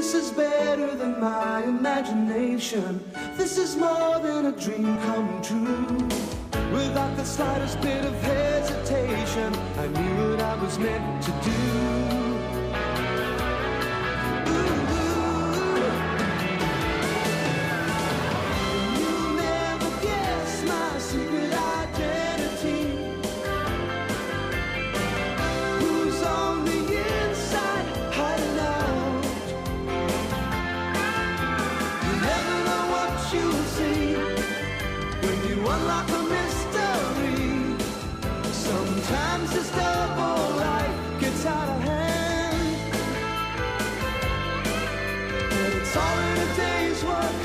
This is better than my imagination. This is more than a dream come true. Without the slightest bit of hesitation, I knew what I was meant to do. You'll never guess my secret identity. Who's on the inside hiding out? You never know what you'll see when you unlock a mystery. Sometimes this double life gets out of hand, but it's all in a day's work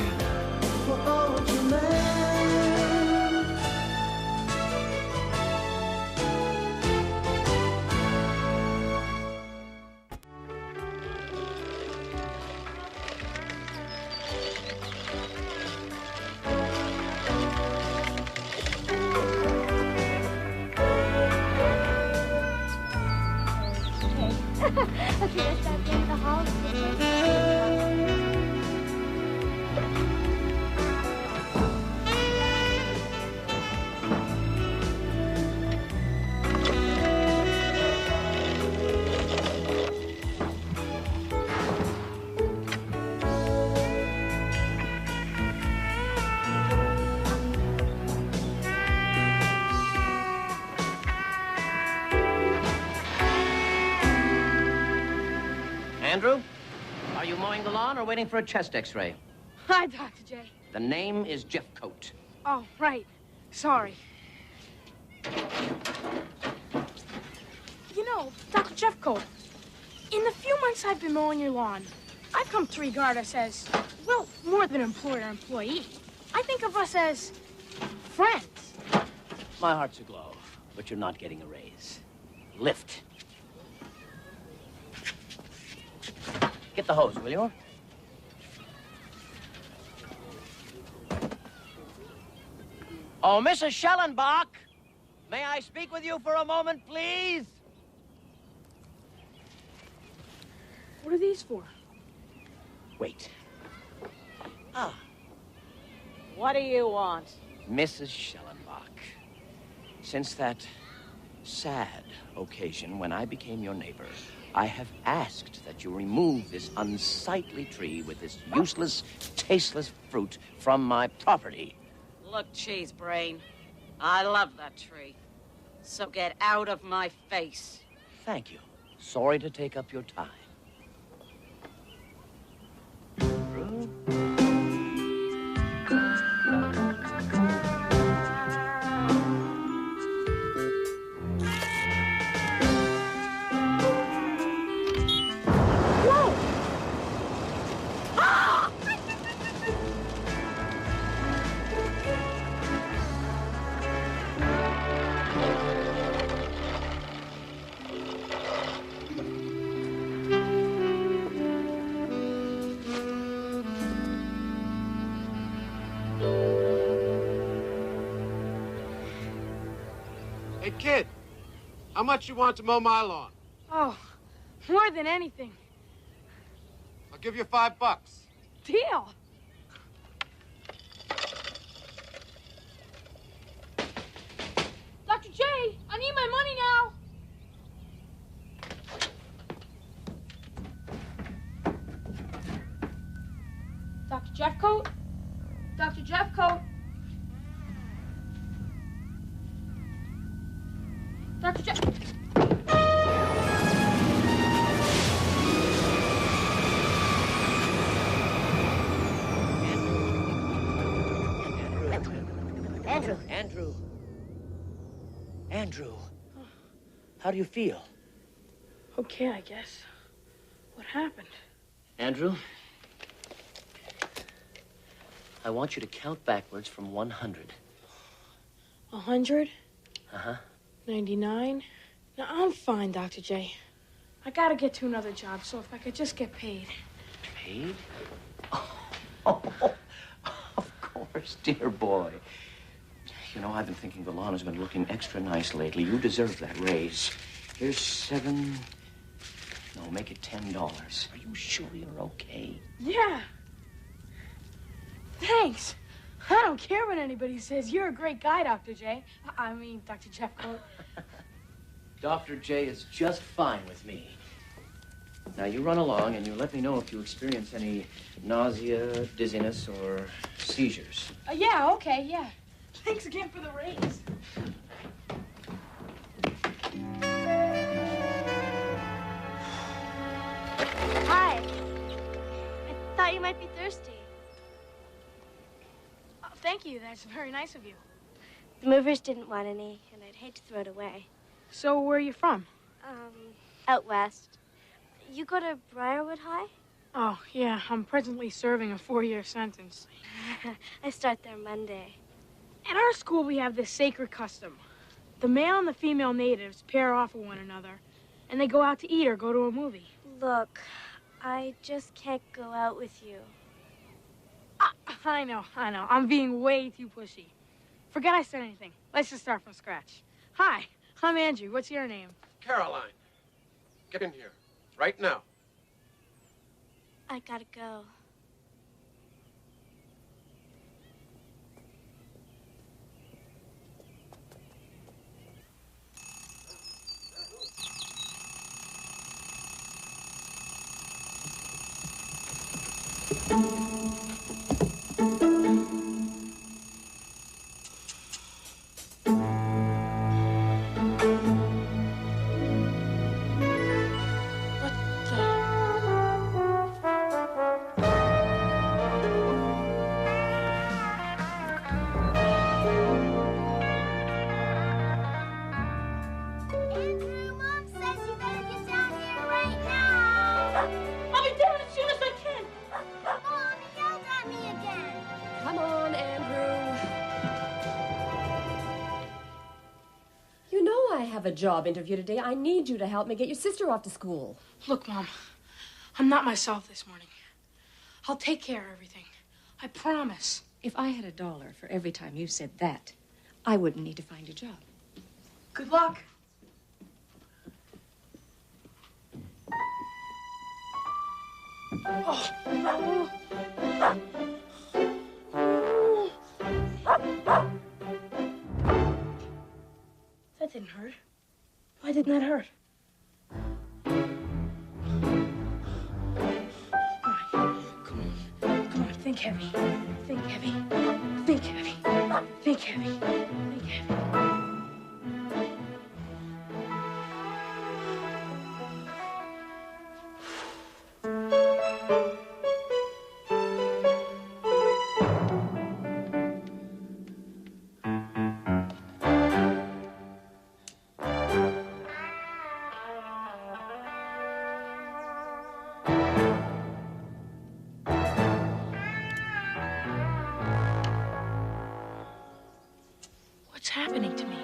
for Ultraman. Okay, let's start in the hall. Andrew, are you mowing the lawn or waiting for a chest x-ray? Hi, Dr. J. The name is Jeffcoat. Oh, right. Sorry. You know, Dr. Jeffcoat, in the few months I've been mowing your lawn, I've come to regard us as, well, more than employer or employee. I think of us as friends. My heart's aglow, but you're not getting a raise. Lift. Get the hose, will you? Oh, Mrs. Schellenbach, may I speak with you for a moment, please? What are these for? Wait. Ah. What do you want? Mrs. Schellenbach, since that sad occasion when I became your neighbor, I have asked that you remove this unsightly tree with this useless, tasteless fruit from my property. Look, cheese brain, I love that tree. So get out of my face. Thank you. Sorry to take up your time. Hey, kid, how much you want to mow my lawn? Oh, more than anything. I'll give you $5. Deal. Dr. J, I need my money now. Dr. Jeffcoat? Dr. Jeffcoat? Dr. Jeff... Andrew. How do you feel? Okay, I guess. What happened? Andrew, I want you to count backwards from 100. 100? Uh-huh. 99? No, I'm fine, Dr. J. I gotta get to another job, so if I could just get paid. Paid? Oh, of course, dear boy. You know, I've been thinking the lawn has been looking extra nice lately. You deserve that raise. Here's 7... No, make it $10. Are you sure you're okay? Yeah. Thanks. I don't care what anybody says. You're a great guy, Dr. J. I mean, Dr. Jeffcoat. Dr. J is just fine with me. Now, you run along and you let me know if you experience any nausea, dizziness, or seizures. Yeah, okay, yeah. Thanks again for the raise. Hi. I thought you might be thirsty. Oh, thank you. That's very nice of you. The movers didn't want any, and I'd hate to throw it away. So, where are you from? Out west. You go to Briarwood High? Oh, yeah. I'm presently serving a 4-year sentence. I start there Monday. At our school, we have this sacred custom. The male and the female natives pair off with one another, and they go out to eat or go to a movie. Look, I just can't go out with you. I know. I'm being way too pushy. Forget I said anything. Let's just start from scratch. Hi, I'm Andrew. What's your name? Caroline, get in here. Right now. I gotta go. A job interview today. I need you to help me get your sister off to school. Look, Mom, I'm not myself this morning. I'll take care of everything. I promise. If I had $1 for every time you said that, I wouldn't need to find a job. Good luck. Oh, no. That didn't hurt. Why didn't that hurt? All right, come on, think heavy. Think heavy. Think heavy. Think heavy. Think heavy. What's happening to me?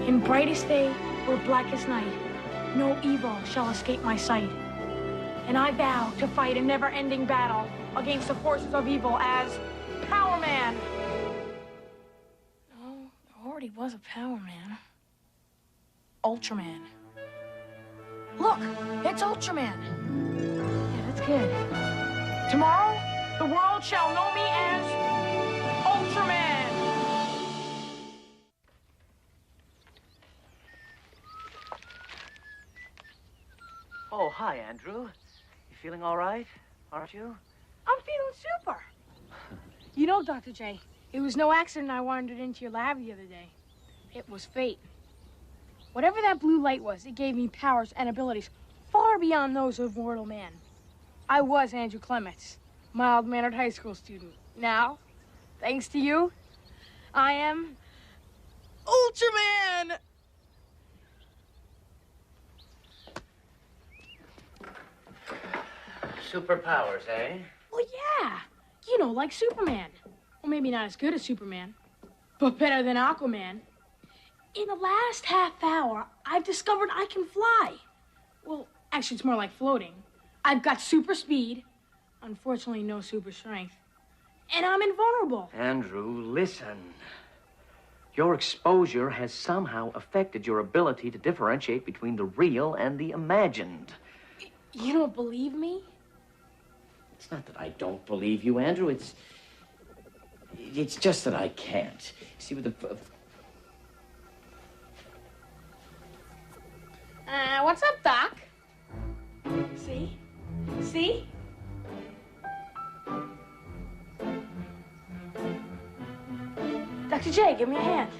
In brightest day or blackest night, no evil shall escape my sight. And I vow to fight a never-ending battle against the forces of evil as Power Man. No, there already was a Power Man. Ultraman. Look, it's Ultraman. Yeah, that's good. Tomorrow, the world shall know me as Ultraman. Oh, hi, Andrew. You feeling all right, aren't you? I'm feeling super. You know, Dr. J, it was no accident I wandered into your lab the other day. It was fate. Whatever that blue light was, it gave me powers and abilities far beyond those of mortal man. I was Andrew Clements, mild-mannered high school student. Now, Thanks to you, I am Ultraman! Superpowers, eh? Well, yeah. You know, like Superman. Well, maybe not as good as Superman, but better than Aquaman. In the last half hour, I've discovered I can fly. Well, actually, it's more like floating. I've got super speed, unfortunately, no super strength, and I'm invulnerable. Andrew, listen. Your exposure has somehow affected your ability to differentiate between the real and the imagined. You don't believe me? It's not that I don't believe you, Andrew. It's just that I can't. See, with the... What's up, Doc? See? See? Dr. J, give me a hand.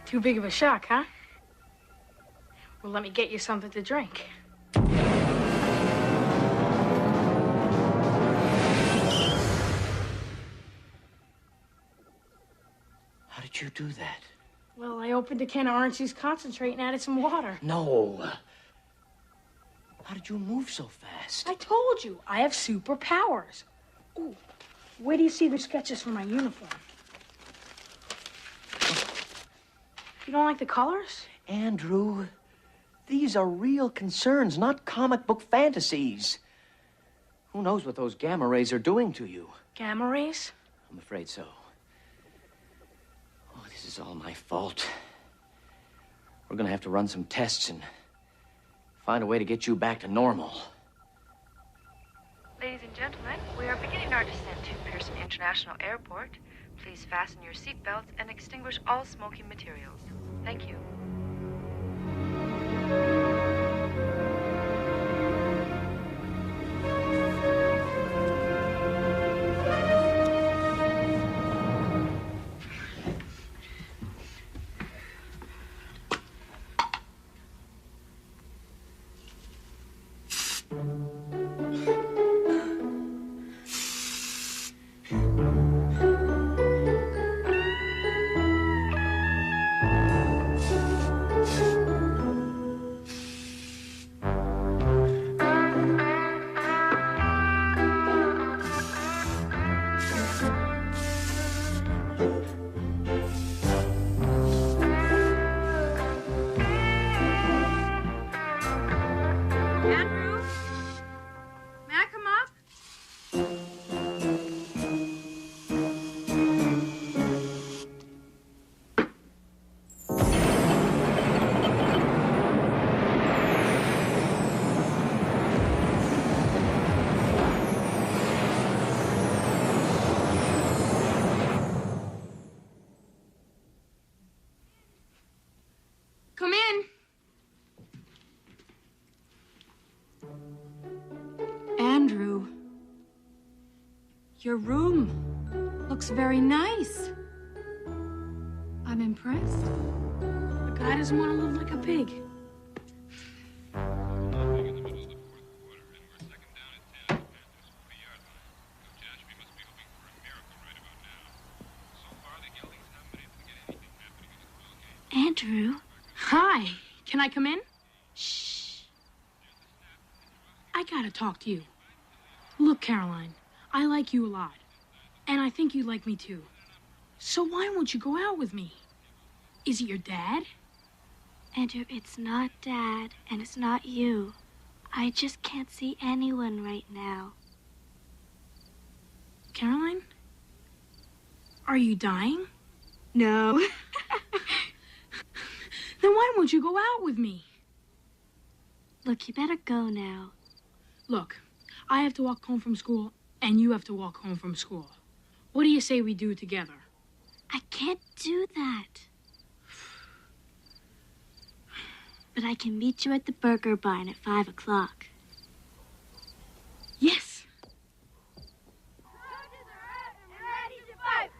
Too big of a shock, huh? Well, let me get you something to drink. How did you do that? Well, I opened a can of orange juice concentrate and added some water. No. How did you move so fast? I told you, I have superpowers. Ooh, where do you see the sketches for my uniform? You don't like the colors? Andrew, these are real concerns, not comic book fantasies. Who knows what those gamma rays are doing to you? Gamma rays? I'm afraid so. Oh, this is all my fault. We're gonna have to run some tests and find a way to get you back to normal. Ladies and gentlemen, we are beginning our descent to Pearson International Airport. Please fasten your seatbelts and extinguish all smoking materials. Thank you. Your room looks very nice. I'm impressed. A guy doesn't want to live like a pig. Andrew. Hi. Can I come in? Shh. I gotta talk to you. Look, Caroline, I like you a lot. And I think you like me too. So why won't you go out with me? Is it your dad? Andrew, it's not Dad, and it's not you. I just can't see anyone right now. Caroline? Are you dying? No. Then why won't you go out with me? Look, you better go now. Look, I have to walk home from school, and you have to walk home from school. What do you say we do it together? I can't do that. But I can meet you at the burger barn at 5 o'clock. Yes.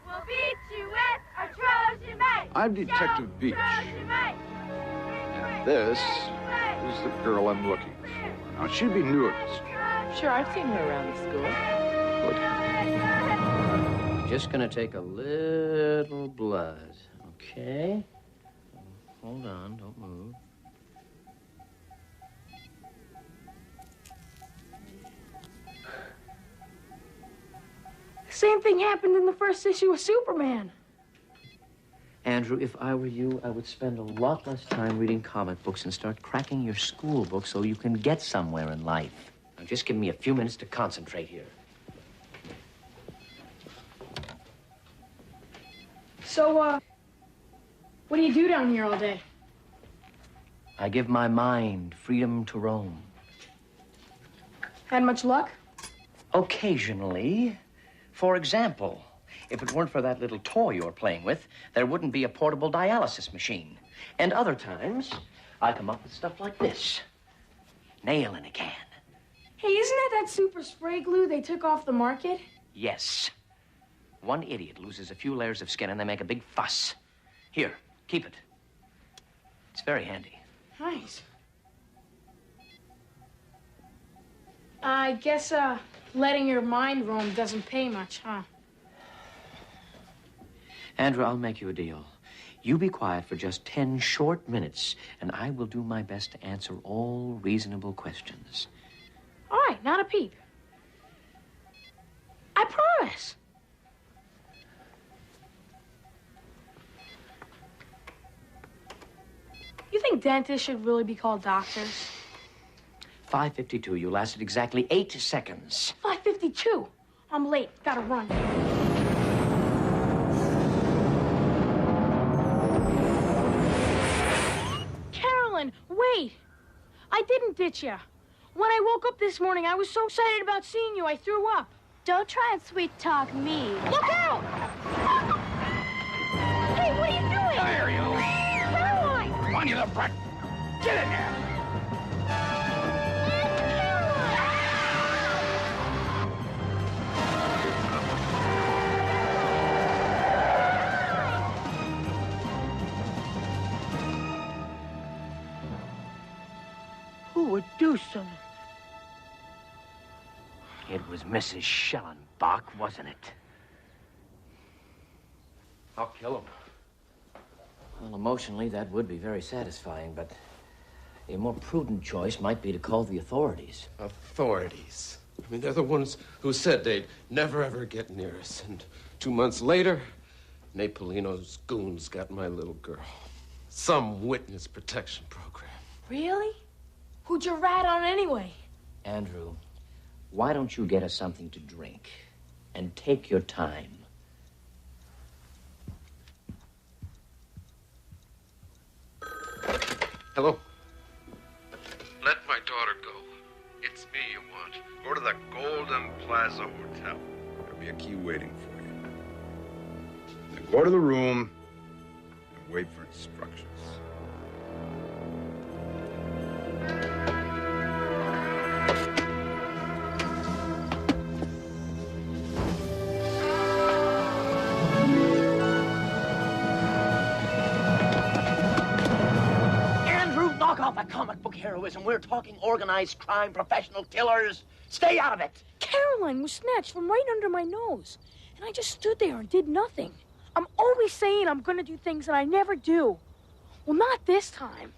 We'll beat you with our Trojan might. I'm Detective Beach. And this is the girl I'm looking for. Now, she'd be newer to this. Sure, I've seen her around the school. Good. Just gonna take a little blood, okay? Hold on, don't move. Same thing happened in the first issue of Superman. Andrew, if I were you, I would spend a lot less time reading comic books and start cracking your school book so you can get somewhere in life. Now, just give me a few minutes to concentrate here. So, what do you do down here all day? I give my mind freedom to roam. Had much luck? Occasionally. For example, if it weren't for that little toy you're playing with, there wouldn't be a portable dialysis machine. And other times, I come up with stuff like this. Nail in a can. Hey, isn't that super spray glue they took off the market? Yes. One idiot loses a few layers of skin and they make a big fuss. Here, keep it. It's very handy. Nice. I guess, letting your mind roam doesn't pay much, huh? Andrew, I'll make you a deal. You be quiet for just 10 short minutes, and I will do my best to answer all reasonable questions. All right, not a peep. I promise. You think dentists should really be called doctors? 5:52. You lasted exactly 8 seconds. 5:52. I'm late. Gotta run. Carolyn, wait. I didn't ditch you. When I woke up this morning, I was so excited about seeing you, I threw up. Don't try and sweet talk me. Look out! Hey, what are you doing? There you go. Caroline! Come on, you little brat. Get in there. Who would do something? It was Mrs. Schellenbach, wasn't it? I'll kill him. Well, emotionally, that would be very satisfying, but a more prudent choice might be to call the authorities. Authorities? I mean, they're the ones who said they'd never, ever get near us. And 2 months later, Napolino's goons got my little girl. Some witness protection program. Really? Who'd you rat on anyway? Andrew, why don't you get us something to drink and take your time? Hello? Let my daughter go. It's me you want. Go to the Golden Plaza Hotel. There'll be a key waiting for you. Then go to the room and wait for instructions. Comic book heroism. We're talking organized crime, professional killers. Stay out of it. Caroline was snatched from right under my nose. And I just stood there and did nothing. I'm always saying I'm gonna do things that I never do. Well, not this time.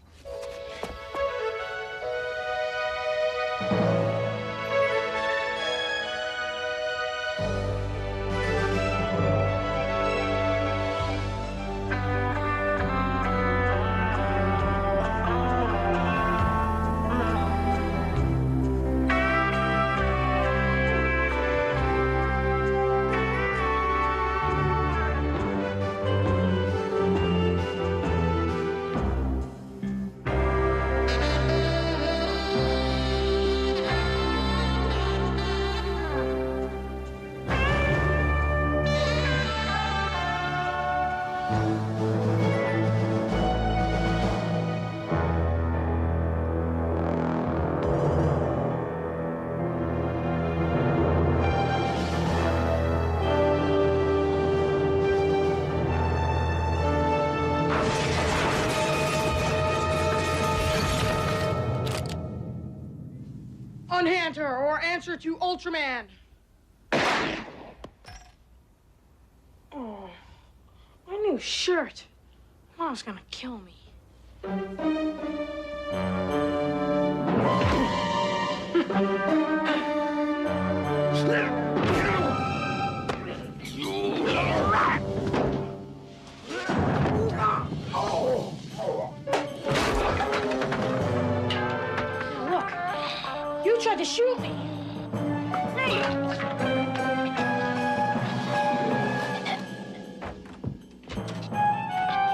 Unhand her or answer to Ultraman. Oh, my new shirt. Mom's gonna kill me. Look, you tried to shoot me.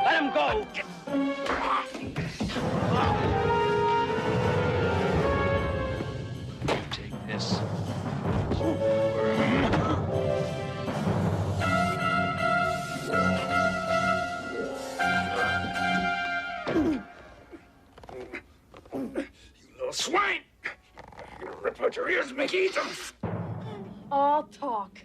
Let him go! Take this. You little swine! You rip out your ears and make you eat them! All talk.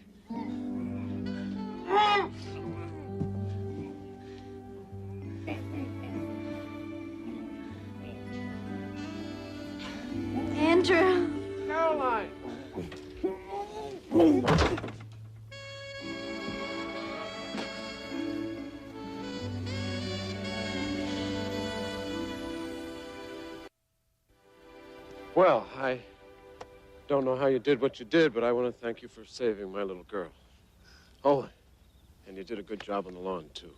Andrew. Caroline! Well, I don't know how you did what you did, but I want to thank you for saving my little girl. Oh, and you did a good job on the lawn, too.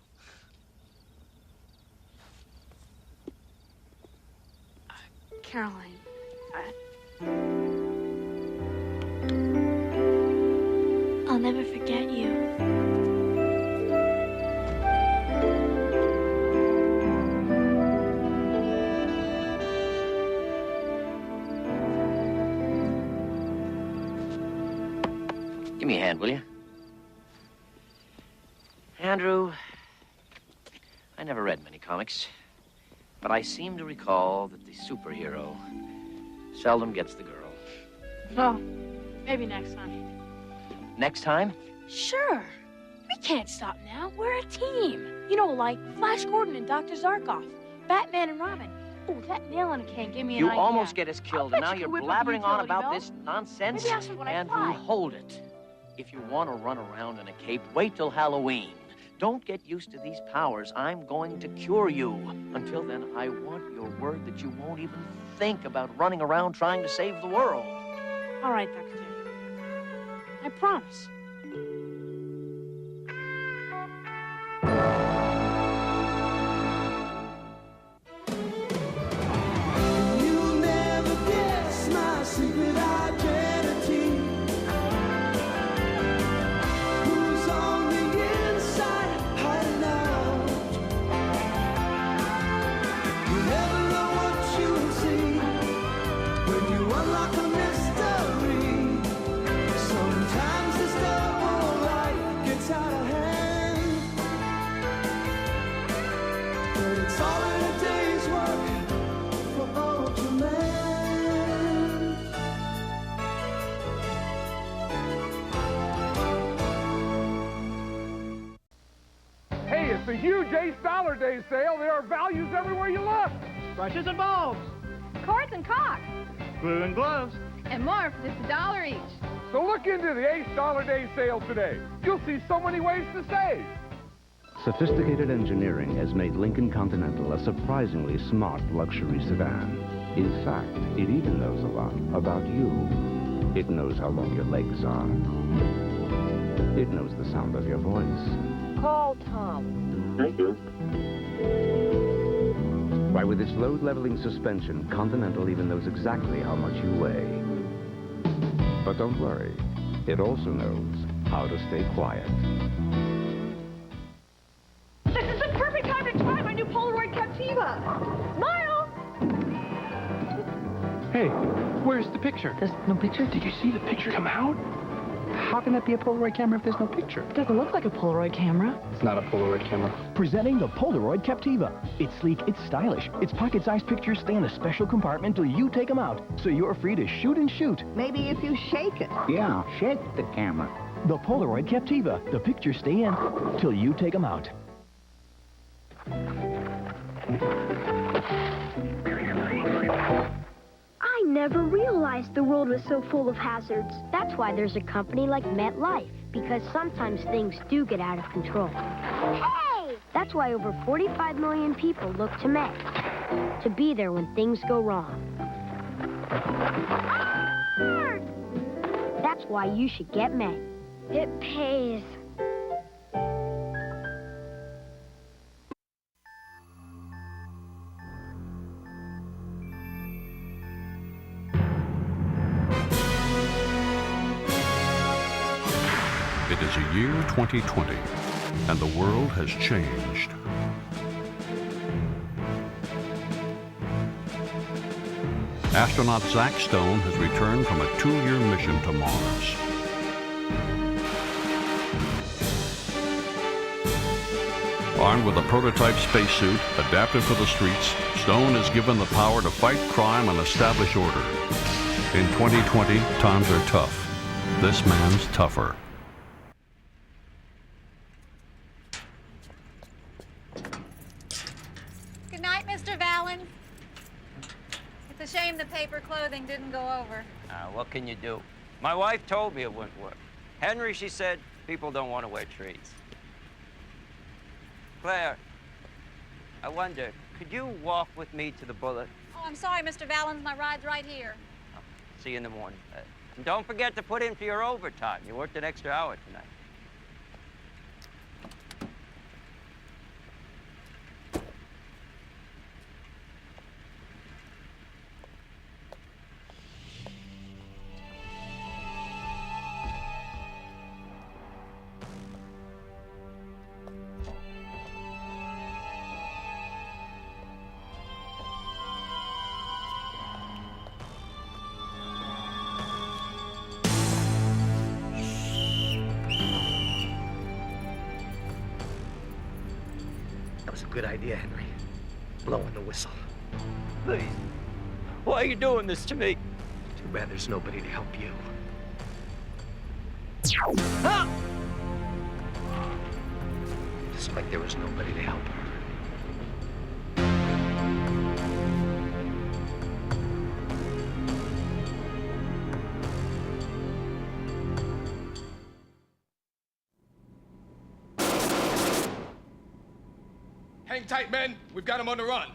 Caroline, I'll never forget you. Give me a hand, will you? Andrew, I never read many comics, but I seem to recall that the superhero seldom gets the girl. well, maybe next time. Next time? Sure. We can't stop now. We're a team. You know, like Flash Gordon and Dr. Zarkov, Batman and Robin. Oh, that nail on a can gave me an You idea. almost get us killed, and now you're blabbering on about this belt. nonsense. Maybe I'll swim when I Andrew, fly. hold it. If you want to run around in a cape, wait till Halloween. Don't get used to these powers. I'm going to cure you. Until then, I want your word that you won't even think about running around trying to save the world. All right, Dr. J. I promise. You'll never guess my secret identity. Who's on the inside hiding out? You never know what you'll see when you unlock a mystery. Sometimes this double life gets out of hand, but it's all in a day's work for Ultraman. Hey, it's a huge Ace Dollar Day sale. There are values everywhere you look. Brushes and bulbs, Cords and caulk. glue and gloves. And more for just $1 each. So look into the Ace Dollar Day sale today. You'll see so many ways to save. Sophisticated engineering has made Lincoln Continental a surprisingly smart luxury sedan. In fact, it even knows a lot about you. It knows how long your legs are. It knows the sound of your voice. Call Tom. Thank you. Why, with its load-leveling suspension, Continental even knows exactly how much you weigh. But don't worry, it also knows how to stay quiet. This is the perfect time to try my new Polaroid Captiva. Smile! Hey, where's the picture? There's no picture? Did you see the picture come out? How can that be a Polaroid camera if there's no picture? It doesn't look like a Polaroid camera. It's not a Polaroid camera. Presenting the Polaroid Captiva. It's sleek, it's stylish. Its pocket-sized pictures stay in a special compartment till you take them out, so you're free to shoot and shoot. Maybe if you shake it. Yeah, shake the camera. The Polaroid Captiva. The pictures stay in till you take them out. I never realized the world was so full of hazards. That's why there's a company like MetLife, because sometimes things do get out of control. Hey! That's why over 45 million people look to Met to be there when things go wrong. That's why you should get Met. It pays. It is a year 2020, and the world has changed. Astronaut Zach Stone has returned from a 2-year mission to Mars. Armed with a prototype spacesuit adapted for the streets, Stone is given the power to fight crime and establish order. In 2020, times are tough. This man's tougher. Good night, Mr. Valens. It's a shame the paper clothing didn't go over. What can you do? My wife told me it wouldn't work. Henry, she said, people don't want to wear trees. Claire, I wonder, could you walk with me to the Bullet? Oh, I'm sorry, Mr. Valens. My ride's right here. See you in the morning. And don't forget to put in for your overtime. You worked an extra hour tonight. Good idea, Henry. Blowing the whistle. Please. Why are you doing this to me? Too bad there's nobody to help you. Ah! Just like there was nobody to help her. Hang tight, men. We've got him on the run.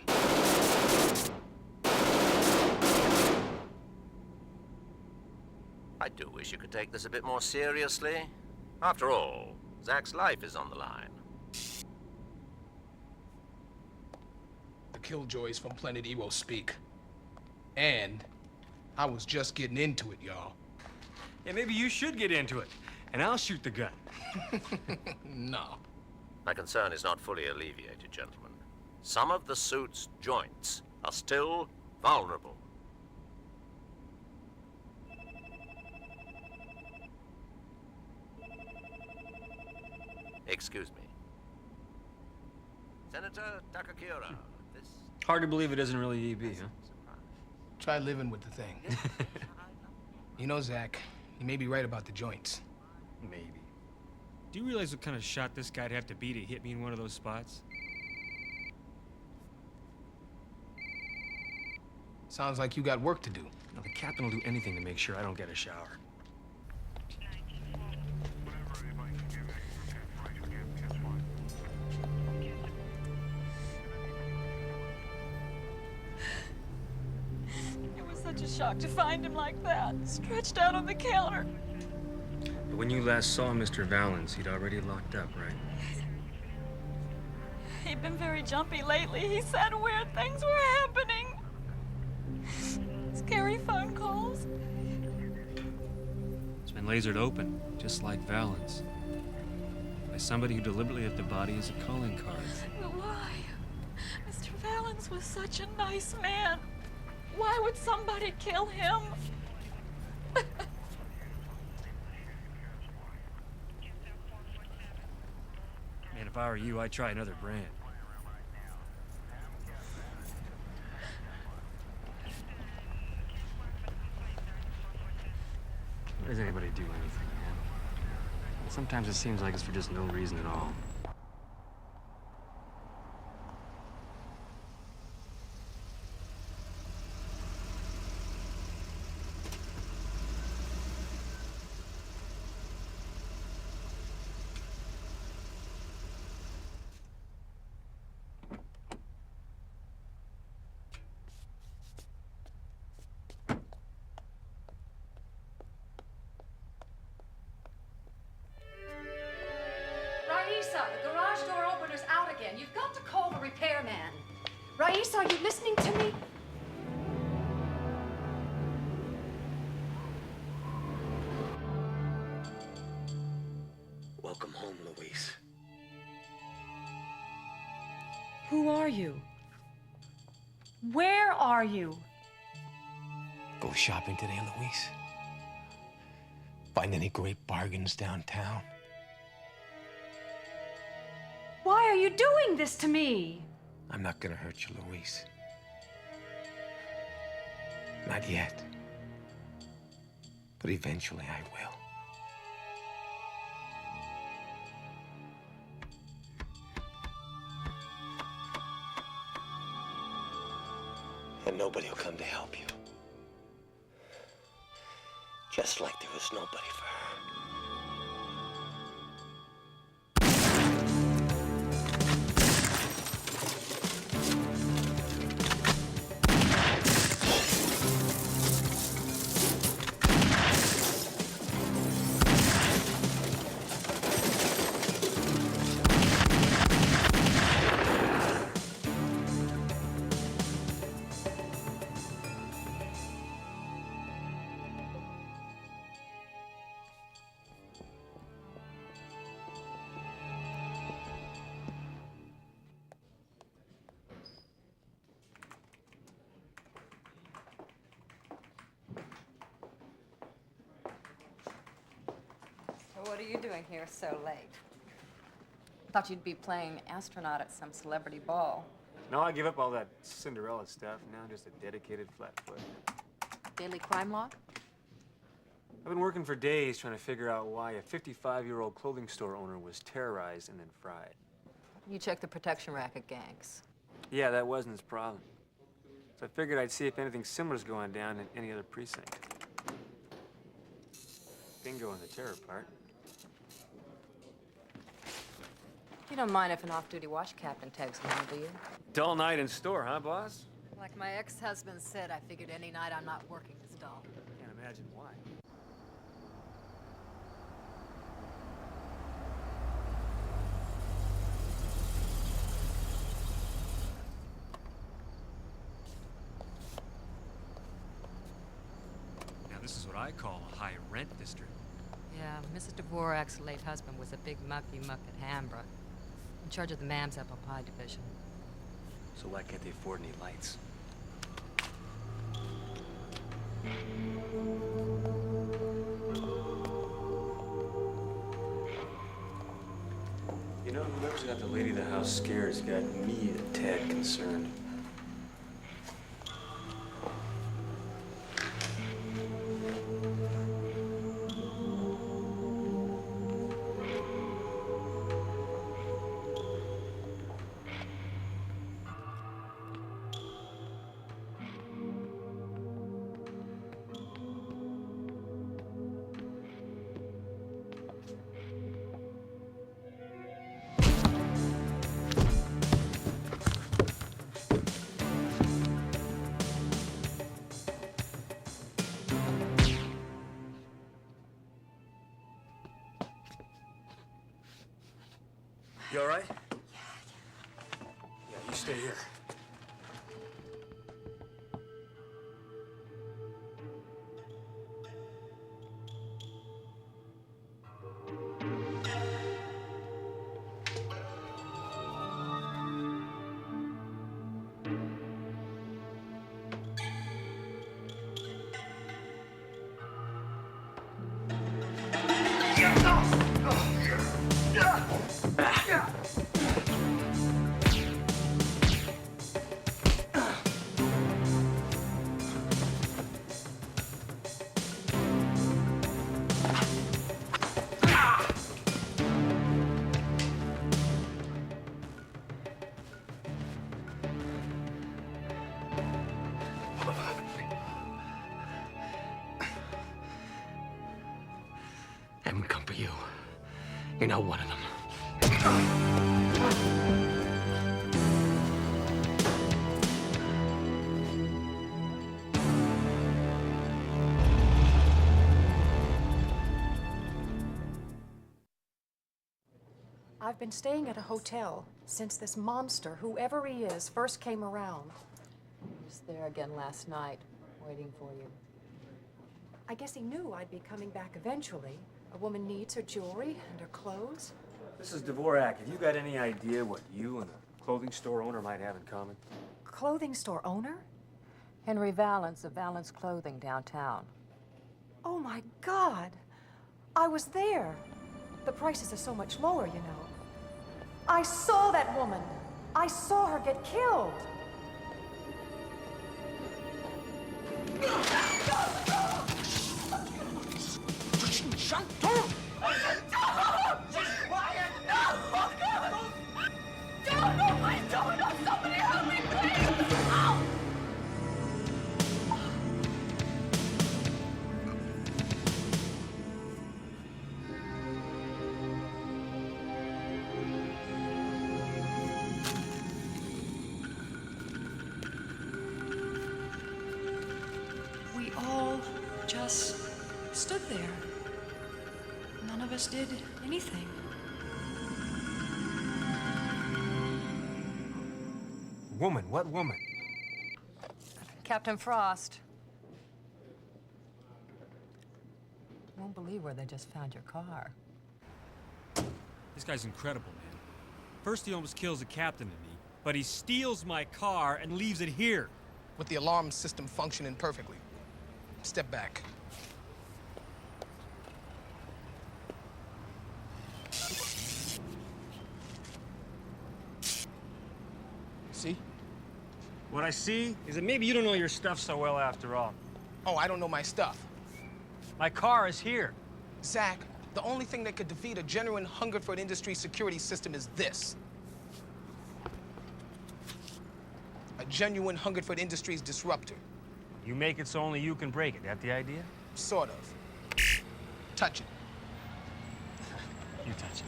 I do wish you could take this a bit more seriously. After all, Zach's life is on the line. The Killjoys from Planet Ewo speak. And I was just getting into it, y'all. Yeah, maybe you should get into it, and I'll shoot the gun. No. My concern is not fully alleviated, gentlemen. Some of the suit's joints are still vulnerable. Excuse me. Senator Takakura, this... Hard to believe it isn't really EB, huh? Try living with the thing. You know, Zach, you may be right about the joints. Maybe. Do you realize what kind of shot this guy'd have to be to hit me in one of those spots? Sounds like you got work to do. Now, the captain will do anything to make sure I don't get a shower. It was such a shock to find him like that, stretched out on the counter. But when you last saw Mr. Valens, he'd already locked up, right? He'd been very jumpy lately. He said weird things were happening. Scary phone calls. It's been lasered open, just like Valens. By somebody who deliberately had the body as a calling card. But why? Mr. Valens was such a nice man. Why would somebody kill him? Man, if I were you, I'd try another brand. Why does anybody do anything, man? Sometimes it seems like it's for just no reason at all. Raíz, are you listening to me? Welcome home, Louise. Who are you? Where are you? Go shopping today, Louise? Find any great bargains downtown? Why are you doing this to me? I'm not gonna hurt you, Louise. Not yet. But eventually I will. And nobody will come to help you. Just like there was nobody for her. What are you doing here so late? Thought you'd be playing astronaut at some celebrity ball. No, I give up all that Cinderella stuff. Now I'm just a dedicated flatfoot. Daily crime log? I've been working for days trying to figure out why a 55-year-old clothing store owner was terrorized and then fried. You checked the protection racket gangs. Yeah, that wasn't his problem. So I figured I'd see if anything similar's going down in any other precinct. Bingo on the terror part. You don't mind if an off-duty watch captain tags along, do you? Dull night in store, huh, boss? Like my ex-husband said, I figured any night I'm not working is dull. Can't imagine why. Now, this is what I call a high-rent district. Yeah, Mrs. Dvorak's late husband was a big mucky-muck at Hambra, in charge of the Mam's apple pie division. So why can't they afford any lights? You know, whoever's got the lady of the house scared has got me a tad concerned. You all right? Yeah, you stay here. I haven't come for you. You're not one of them. I I've been staying at a hotel since this monster, whoever he is, first came around. He was there again last night, waiting for you. I guess he knew I'd be coming back eventually. A woman needs her jewelry and her clothes. Mrs. Dvorak, have you got any idea what you and a clothing store owner might have in common? Clothing store owner? Henry Valance of Valance Clothing downtown. Oh my God! I was there. The prices are so much lower, you know. I saw that woman. I saw her get killed. Shut up! Just quiet! No! Oh, God! No, no, please don't! No, somebody help me, please! Ow! We all just stood there. None of us did anything. Woman? What woman? Captain Frost. Won't believe where they just found your car. This guy's incredible, man. First he almost kills the captain and me, but he steals my car and leaves it here. With the alarm system functioning perfectly. Step back. See? What I see is that maybe you don't know your stuff so well after all. Oh, I don't know my stuff. My car is here. Zach, the only thing that could defeat a genuine Hungerford Industries security system is this. A genuine Hungerford Industries disruptor. You make it so only you can break it. That the idea? Sort of. Touch it. You touch it.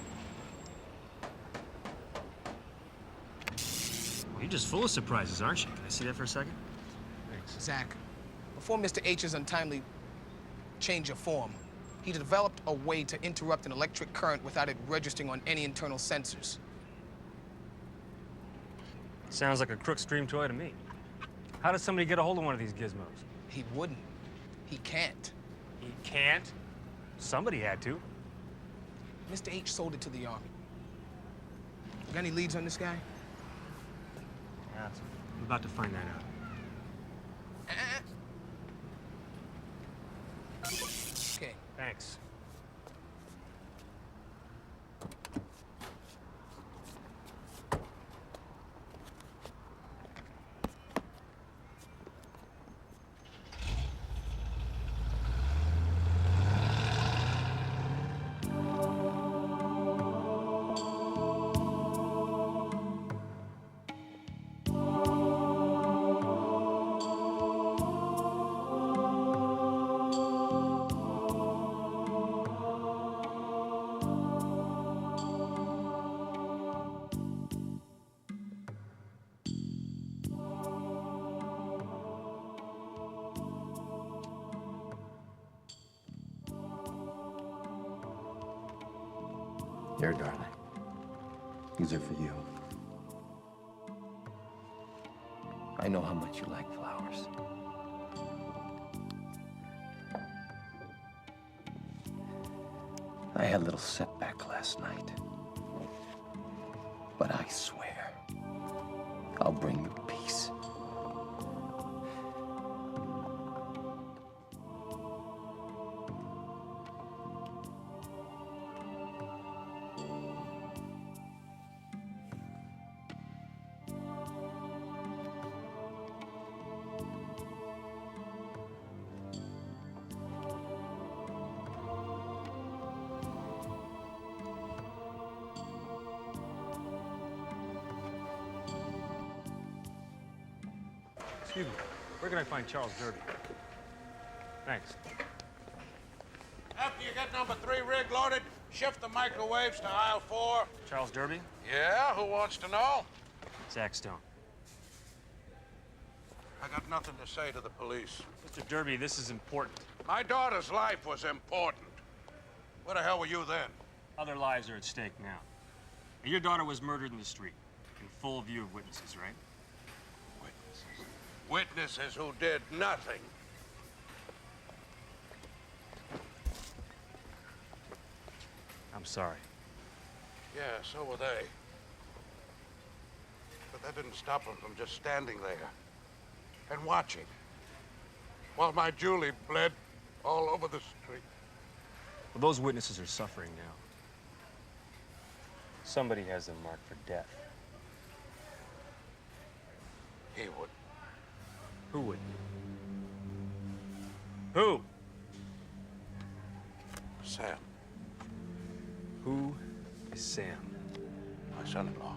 Well, you're just full of surprises, aren't you? Can I see that for a second? Thanks. Zach, before Mr. H's untimely change of form, he developed a way to interrupt an electric current without it registering on any internal sensors. Sounds like a crook's dream toy to me. How does somebody get a hold of one of these gizmos? He wouldn't. He can't. He can't? Somebody had to. Mr. H sold it to the Army. Got any leads on this guy? Yeah, I'm about to find that out. Okay. Thanks. Here, darling. These are for you. I know how much you like flowers. I had a little setback last night. But I swear, I'll bring you peace. Excuse me. Where can I find Charles Derby? Thanks. After you get number 3 rig loaded, shift the microwaves to aisle 4. Charles Derby? Yeah, who wants to know? Zach Stone. I got nothing to say to the police. Mr. Derby, this is important. My daughter's life was important. Where the hell were you then? Other lives are at stake now. Your daughter was murdered in the street, in full view of witnesses, right? Witnesses who did nothing. I'm sorry. Yeah, so were they. But that didn't stop them from just standing there and watching while my Julie bled all over the street. Well, those witnesses are suffering now. Somebody has them marked for death. He would. Who would? Who? Sam. Who is Sam? My son-in-law.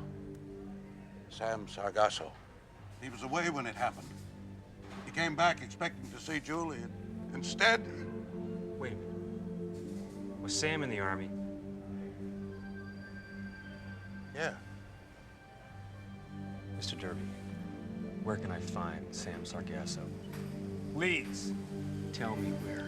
Sam Sargasso. He was away when it happened. He came back expecting to see Julie, and instead... Wait a minute. Was Sam in the Army? Yeah. Mr. Derby, where can I find Sam Sargasso? Please, tell me where.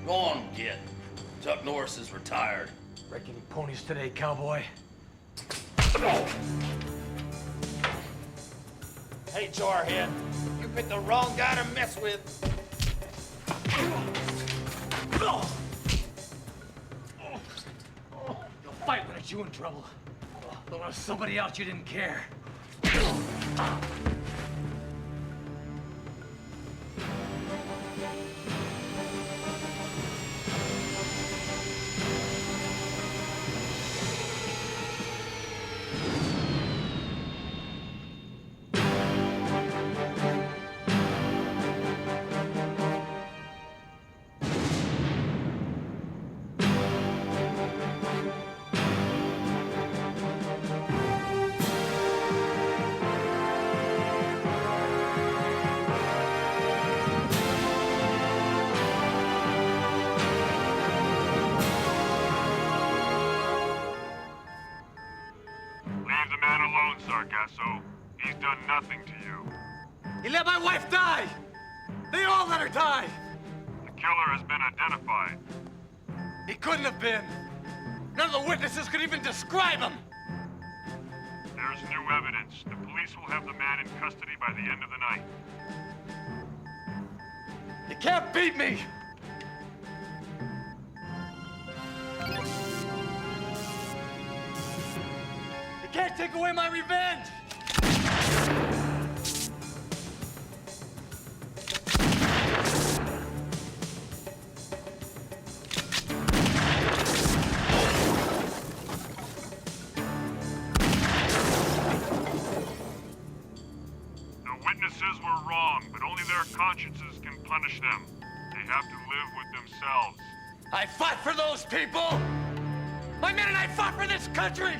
Go on, kid. Chuck Norris is retired. Break any ponies today, cowboy? Hey, Jarhead, you picked the wrong guy to mess with. You'll fight when it's you in trouble. But when it's somebody else, you didn't care. He's done nothing to you. He let my wife die! They all let her die! The killer has been identified. He couldn't have been. None of the witnesses could even describe him! There's new evidence. The police will have the man in custody by the end of the night. You can't beat me! You can't take away my revenge! Were wrong, but only their consciences can punish them. They have to live with themselves. I fought for those people! My men and I fought for this country!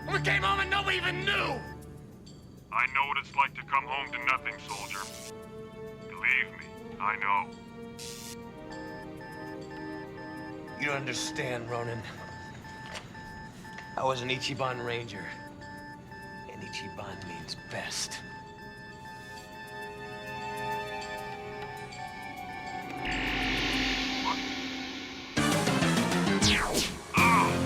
And we came home and nobody even knew! I know what it's like to come home to nothing, soldier. Believe me, I know. You don't understand, Ronin. I was an Ichiban Ranger. And Ichiban means best. Ah!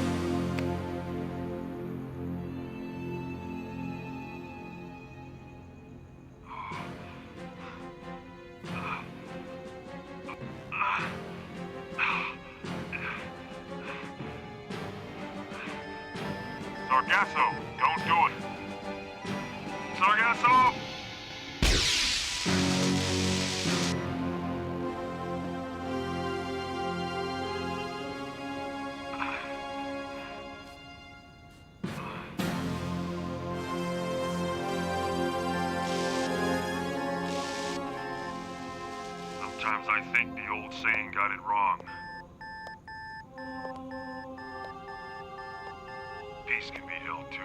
Sargasso, don't do it. Sargasso! Sometimes I think the old saying got it wrong. Peace can be held too.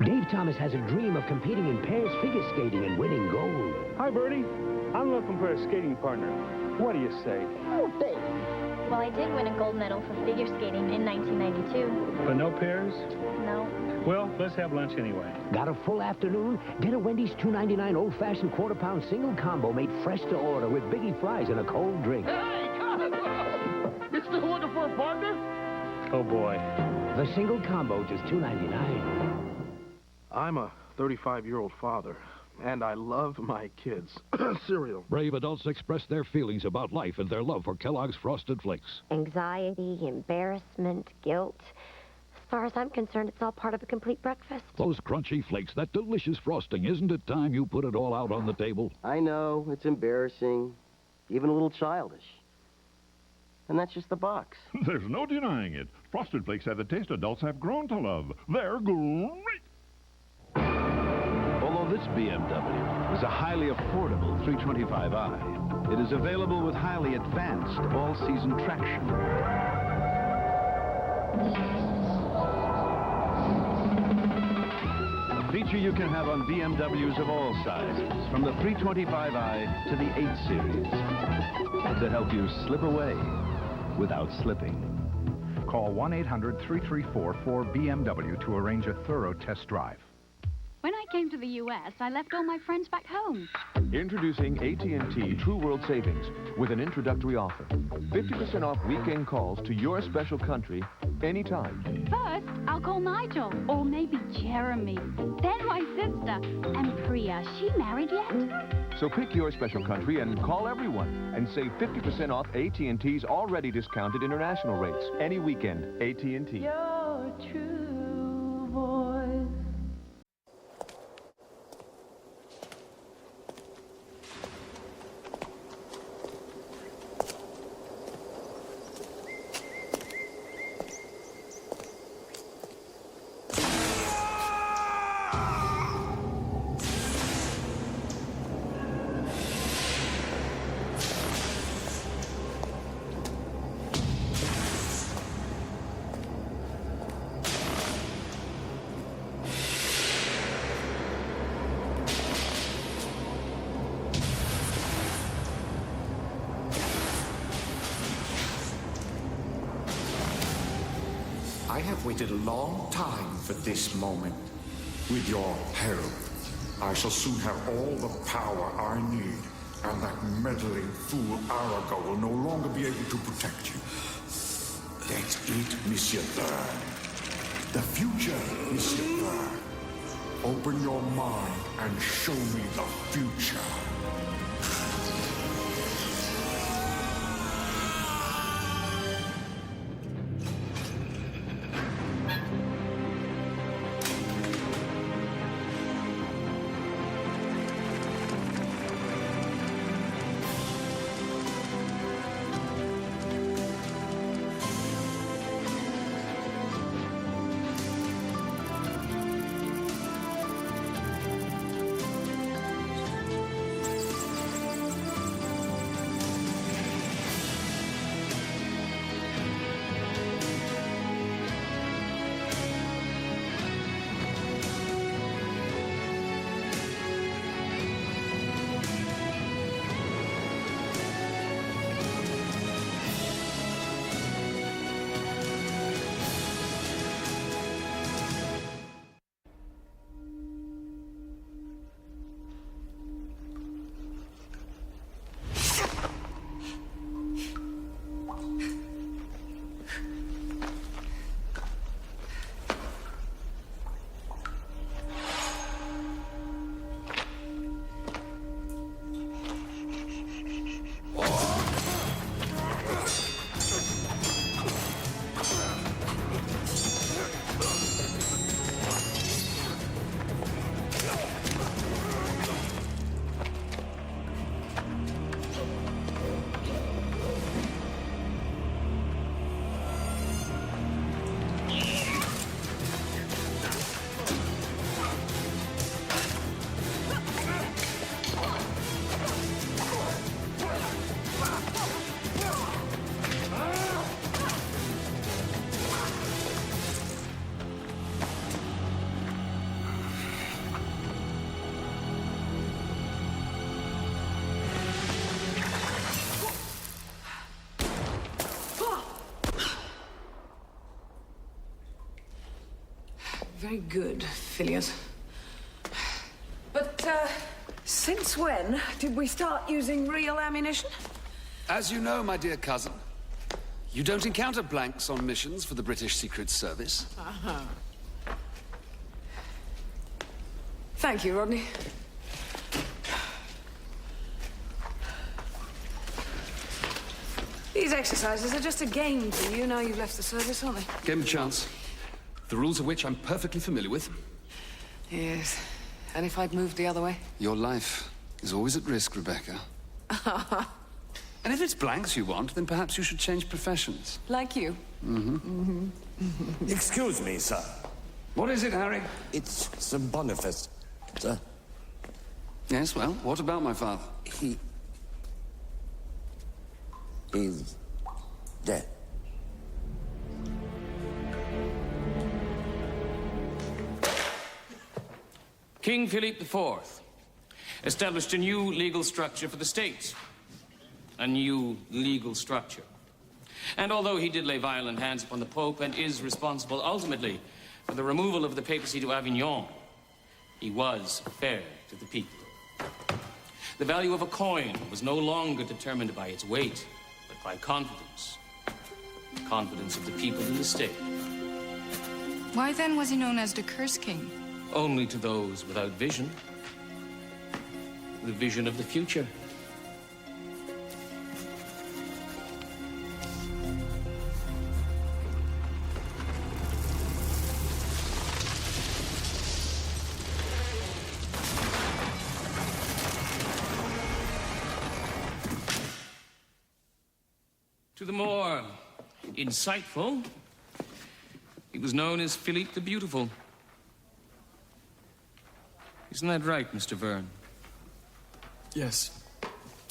Dave Thomas has a dream of competing in pairs figure skating and winning gold. Hi, Bertie. I'm looking for a skating partner. What do you say? Oh, Dave. Well, I did win a gold medal for figure skating in 1992. But no pairs? No. Well, let's have lunch anyway. Got a full afternoon? Get a Wendy's $2.99 old-fashioned quarter-pound single combo made fresh to order with biggie fries and a cold drink. Hey, you still looking for a partner? Oh, boy. The single combo, just $2.99. I'm a 35-year-old father, and I love my kids. Cereal. Brave adults express their feelings about life and their love for Kellogg's Frosted Flakes. Anxiety, embarrassment, guilt. As far as I'm concerned, it's all part of a complete breakfast. Those crunchy flakes, that delicious frosting. Isn't it time you put it all out on the table? I know, it's embarrassing, even a little childish. And that's just the box. There's no denying it. Frosted Flakes have the taste adults have grown to love. They're great. Although this BMW is a highly affordable 325i, it is available with highly advanced all-season traction. A feature you can have on BMWs of all sizes, from the 325i to the 8 Series, to help you slip away without slipping. Call 1-800-334-4BMW to arrange a thorough test drive. When I came to the U.S., I left all my friends back home. Introducing AT&T True World Savings with an introductory offer. 50% off weekend calls to your special country anytime. First, I'll call Nigel, or maybe Jeremy. Then my sister. And Priya, she married yet? So pick your special country and call everyone and save 50% off AT&T's already discounted international rates. Any weekend, AT&T. Your true voice. I have waited a long time for this moment. With your help, I shall soon have all the power I need, and that meddling fool Arago will no longer be able to protect you. That's it, Monsieur Verne. The future, Monsieur Verne. Open your mind and show me the future. very good, Phileas. But, since when did we start using real ammunition? As you know, my dear cousin, you don't encounter blanks on missions for the British Secret Service. Uh-huh. Thank you, Rodney. These exercises are just a game for you now you've left the service, aren't they? Give 'em a chance. The rules of which I'm perfectly familiar with. Yes. And if I'd moved the other way? Your life is always at risk, Rebecca. And if it's blanks you want, then perhaps you should change professions. Like you. Mm-hmm. Excuse me, sir. What is it, Harry? It's Sir Boniface, sir. Yes, well, what about my father? He's dead. King Philip IV established a new legal structure for the states. A new legal structure. And although he did lay violent hands upon the Pope and is responsible ultimately for the removal of the papacy to Avignon, he was fair to the people. The value of a coin was no longer determined by its weight, but by confidence. The confidence of the people in the state. Why then was he known as the Curse King? Only to those without vision. The vision of the future. To the more insightful, he was known as Philippe the Beautiful. Isn't that right, Mr. Verne? Yes.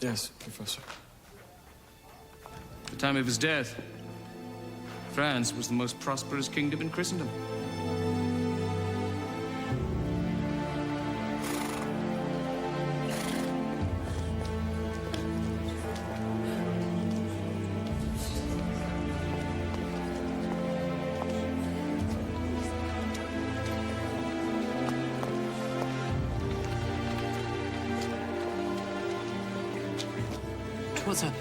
Yes, Professor. At the time of his death, France was the most prosperous kingdom in Christendom. It was a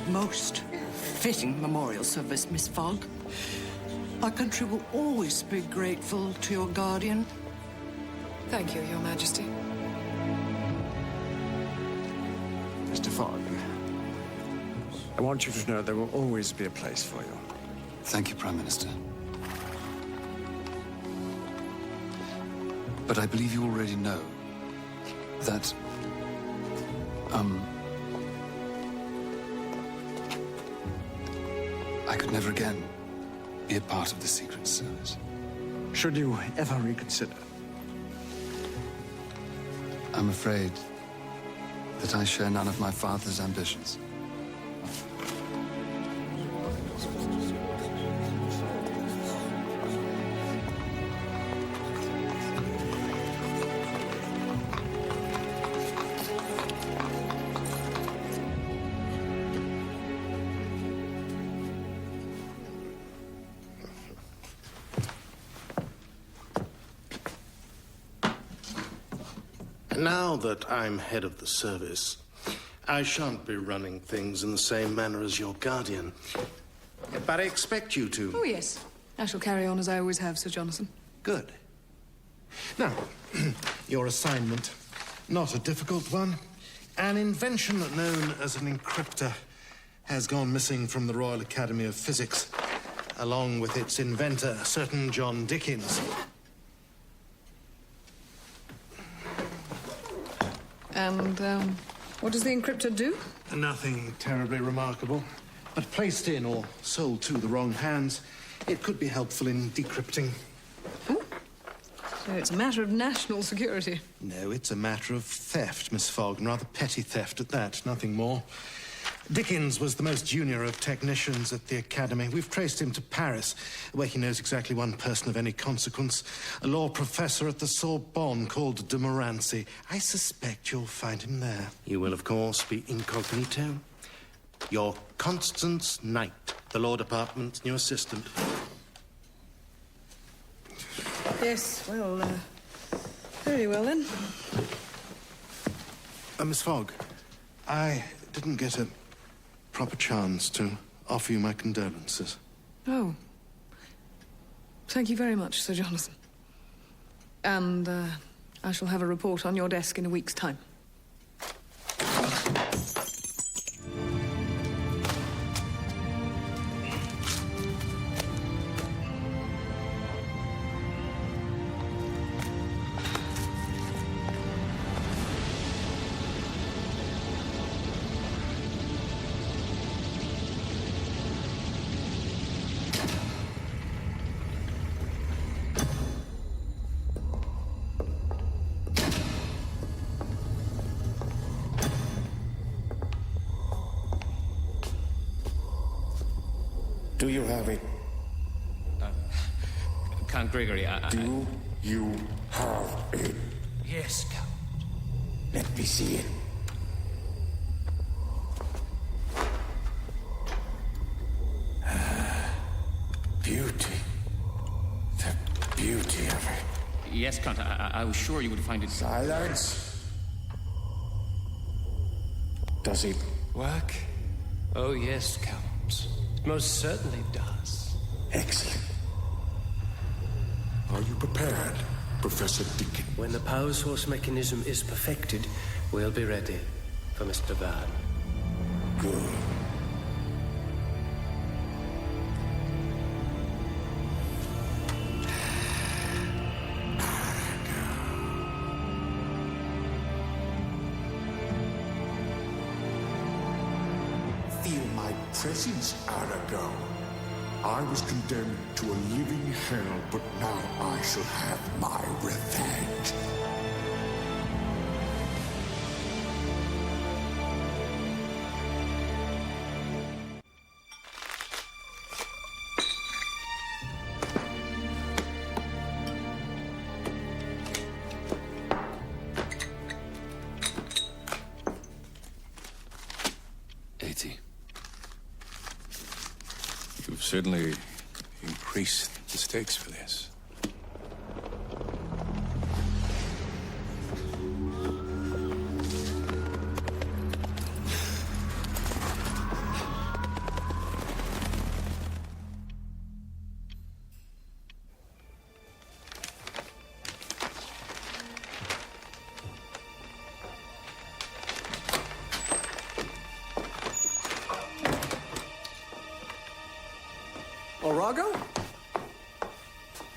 most fitting memorial service, Miss Fogg. Our country will always be grateful to your guardian. Thank you, Your Majesty. Mr. Fogg, I want you to know there will always be a place for you. Thank you, Prime Minister. But I believe you already know that, I could never again be a part of the Secret Service. Should you ever reconsider? I'm afraid that I share none of my father's ambitions. Now that I'm head of the service, I shan't be running things in the same manner as your guardian. But I expect you to. Oh, yes. I shall carry on as I always have, Sir Jonathan. Good. Now, your assignment, not a difficult one. An invention known as an encryptor has gone missing from the Royal Academy of Physics, along with its inventor, a certain John Dickens. And, what does the encryptor do? Nothing terribly remarkable. But placed in or sold to the wrong hands, it could be helpful in decrypting. So it's a matter of national security. No, it's a matter of theft, Miss Fogg, and rather petty theft at that, nothing more. Dickens was the most junior of technicians at the Academy. We've traced him to Paris, where he knows exactly one person of any consequence, a law professor at the Sorbonne called de Montmorency. I suspect you'll find him there. You will, of course, be incognito. You're Constance Knight, the Law Department's new assistant. Yes, well, very well then. Miss Fogg, I didn't get a proper chance to offer you my condolences. Oh. Thank you very much, Sir Jonathan. And, I shall have a report on your desk in a week's time. Do you have it? Count Gregory, Do you have it? Yes, Count. Let me see it. Beauty. The beauty of it. Yes, Count, I was sure you would find it... Silence. Does it work? Oh, yes, Count. It most certainly does. Excellent. Are you prepared, Professor Deacon? When the power source mechanism is perfected, we'll be ready for Mr. Verne. Good. Feel my presence, Arago. I was condemned to a living hell, but now I shall have my revenge. You've certainly increased the stakes for this. Arago?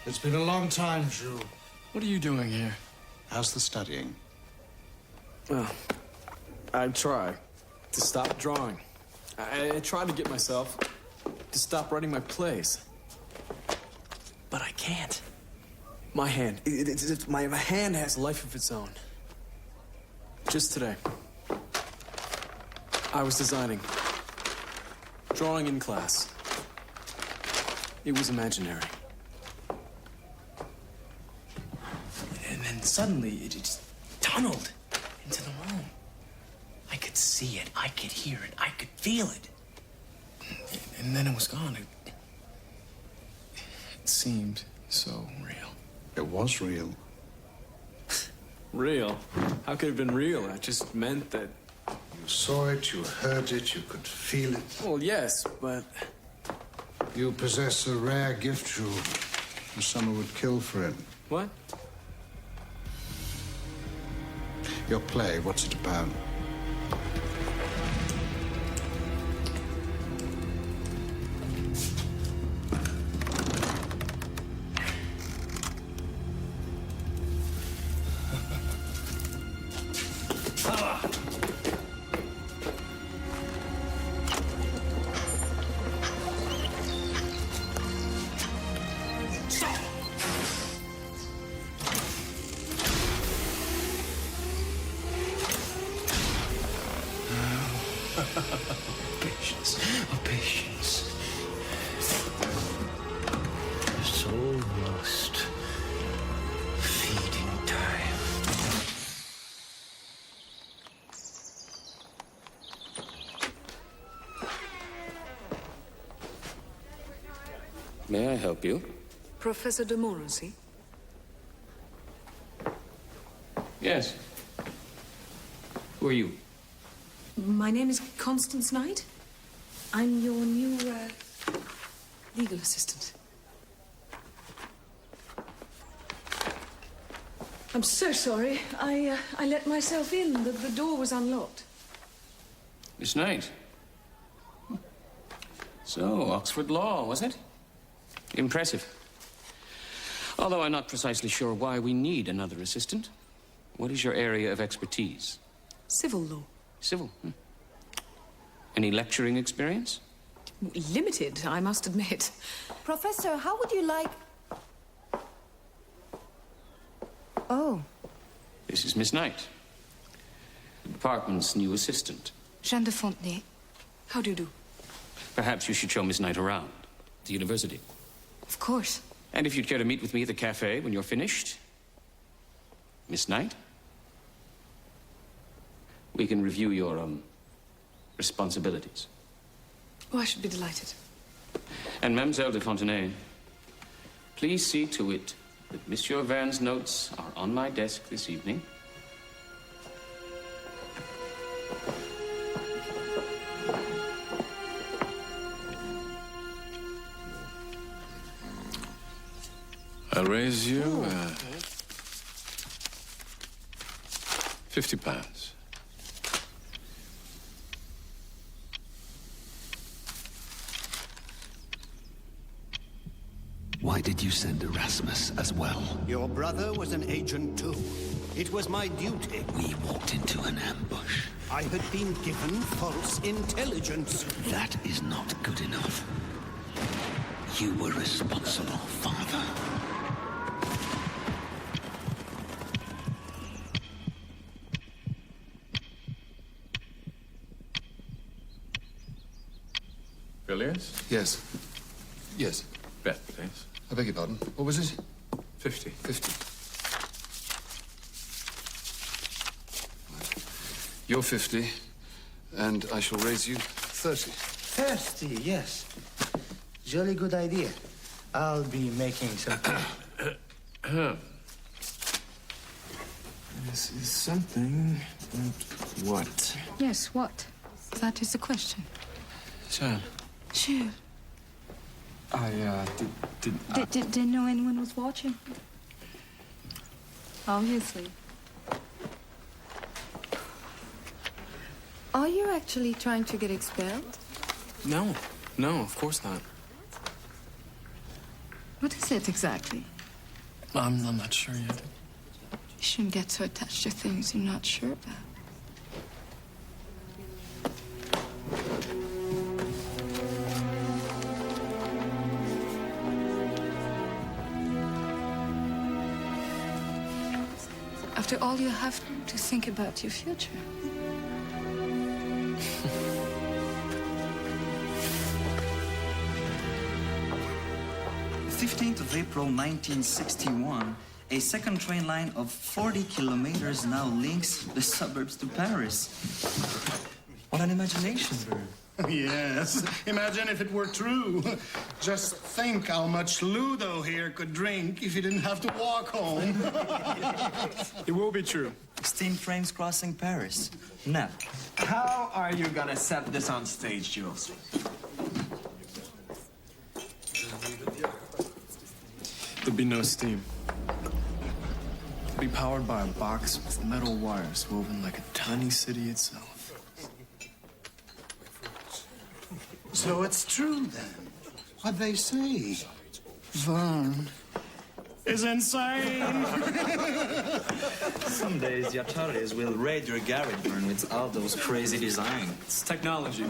It's been a long time, Jules. What are you doing here? How's the studying? Well, I try to stop drawing. I try to get myself to stop writing my plays. But I can't. My hand, my hand has life of its own. Just today, I was designing, drawing in class. It was imaginary. And then suddenly, it just tunneled into the room. I could see it, I could hear it, I could feel it. And then it was gone. It seemed so real. It was real. Real? How could it have been real? It just meant that... You saw it, you heard it, you could feel it. Well, yes, but... You possess a rare gift, Jules. Someone would kill for it. What? Your play, what's it about? Patience, oh, patience. It's almost feeding time. May I help you? Professor de Morency? Yes. Who are you? My name is Constance Knight. I'm your new, legal assistant. I'm so sorry. I let myself in. The door was unlocked. Miss Knight. So, Oxford Law, was it? Impressive. Although I'm not precisely sure why we need another assistant. What is your area of expertise? Civil law. Civil. Any lecturing experience? Limited, I must admit. Professor, how would you like... Oh. This is Miss Knight. The department's new assistant. Jeanne de Fontenay. How do you do? Perhaps you should show Miss Knight around the university. Of course. And if you'd care to meet with me at the cafe when you're finished, Miss Knight, we can review your, responsibilities. Oh, I should be delighted. And Mademoiselle de Fontenay, please see to it that Monsieur Verne's notes are on my desk this evening. I'll raise you, 50 pounds. Why did you send Erasmus as well? Your brother was an agent too. It was my duty. We walked into an ambush. I had been given false intelligence. That is not good enough. You were responsible, Father. Villiers? Yes. Yes. Bet, please. I beg your pardon. What was it? 50. 50. You're 50, and I shall raise you 30. 30, yes. Jolly good idea. I'll be making some... This is something... But what? Yes, what? That is the question. Jeanne. Jules. Didn't know anyone was watching. Obviously. Are you actually trying to get expelled? No. No, of course not. What is it exactly? I'm not sure yet. You shouldn't get so attached to things you're not sure about. After all, you have to think about your future. 15th of April, 1961, a second train line of 40 kilometers now links the suburbs to Paris. What an imagination, Verne. Yes. Imagine if it were true. Just think how much Ludo here could drink if he didn't have to walk home. It will be true. Steam trains crossing Paris. Now. How are you gonna set this on stage, Jules? There'll be no steam. It'll be powered by a box with metal wires woven like a tiny city itself. So it's true, then. What they say. Verne is insane. Some days the authorities will raid your garage, Verne, with all those crazy designs. It's technology.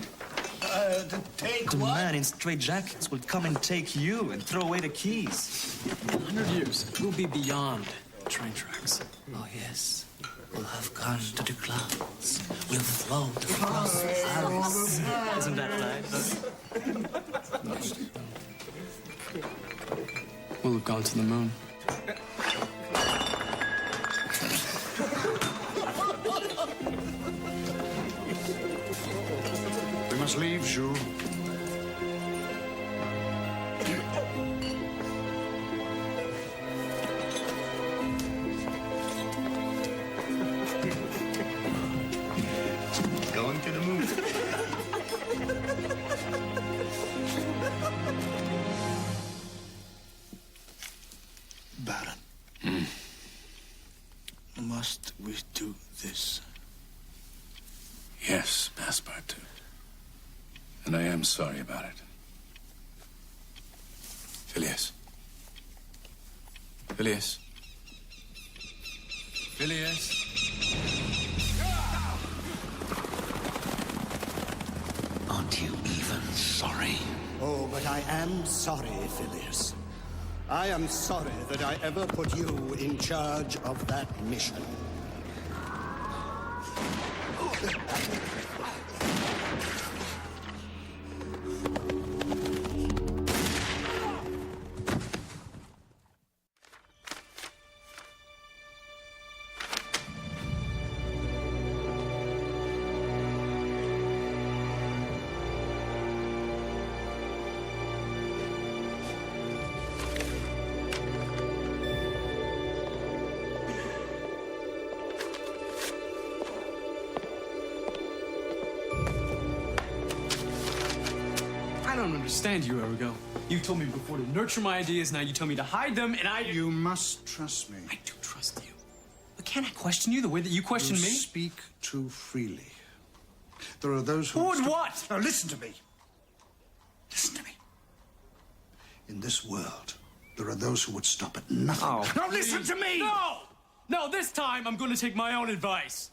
Take the what? man in straitjackets will come and take you and throw away the keys. 100 years, we'll be beyond train tracks. Oh, yes. We'll have gone to the clouds. We'll float across Paris. Isn't that right? We'll have gone to the moon. We must leave, Jules. Must we do this? Yes, Passepartout. And I am sorry about it. Phileas. Phileas. Phileas. Aren't you even sorry? Oh, but I am sorry, Phileas. I am sorry that I ever put you in charge of that mission. I don't understand you, Ergo. You told me before to nurture my ideas, now you tell me to hide them, and I... You must trust me. I do trust you. But can't I question you the way that you question me? You speak too freely. There are those who... Who would what? Now listen to me. Listen to me. In this world, there are those who would stop at nothing. Oh, now listen to me! No! No, this time I'm going to take my own advice.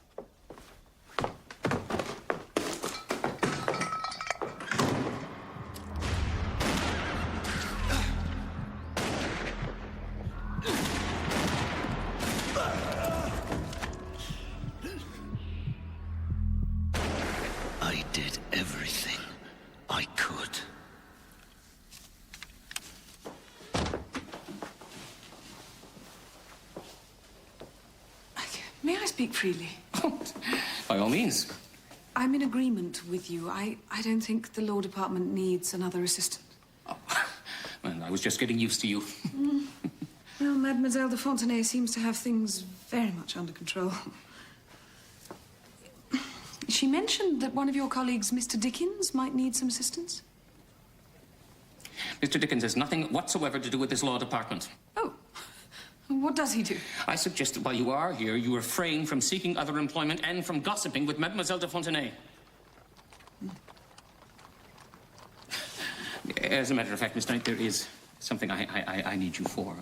I did everything I could. May I speak freely? By all means. I'm in agreement with you. I don't think the Law Department needs another assistant. Well, I was just getting used to you. Well, Mademoiselle de Fontenay seems to have things very much under control. She mentioned that one of your colleagues, Mr. Dickens, might need some assistance. Mr. Dickens has nothing whatsoever to do with this law department. Oh. What does he do? I suggest that while you are here, you refrain from seeking other employment and from gossiping with Mademoiselle de Fontenay. As a matter of fact, Miss Knight, there is something I need you for.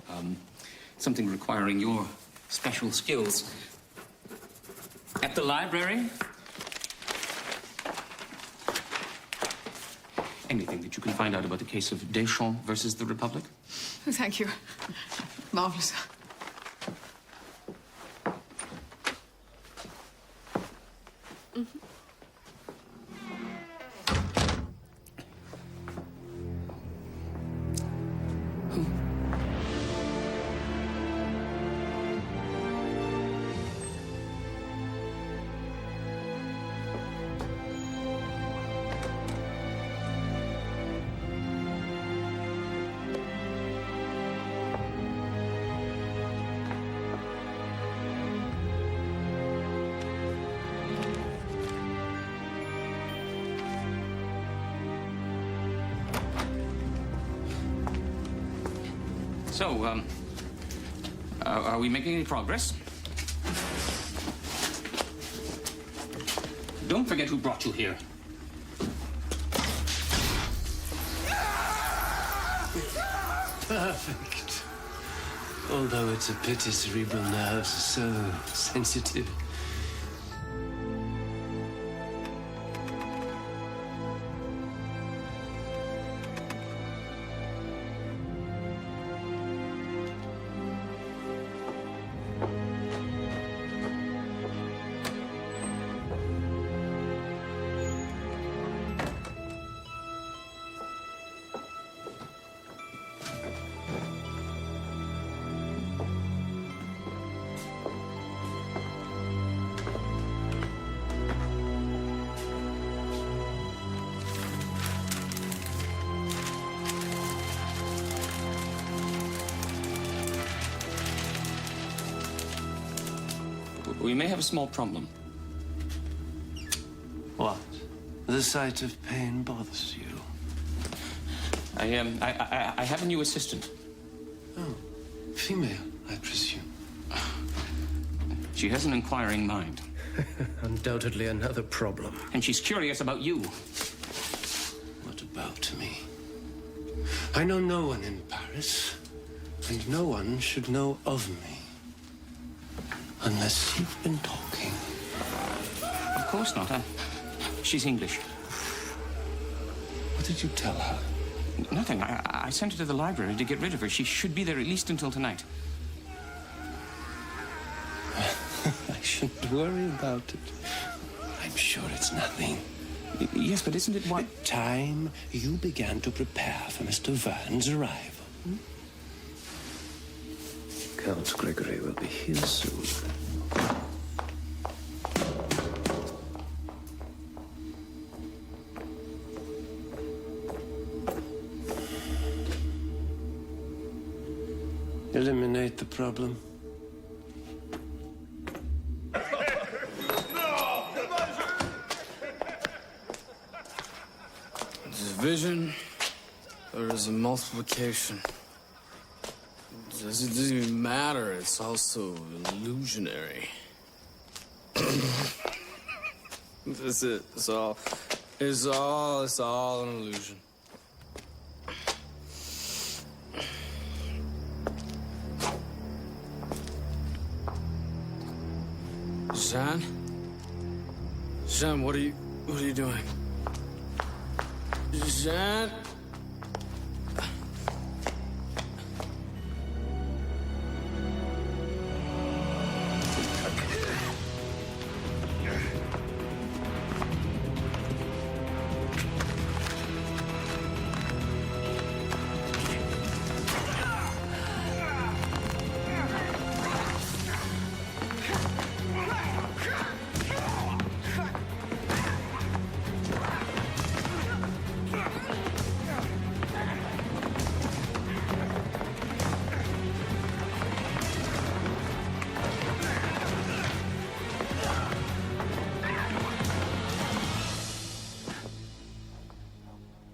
Something requiring your special skills. At the library, anything that you can find out about the case of Deschamps versus the Republic? Oh, thank you. Marvelous. So, are we making any progress? Don't forget who brought you here. Perfect. Although it's a pity cerebral nerves are so sensitive. We may have a small problem. What? The sight of pain bothers you? I have a new assistant. Oh, female, I presume. She has an inquiring mind. Undoubtedly another problem. And she's curious about you. What about me? I know no one in Paris, and no one should know of me. Unless you've been talking. Of course not. She's English. What did you tell her? Nothing. I sent her to the library to get rid of her. She should be there at least until tonight. I shouldn't worry about it. I'm sure it's nothing. Yes, but isn't it what... The time you began to prepare for Mr. Verne's arrival. Count Gregory will be here soon. Eliminate the problem. Is it division or is it multiplication? It doesn't even matter. It's also illusionary. That's it. It's all an illusion. Jean? Jean, what are you doing? Jean?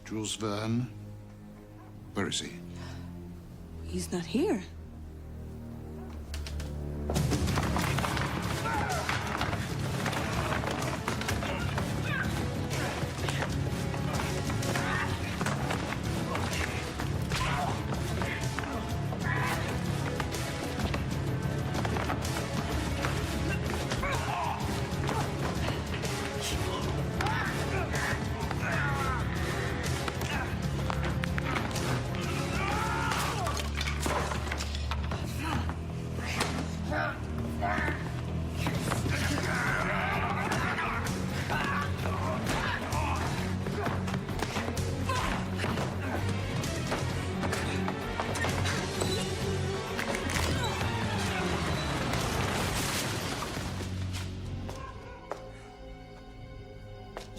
Jules Verne? Where is he? He's not here.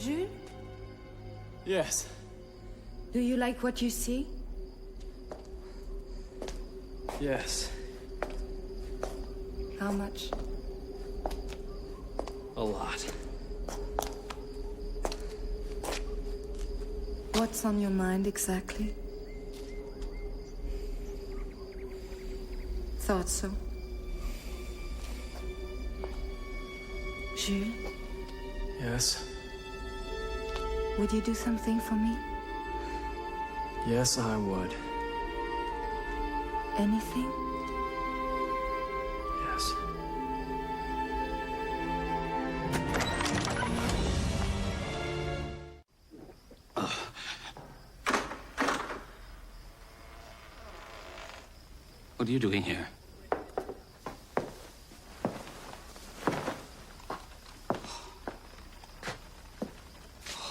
Jules? Yes. Do you like what you see? Yes. How much? A lot. What's on your mind exactly? Thought so. Jules? Yes. Would you do something for me? Yes, I would. Anything? Yes. What are you doing here?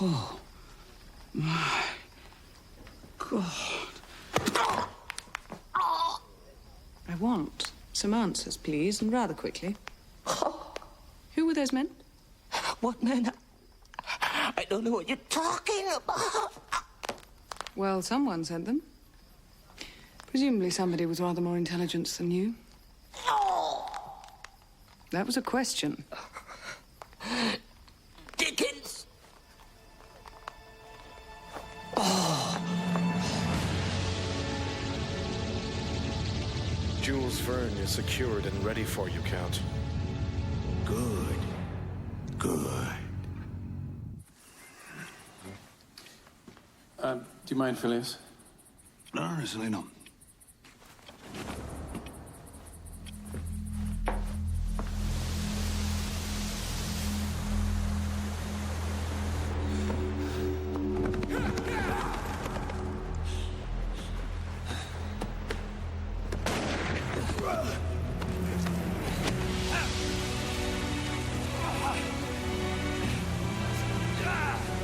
Oh, my God. I want some answers, please, and rather quickly. Who were those men? What men? I don't know what you're talking about. Well, someone sent them. Presumably somebody with rather more intelligence than you. That was a question. Dickens! Jules Verne is secured and ready for you, Count. Good. Good. Do you mind, Phileas? No, certainly not.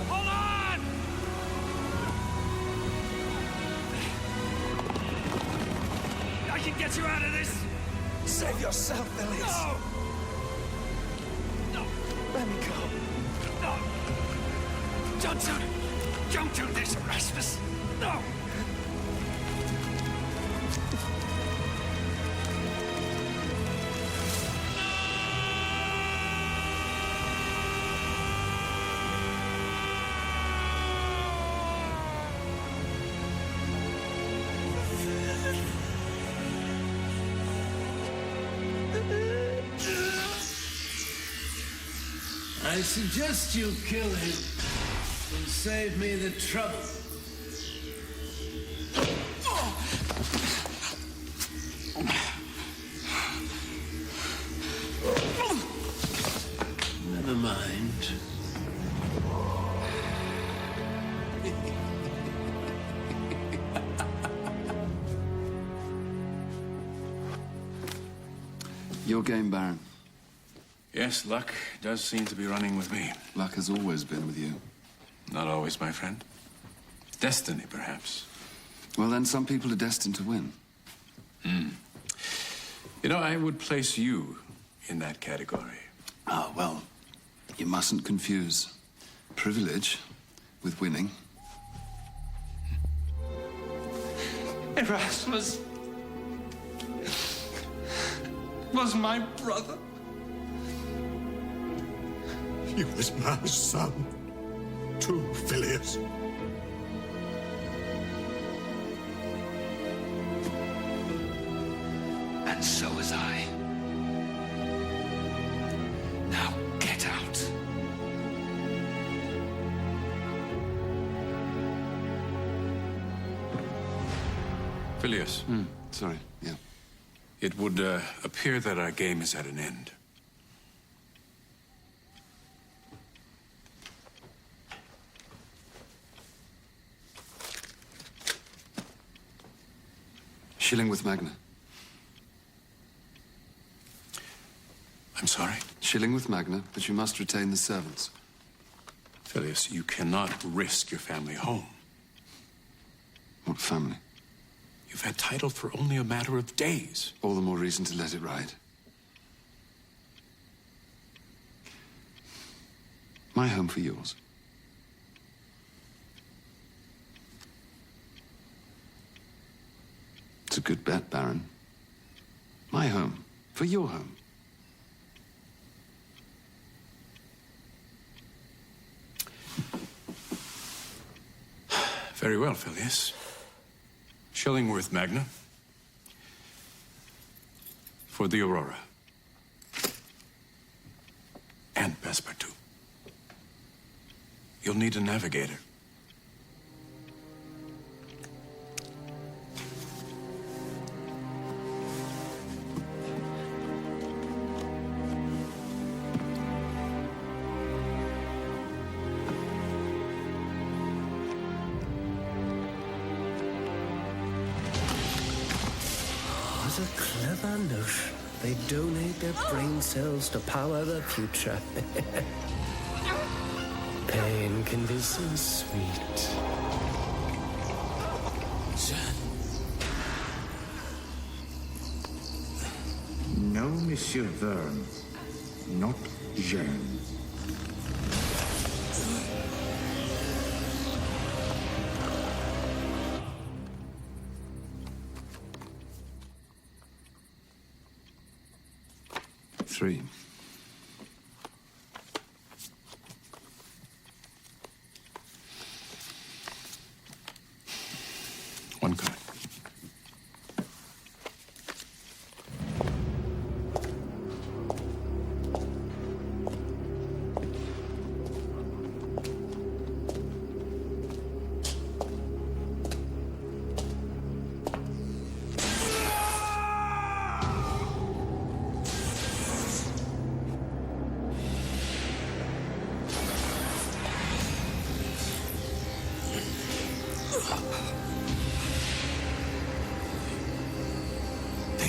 Hold on! I can get you out of this! Save yourself, Phileas. No! No! Let me go. No! Don't do this, Erasmus! No! I suggest you kill him and save me the trouble. Never mind. Your game, Baron. Yes, luck does seem to be running with me. Luck has always been with you. Not always, my friend. Destiny, perhaps. Well, then some people are destined to win. You know, I would place you in that category. Ah, well, you mustn't confuse privilege with winning. Erasmus was my brother. He was my son, too, Phileas. And so was I. Now get out. Phileas. Sorry, yeah. It would appear that our game is at an end. Shilling with Magna. I'm sorry? Shilling with Magna, but you must retain the servants. Phileas, you cannot risk your family home. What family? You've had title for only a matter of days. All the more reason to let it ride. My home for yours. It's a good bet, Baron. My home for your home. Very well, Phileas. Shillingworth Magna. For the Aurora. And Passepartout. You'll need a navigator. What a clever notion. They donate their brain cells to power the future. Pain can be so sweet. No, Monsieur Verne. Not Jeanne. Three. One card.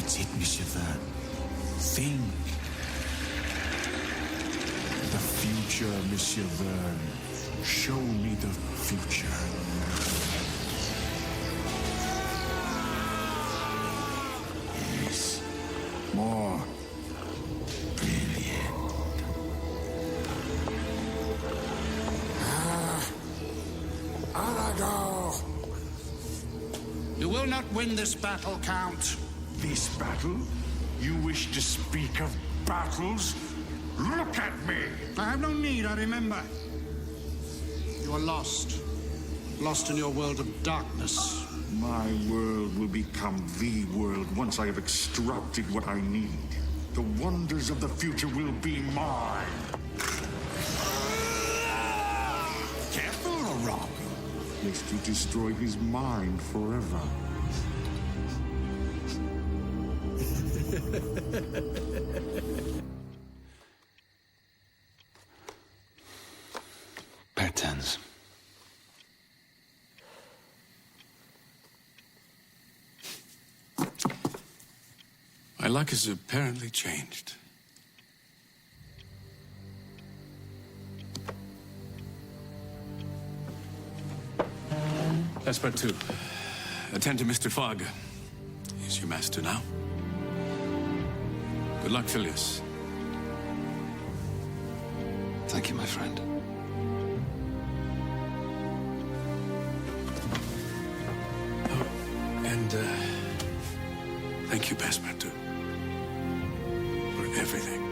That's it, Monsieur Verne. Think. The future, Monsieur Verne. Show me the future. Yes. More. Brilliant. Arago! You will not win this battle, Count. This battle? You wish to speak of battles? Look at me! I have no need, I remember. You are lost. Lost in your world of darkness. My world will become the world once I have extracted what I need. The wonders of the future will be mine. Careful, Arago. Lest you destroy his mind forever. Patterns. My luck has apparently changed. Passepartout, attend to Mr. Fogg. He's your master now. Good luck, Phileas. Thank you, my friend. And, thank you, Passepartout, for everything.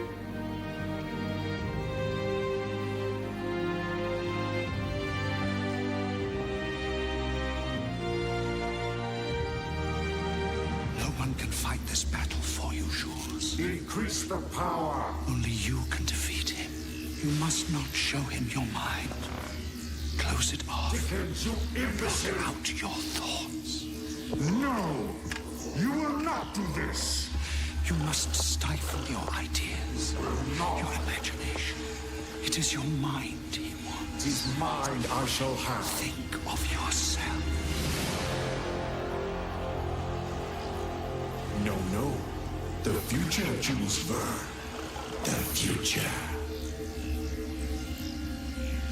No one can fight this battle for you, Jules. Increase the power. Only you can defeat him. You must not show him your mind. Close it off. Dickens, you imbecile! Blot out your thoughts. No! You will not do this! You must stifle your ideas, your imagination. It is your mind he wants. His mind I shall have. Think of yourself. No, no. The future, Jules Verne. The future.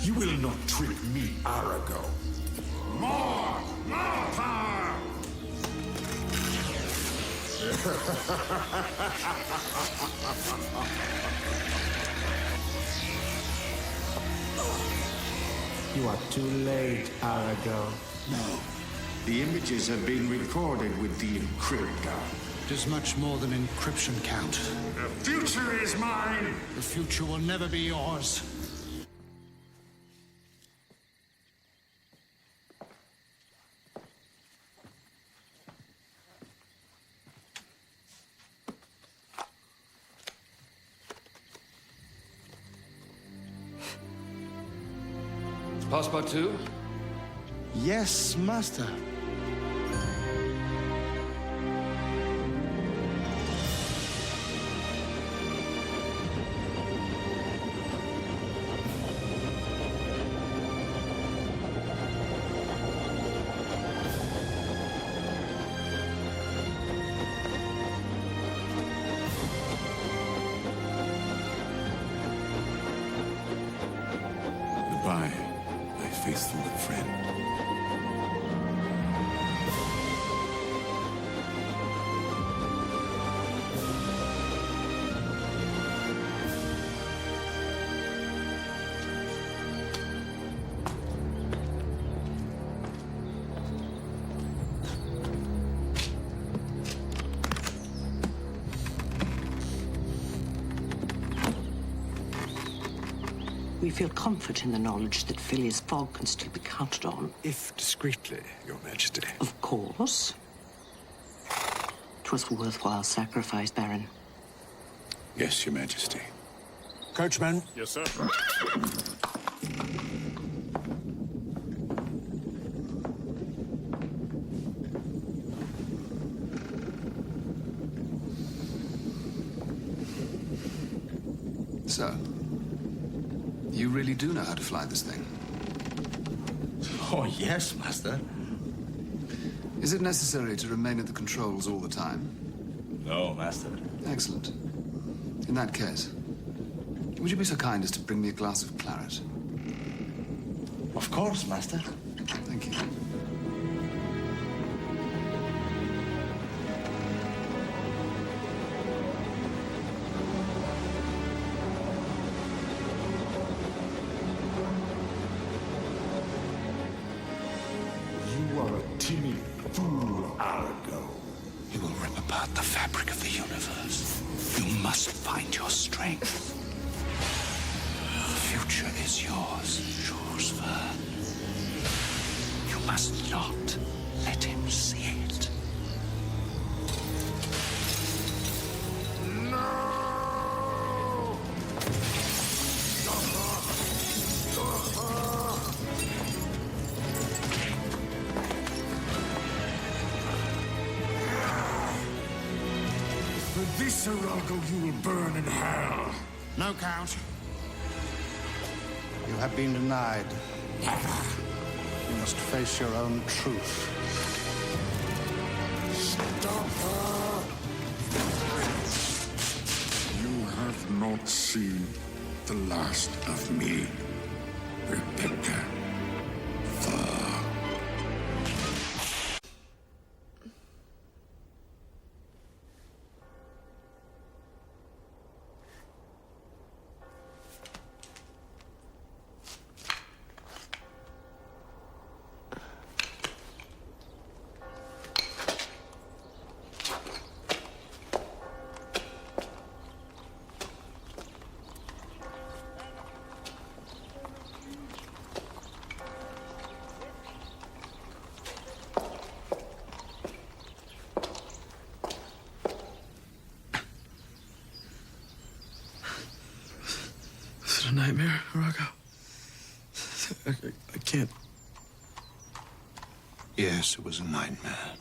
You will not trick me, Arago. More! More power! You are too late, Arago. No. The images have been recorded with the encryptor. It is much more than encryption, Count. The future is mine! The future will never be yours. Passepartout? Yes, master. Goodbye, my faithful friend. We feel comfort in the knowledge that Phileas Fogg can still be counted on. If discreetly, Your Majesty. Of course. 'Twas a worthwhile sacrifice, Baron. Yes, Your Majesty. Coachman. Yes, sir. So, you really do know how to fly this thing? Oh, yes, master. Is it necessary to remain at the controls all the time? No, Master. Excellent. In that case, would you be so kind as to bring me a glass of claret? Of course, Master. Thank you. You are a timid fool, Argo. You will rip apart the fabric of the universe. You must find your strength. The future is yours, Jules Verne. You must not let him see it. For this, Arago, you will burn in hell. No, Count. You have been denied. Never. You must face your own truth. Stop her! You have not seen the last of me, Rebecca. Is it a nightmare, Arago? I can't. Yes, it was a nightmare.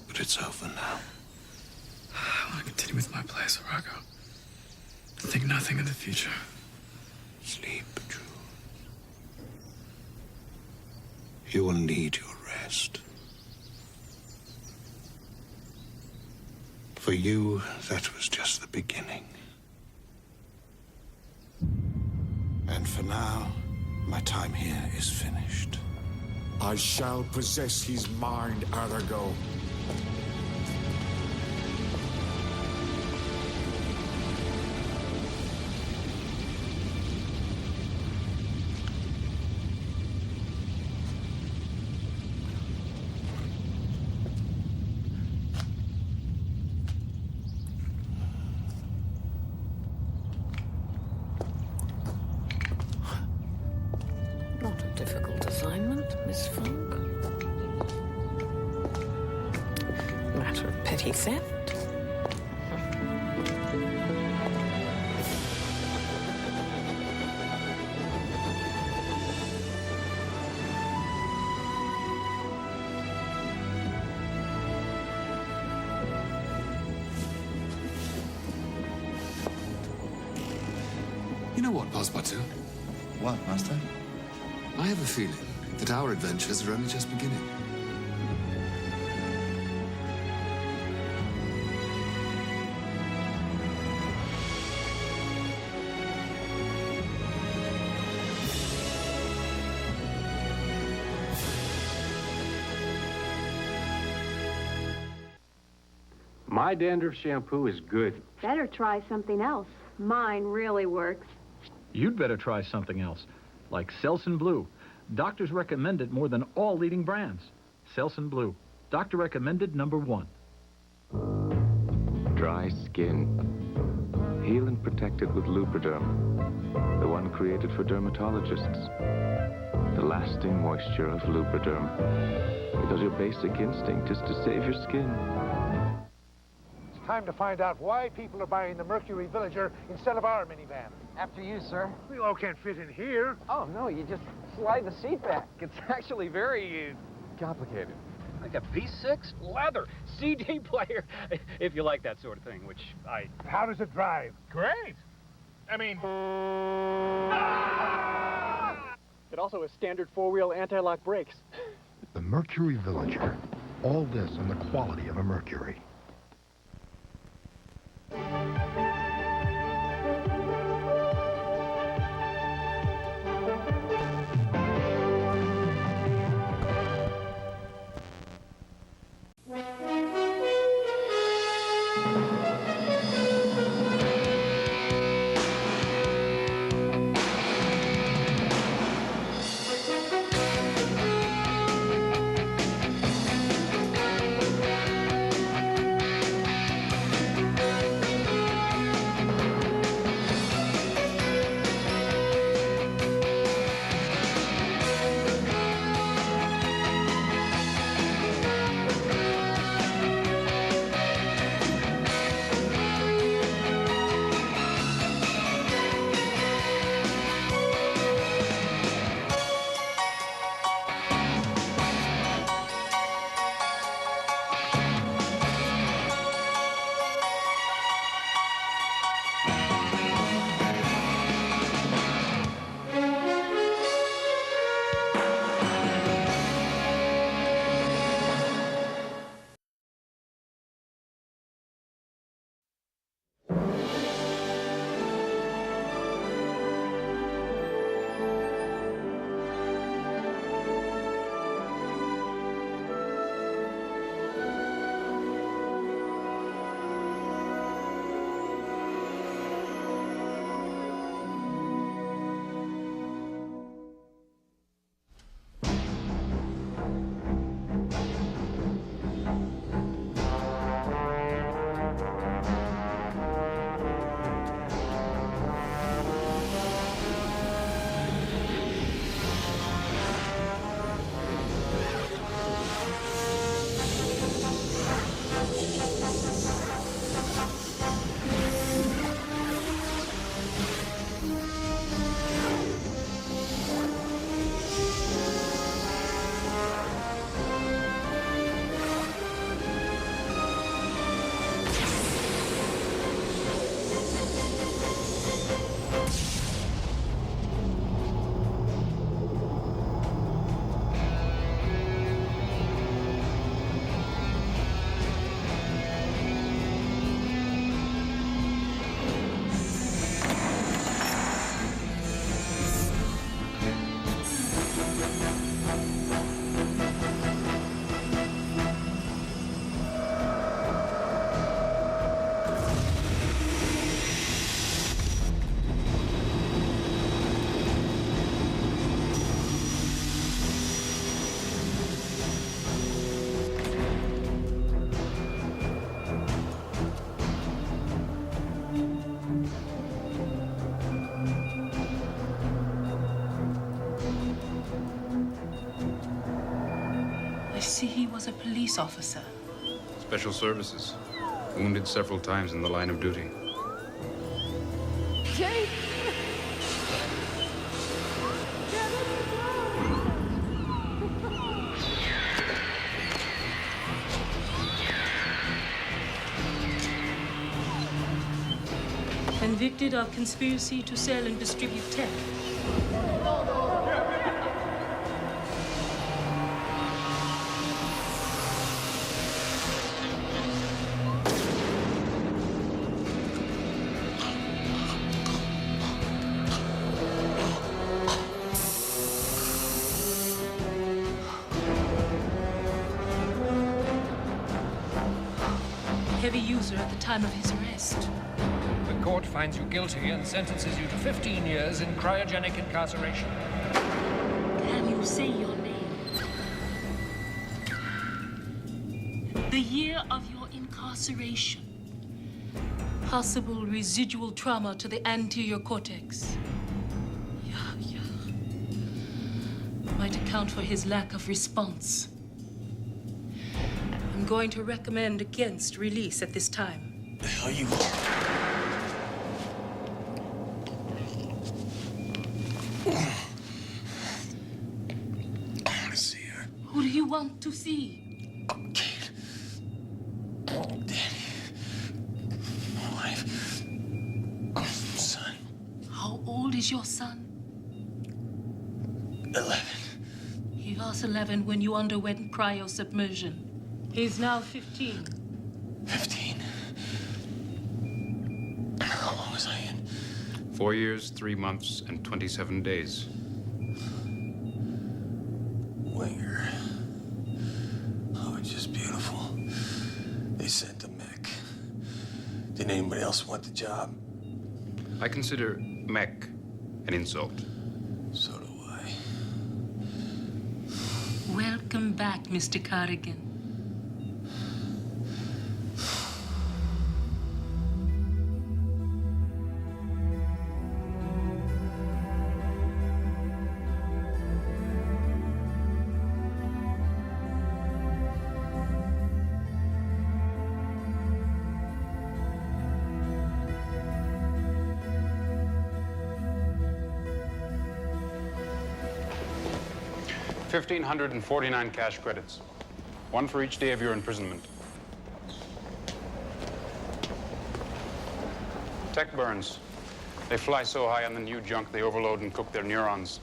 But it's over now. I want to continue with my place, Arago. Think nothing of the future. Sleep, Jules. You will need your rest. For you, that was just the beginning. And for now, my time here is finished. I shall possess his mind, Arago. Not a difficult assignment, Miss Fogg. Matter of petty theft. You know what, Passepartout? What, Master? I have a feeling that our adventures are only just beginning. My dandruff shampoo is good. Better try something else. Mine really works. You'd better try something else, like Selsun Blue. Doctors recommend it more than all leading brands. Selsun Blue. Doctor recommended #1. Dry skin. Heal and protect it with Lubriderm, the one created for dermatologists. The lasting moisture of Lubriderm. Because your basic instinct is to save your skin. It's time to find out why people are buying the Mercury Villager instead of our minivan. After you, sir. We all can't fit in here. Oh, no, you just slide the seat back. It's actually very complicated. Like a V6 leather CD player, if you like that sort of thing, which I... How does it drive? Great. I mean... It also has standard four-wheel anti-lock brakes. The Mercury Villager. All this in the quality of a Mercury. see he was a police officer. Special services. Wounded several times in the line of duty. Jake! Convicted of conspiracy to sell and distribute tech. Heavy user at the time of his arrest. The court finds you guilty and sentences you to 15 years in cryogenic incarceration. Can you say your name? The year of your incarceration. Possible residual trauma to the anterior cortex. Yeah. Might account for his lack of response. I'm going to recommend against release at this time. The hell you I want to see her. Who do you want to see? Kate. Oh, Daddy. My wife. Son. How old is your son? 11. He was 11 when you underwent cryosubmersion. He's now 15. 15? How long was I in? 4 years, 3 months, and 27 days. Winger. Oh, it's just beautiful. They sent the mech. Didn't anybody else want the job? I consider mech an insult. So do I. Welcome back, Mr. Cardigan. $1,549 cash credits. One for each day of your imprisonment. Tech burns. They fly so high on the new junk, they overload and cook their neurons.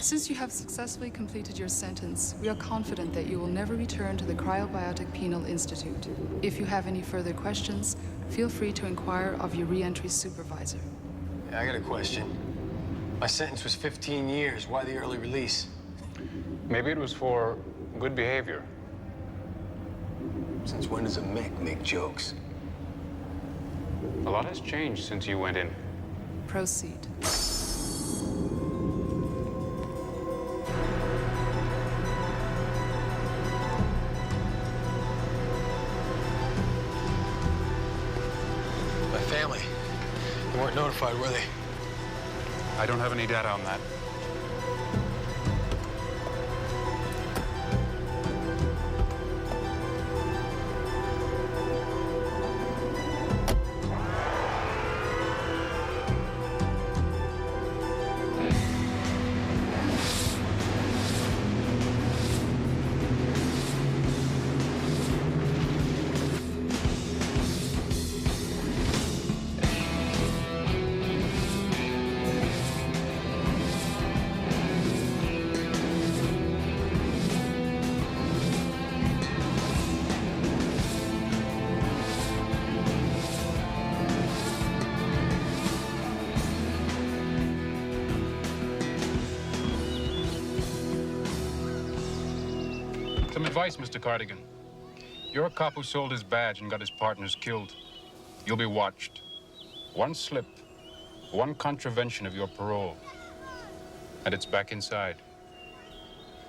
Since you have successfully completed your sentence, we are confident that you will never return to the Cryobiotic Penal Institute. If you have any further questions, feel free to inquire of your re-entry supervisor. Yeah, I got a question. My sentence was 15 years. Why the early release? Maybe it was for good behavior. Since when does a mech make jokes? A lot has changed since you went in. Proceed. My family. They weren't notified, were they? I don't have any data on that. Some advice, Mr. Cardigan. You're a cop who sold his badge and got his partners killed. You'll be watched. One slip, one contravention of your parole, and it's back inside.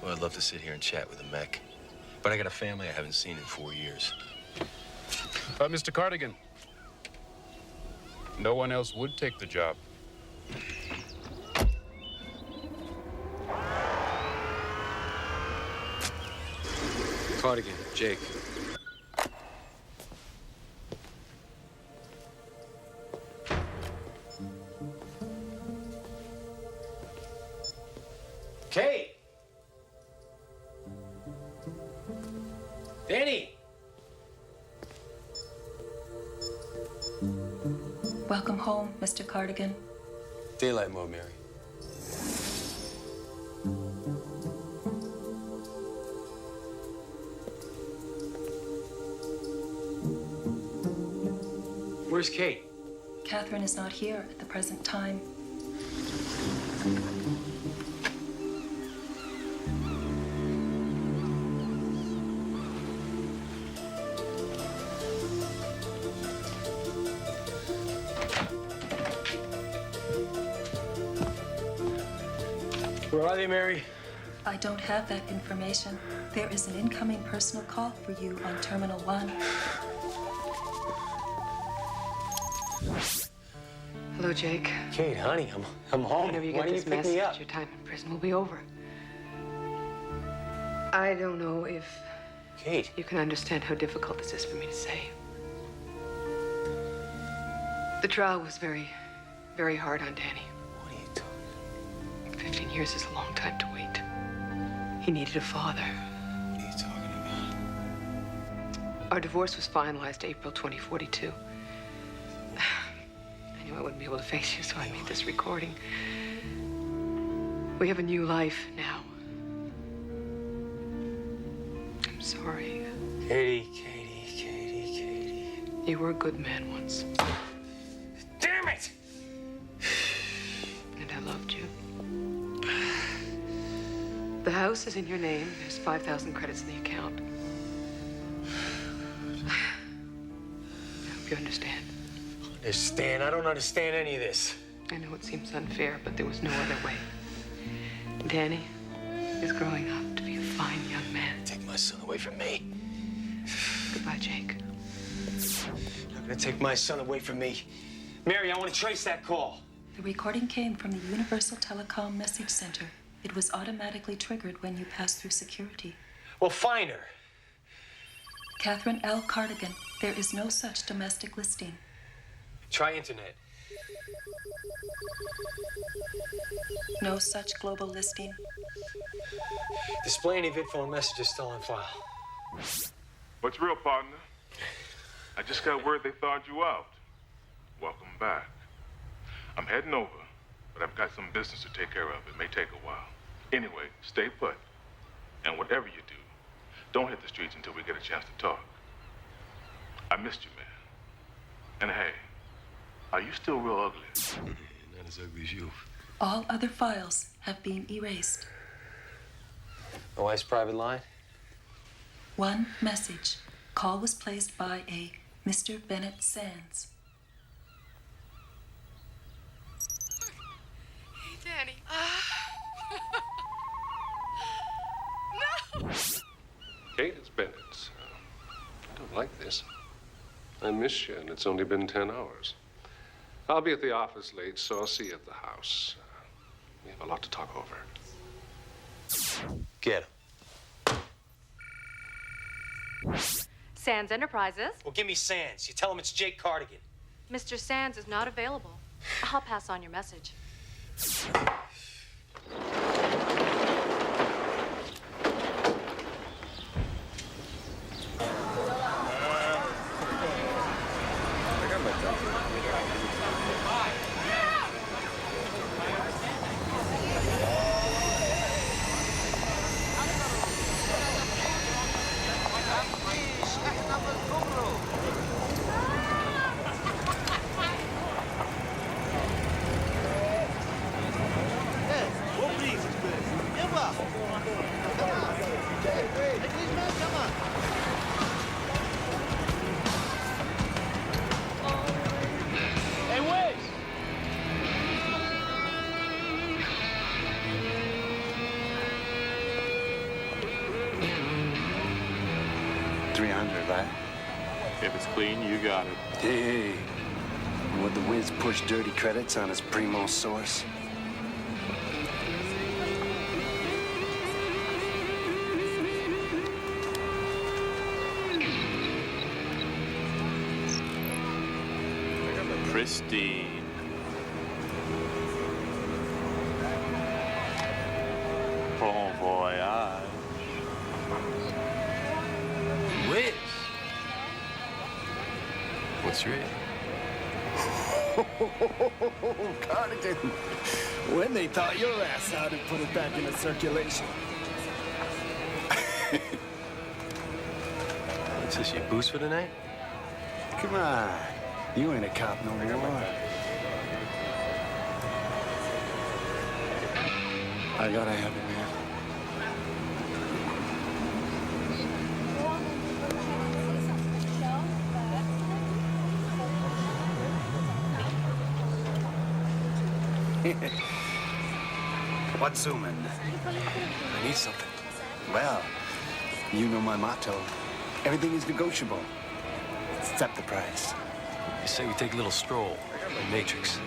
Well, I'd love to sit here and chat with a mech, but I got a family I haven't seen in 4 years. Mr. Cardigan, no one else would take the job. Cardigan, Jake. Kate! Danny! Welcome home, Mr. Cardigan. Daylight mode, Mary. Where's Kate? Catherine is not here at the present time. Where are they, Mary? I don't have that information. There is an incoming personal call for you on Terminal 1. Hello, Jake. Kate, honey, I'm home. Whenever you Why get don't this you pick me message, up? your time in prison will be over. I don't know if Kate, you can understand how difficult this is for me to say. The trial was very, very hard on Danny. What are you talking? 15 years is a long time to wait. He needed a father. What are you talking about? Our divorce was finalized April 2042. I knew I wouldn't be able to face you, so I made this recording. We have a new life now. I'm sorry. Katie, Katie, Katie, Katie. You were a good man once. Damn it! And I loved you. The house is in your name. There's 5,000 credits in the account. I hope you understand. Understand? I don't understand any of this. I know it seems unfair, but there was no other way. Danny is growing up to be a fine young man. Take my son away from me. Goodbye, Jake. You're not gonna take my son away from me. Mary, I want to trace that call. The recording came from the Universal Telecom Message Center. It was automatically triggered when you passed through security. Well, find her. Catherine L. Cardigan, there is no such domestic listing. Try internet. No such global listing. Display any vidphone messages still on file. What's real, partner? I just got word they thawed you out. Welcome back. I'm heading over, but I've got some business to take care of. It may take a while. Anyway, stay put. And whatever you do, don't hit the streets until we get a chance to talk. I missed you, man. And hey, are you still real ugly? Not as ugly as you. All other files have been erased. My wife's private line? One message. Call was placed by a Mr. Bennett Sands. Hey, Danny. No! Kate, it's Bennett. I don't like this. I miss you, and it's only been 10 hours. I'll be at the office late, so I'll see you at the house. We have a lot to talk over. Get him. Sands Enterprises. Well, give me Sands. You tell him it's Jake Cardigan. Mr. Sands is not available. I'll pass on your message. If it's clean, you got it. Hey, would the Wiz push dirty credits on his primo source? Pristine. Bon voyage. Whiz! What's your age? Cardigan, when they thought your ass out and put it back into circulation. What's this, your boost for tonight? Come on, you ain't a cop no more. I gotta have it, man. What's zooming? I need something. Well, you know my motto. Everything is negotiable, except the price. You say we take a little stroll. The Matrix.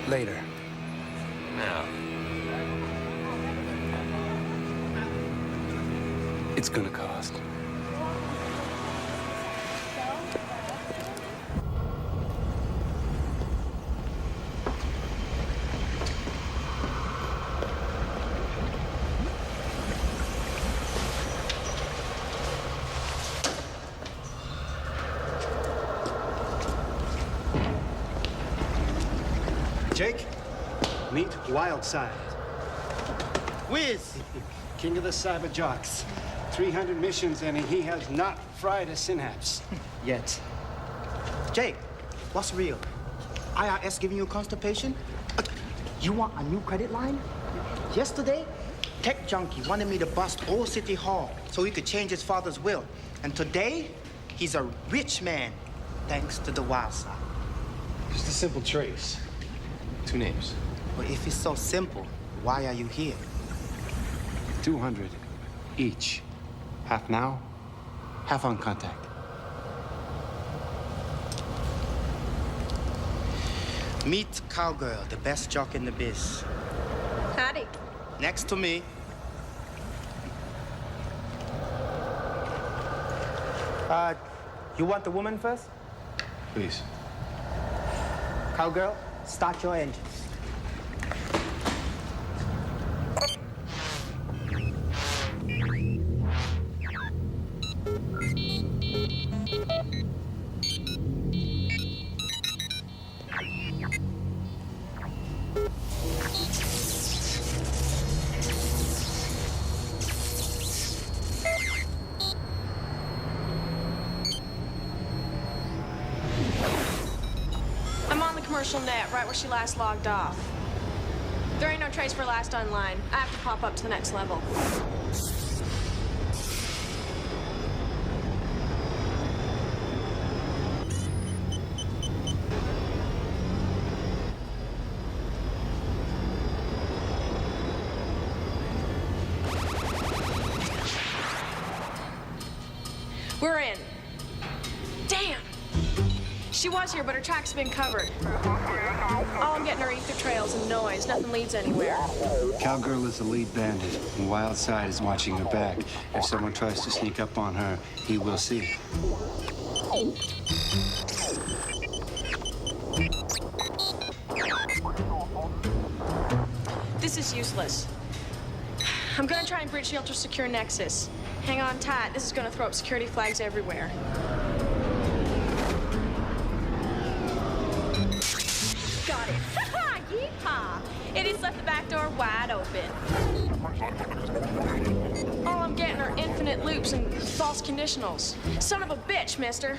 Later. Now. It's gonna cost. Jake, meet Wildside. Whiz! King of the cyber jocks. 300 missions and he has not fried a synapse. Yet. Jake, what's real? IRS giving you constipation? You want a new credit line? Yesterday, Tech Junkie wanted me to bust Old City Hall so he could change his father's will. And today, he's a rich man, thanks to the Wildside. Just a simple trace. 2 names. Well, if it's so simple, why are you here? 200 each. Half now, half on contact. Meet Cowgirl, the best jock in the biz. Howdy. Next to me. You want the woman first? Please. Cowgirl, start your engines. I'm on the commercial net, right where she last logged off. There ain't no trace for last online. I have to pop up to the next level. We're in. Damn! She was here, but her track's been covered. All I'm getting are ether trails and noise. Nothing leads anywhere. Cowgirl is the lead bandit, and Wildside is watching her back. If someone tries to sneak up on her, he will see. This is useless. I'm gonna try and breach the ultra-secure nexus. Hang on tight. This is gonna throw up security flags everywhere. Got it. Yeehaw! It has left the back door wide open. All I'm getting are infinite loops and false conditionals. Son of a bitch, mister.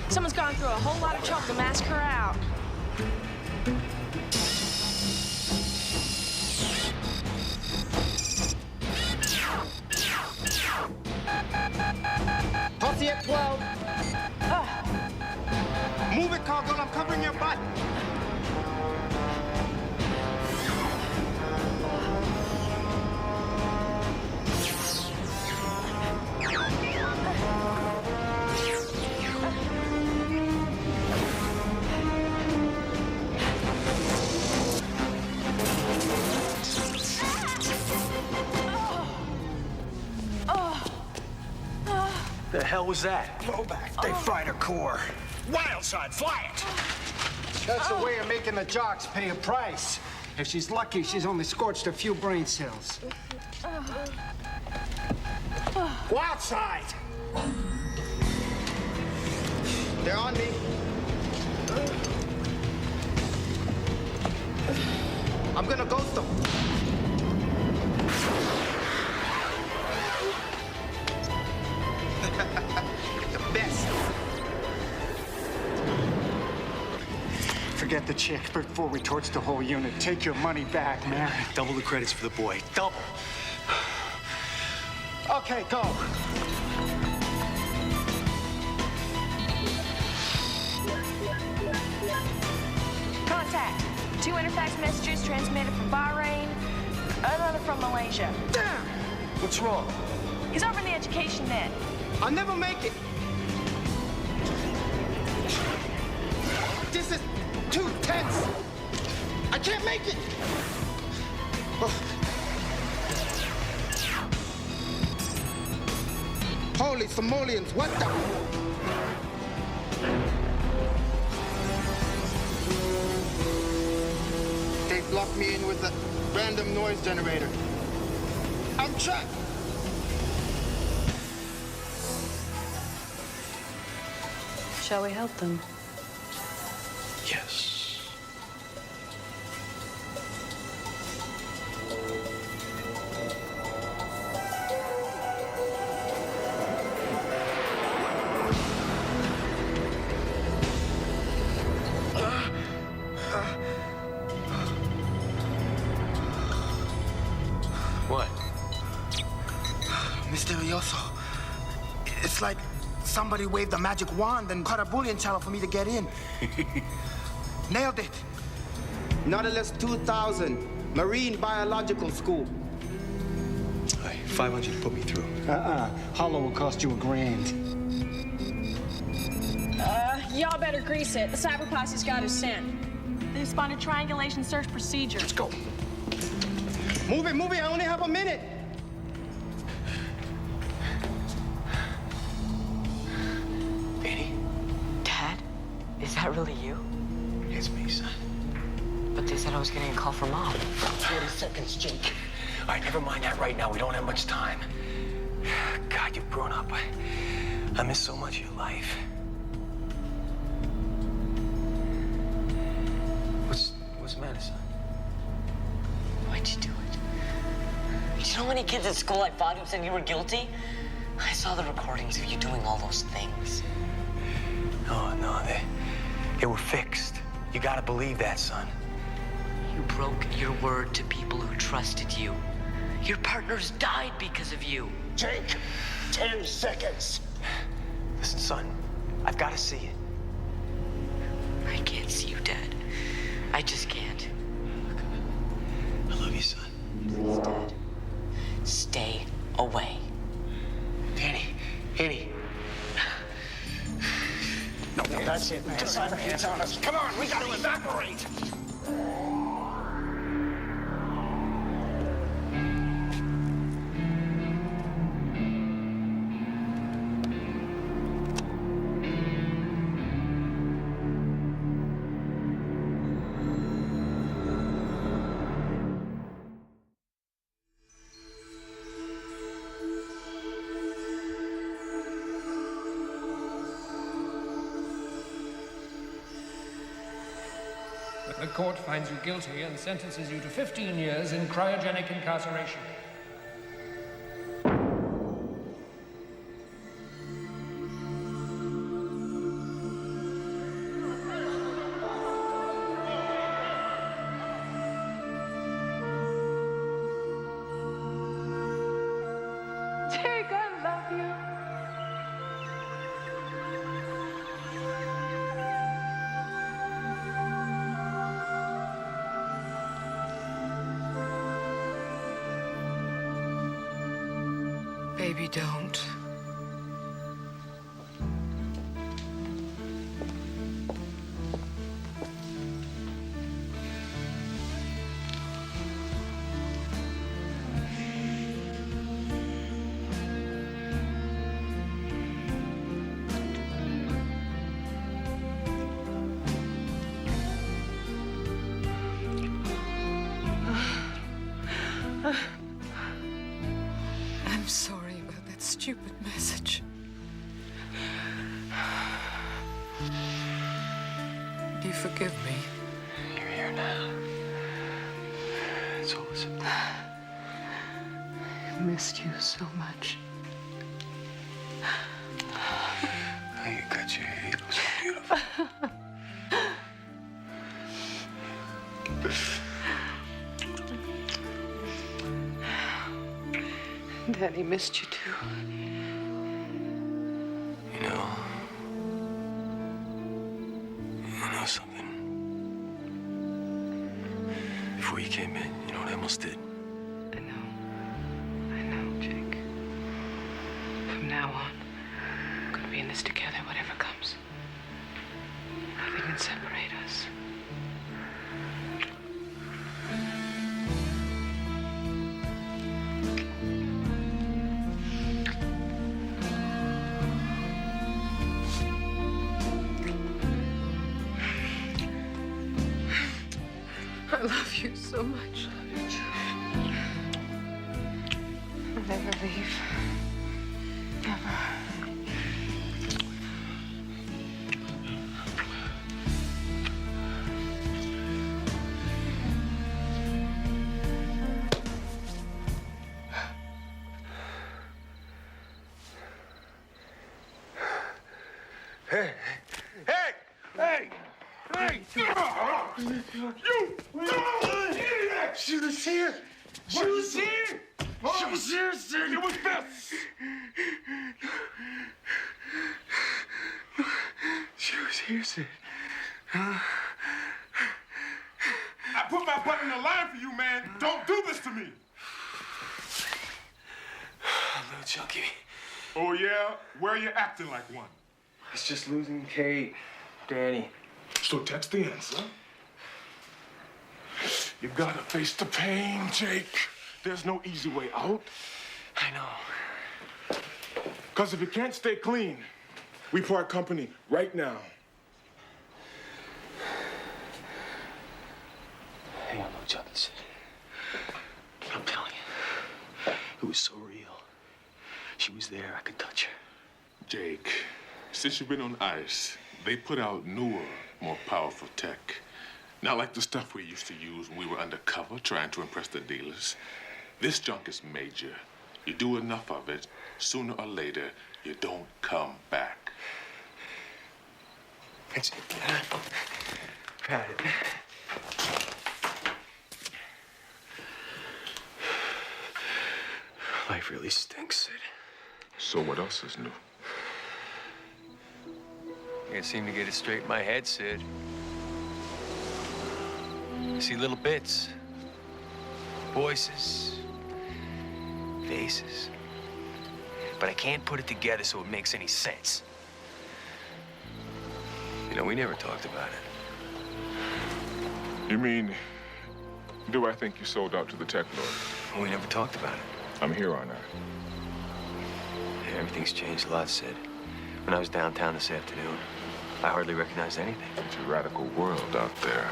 Someone's gone through a whole lot of trouble to mask her out. Posse at 12. Move it, Cowgirl. I'm covering your butt. The hell was that? Blow back. They fried her core. Wildside, fly it! That's a way of making the jocks pay a price. If she's lucky, she's only scorched a few brain cells. Go outside! They're on me. I'm gonna ghost them. The best. Forget the chick before we torch the whole unit. Take your money back, man. Double the credits for the boy. Double. Okay, go. Contact. 2 interfax messages transmitted from Bahrain, another from Malaysia. Damn! What's wrong? He's over in the education net. I'll never make it. This is too tense. I can't make it. Holy simoleons, what the? They blocked me in with a random noise generator. I'm trapped. Shall we help them? Yes. What? Misterioso. It's like somebody waved a magic wand and cut a Boolean channel for me to get in. Nailed it. Nautilus 2000, Marine Biological School. All right, 500 to put me through. Hollow will cost you $1,000. Y'all better grease it. The cyber posse's got his scent. They spawned a triangulation search procedure. Let's go. Move it, I only have a minute. Benny? Dad? Is that really you? It's me, son. But they said I was getting a call from Mom. 40 seconds, Jake. All right, never mind that right now. We don't have much time. God, you've grown up. I miss so much of your life. What's the matter, son? Why'd you do it? Do you know how many kids at school I fought who said you were guilty? I saw the recordings of you doing all those things. No, they were fixed. You gotta believe that, son. You broke your word to people who trusted you. Your partners died because of you. Jake, 10 seconds. Listen, son, I've gotta see it. I can't see you, Dad. I just can't. I love you, son. Please, Dad. Stay away. Annie. No, that's it, man. It's on us. Come on, we gotta evaporate. The court finds you guilty and sentences you to 15 years in cryogenic incarceration. Jake, I love you. Baby, don't. I'm sorry about that stupid message. Do you forgive me? You're here now. It's all this. I missed you so much. How you cut your hair. It was so beautiful. Daddy missed you too. You know something? Before you came in, you know what I almost did? I know, Jake. From now on, we're gonna be in this together, whatever comes. Nothing can separate us. I love you so much. I'll never leave. Never. Hey! Hey! Hey! Hey! You! She was here! She was here! She was here, Sid! It was this! She was here, Sid. I put my butt in the line for you, man. Don't do this to me. Little Chunky. Oh, yeah? Where are you acting like one? It's just losing Kate, Danny. So text the answer. You gotta face the pain, Jake. There's no easy way out. I know. Because if you can't stay clean, we part company right now. Hang on, no jumping. I'm telling you, it was so real. She was there, I could touch her. Jake, since you've been on ice, they put out newer, more powerful tech. Not like the stuff we used to use when we were undercover trying to impress the dealers. This junk is major. You do enough of it, sooner or later, you don't come back. That's it. Proud of it. Life really stinks, Sid. So what else is new? I can't seem to get it straight in my head, Sid. I see little bits. Voices. Faces. But I can't put it together so it makes any sense. You know, we never talked about it. You mean, do I think you sold out to the tech lord? We never talked about it. I'm here on that. Yeah, everything's changed a lot, Sid. When I was downtown this afternoon, I hardly recognized anything. It's a radical world out there.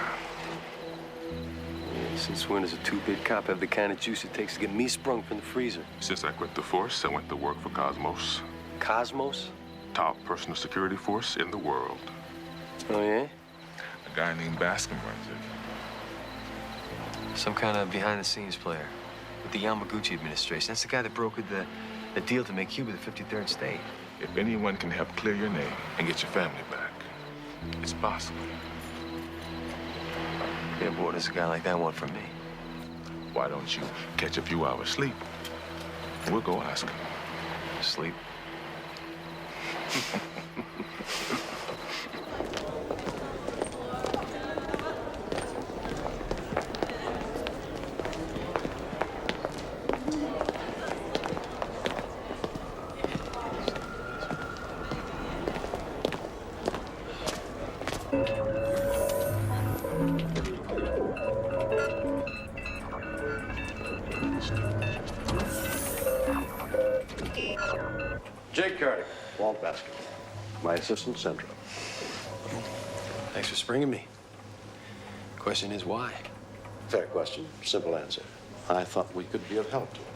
Yeah, since when does a two-bit cop have the kind of juice it takes to get me sprung from the freezer? Since I quit the force, I went to work for Cosmos. Cosmos? Top personal security force in the world. Oh, yeah? A guy named Bascom runs it. Some kind of behind-the-scenes player with the Yamaguchi administration. That's the guy that brokered the deal to make Cuba the 53rd state. If anyone can help clear your name and get your family back, it's possible. Yeah, but what does a guy like that want from me? Why don't you catch a few hours sleep? We'll go ask him. Sleep? Jake Cardigan, Walt Baskin. My assistant, Centro. Thanks for springing me. Question is why? Fair question, simple answer. I thought we could be of help to him.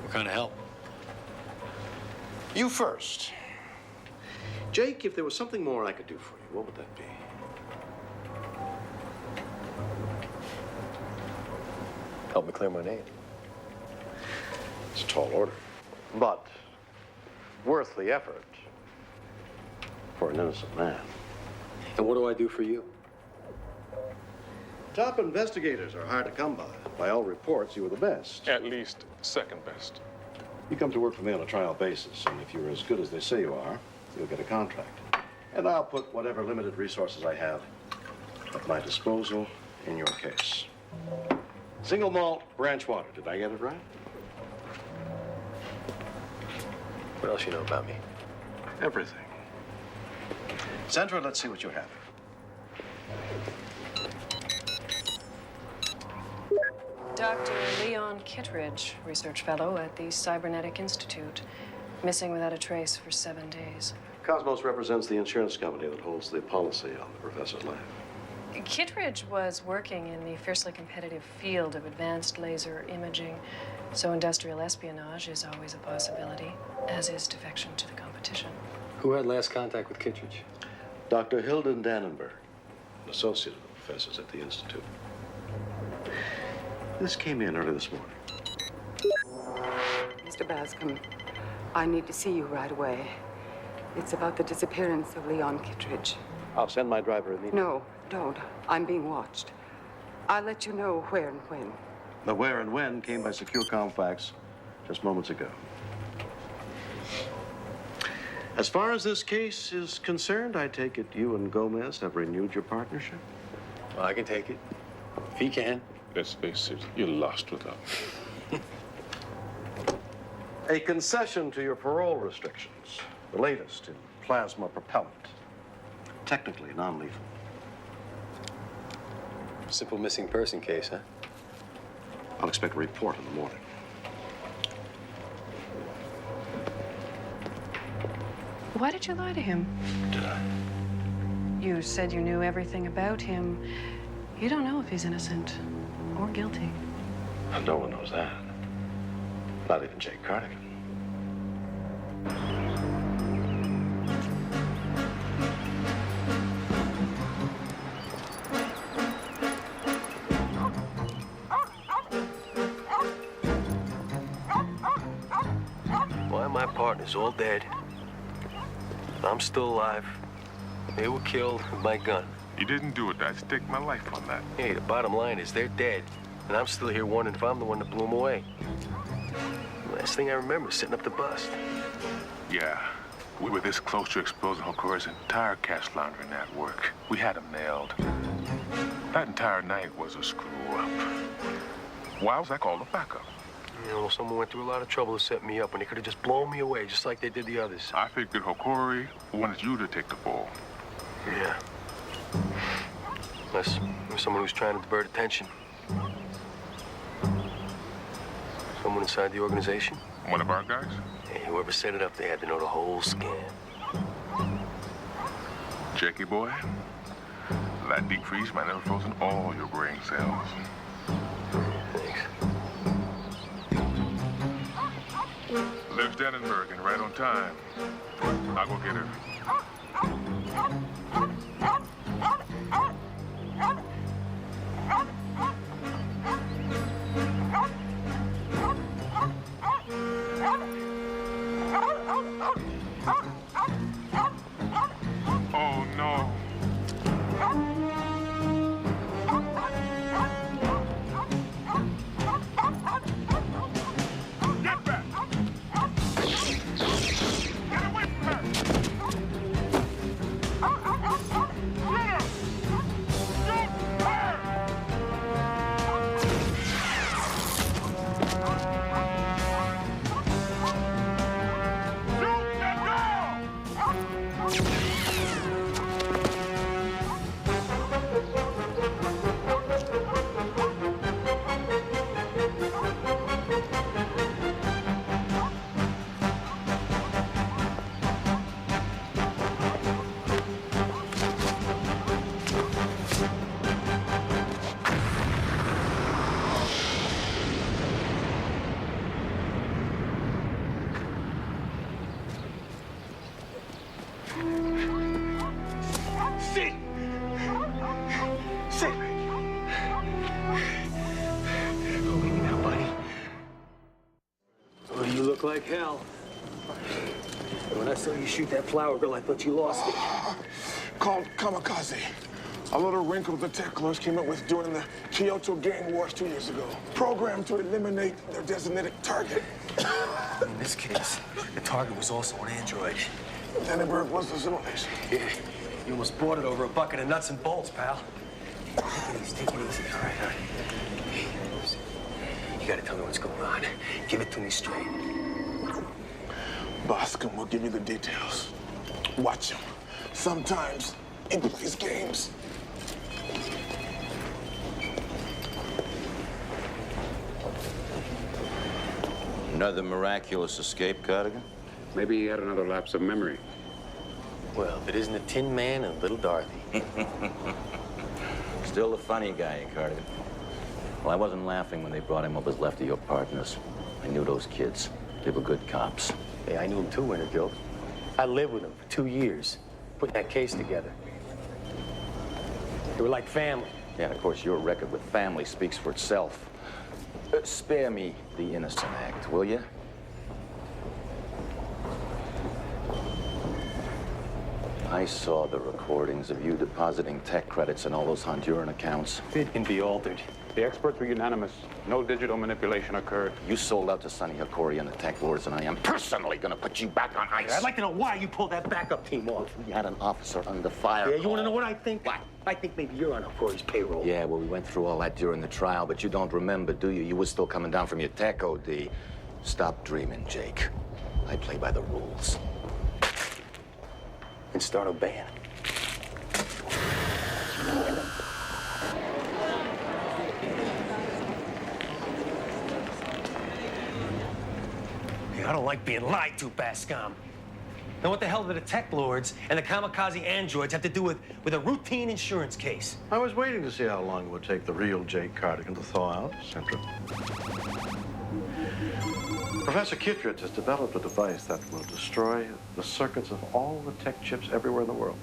What kind of help? You first. Jake, if there was something more I could do for you, what would that be? Help me clear my name. It's a tall order, but worth the effort for an innocent man. And what do I do for you? Top investigators are hard to come by. By all reports, you were the best. At least second best. You come to work for me on a trial basis, and if you're as good as they say you are, you'll get a contract. And I'll put whatever limited resources I have at my disposal in your case. Single malt, branch water. Did I get it right? What else you know about me? Everything. Sandra, let's see what you have. Dr. Leon Kittredge, research fellow at the Cybernetic Institute. Missing without a trace for 7 days. Cosmos represents the insurance company that holds the policy on the professor's life. Kittredge was working in the fiercely competitive field of advanced laser imaging, so industrial espionage is always a possibility, as is defection to the competition. Who had last contact with Kittredge? Dr. Hilden Dannenberg, an associate of the professors at the Institute. This came in early this morning. Mr. Bascom, I need to see you right away. It's about the disappearance of Leon Kittredge. I'll send my driver immediately. No, don't. I'm being watched. I'll let you know where and when. The where and when came by secure comm fax just moments ago. As far as this case is concerned, I take it you and Gomez have renewed your partnership? Well, I can take it. If he can. Let's face it, you're lost without me. A concession to your parole restrictions, the latest in plasma propellant. Technically non-lethal. Simple missing person case, huh? I'll expect a report in the morning. Why did you lie to him? Did I? You said you knew everything about him. You don't know if he's innocent or guilty. No one knows that. Not even Jake Cardigan. Why my partner's all dead. I'm still alive. They were killed with my gun. You didn't do it. I'd stake my life on that. Hey, the bottom line is they're dead. And I'm still here wondering if I'm the one that blew them away. Last thing I remember is setting up the bust. Yeah. We were this close to exposing Hokora's entire cash laundering network. We had him nailed. That entire night was a screw-up. Why was I called a backup? You know, someone went through a lot of trouble to set me up when they could have just blown me away, just like they did the others. I figured Hokori wanted you to take the fall. Yeah. Unless there's someone who's trying to divert attention. Someone inside the organization? One of our guys? Hey, whoever set it up, they had to know the whole scam. Jakey boy, that deep freeze might have frozen all your brain cells. Thanks. Lives Dannenberg and right on time. I'll go get her. Oh, no. Get back! Get away from her! Get her! Shoot her! Shoot that girl! Sit! Sit! Believe me now, buddy. Oh, you look like hell. When I saw you shoot that flower girl, I thought you lost it. Called kamikaze. A little wrinkle the TEKWARs came up with during the Kyoto gang wars 2 years ago. Programmed to eliminate their designated target. In this case, the target was also an android. Vandenberg was the simulation. Yeah, you almost bought it over a bucket of nuts and bolts, pal. Take it easy, take it easy. All right. You gotta tell me what's going on. Give it to me straight. Boscom will give you the details. Watch him. Sometimes he plays games. Another miraculous escape, Cardigan? Maybe he had another lapse of memory. Well, if it isn't the Tin Man and Little Dorothy. Still a funny guy, Cardigan. Well, I wasn't laughing when they brought him up as left of your partners. I knew those kids. They were good cops. Hey, I knew him too, Wintergill. I lived with him for 2 years, putting that case together. They were like family. Yeah, and of course, your record with family speaks for itself. Spare me the innocent act, will you? I saw the recordings of you depositing tech credits in all those Honduran accounts. It can be altered. The experts were unanimous. No digital manipulation occurred. You sold out to Sonny Hikori and the TEKWARs, and I am personally going to put you back on ice. I'd like to know why you pulled that backup team off. We had an officer under fire. Yeah, you want to know what I think? What? I think maybe you're on Hikori's payroll. Yeah, well, we went through all that during the trial, but you don't remember, do you? You were still coming down from your tech OD. Stop dreaming, Jake. I play by the rules. And start obeying. I don't like being lied to, Bascom. Now, what the hell do the tech lords and the kamikaze androids have to do with a routine insurance case? I was waiting to see how long it would take the real Jake Cardigan to thaw out, Central. Professor Kittredge has developed a device that will destroy the circuits of all the tech chips everywhere in the world.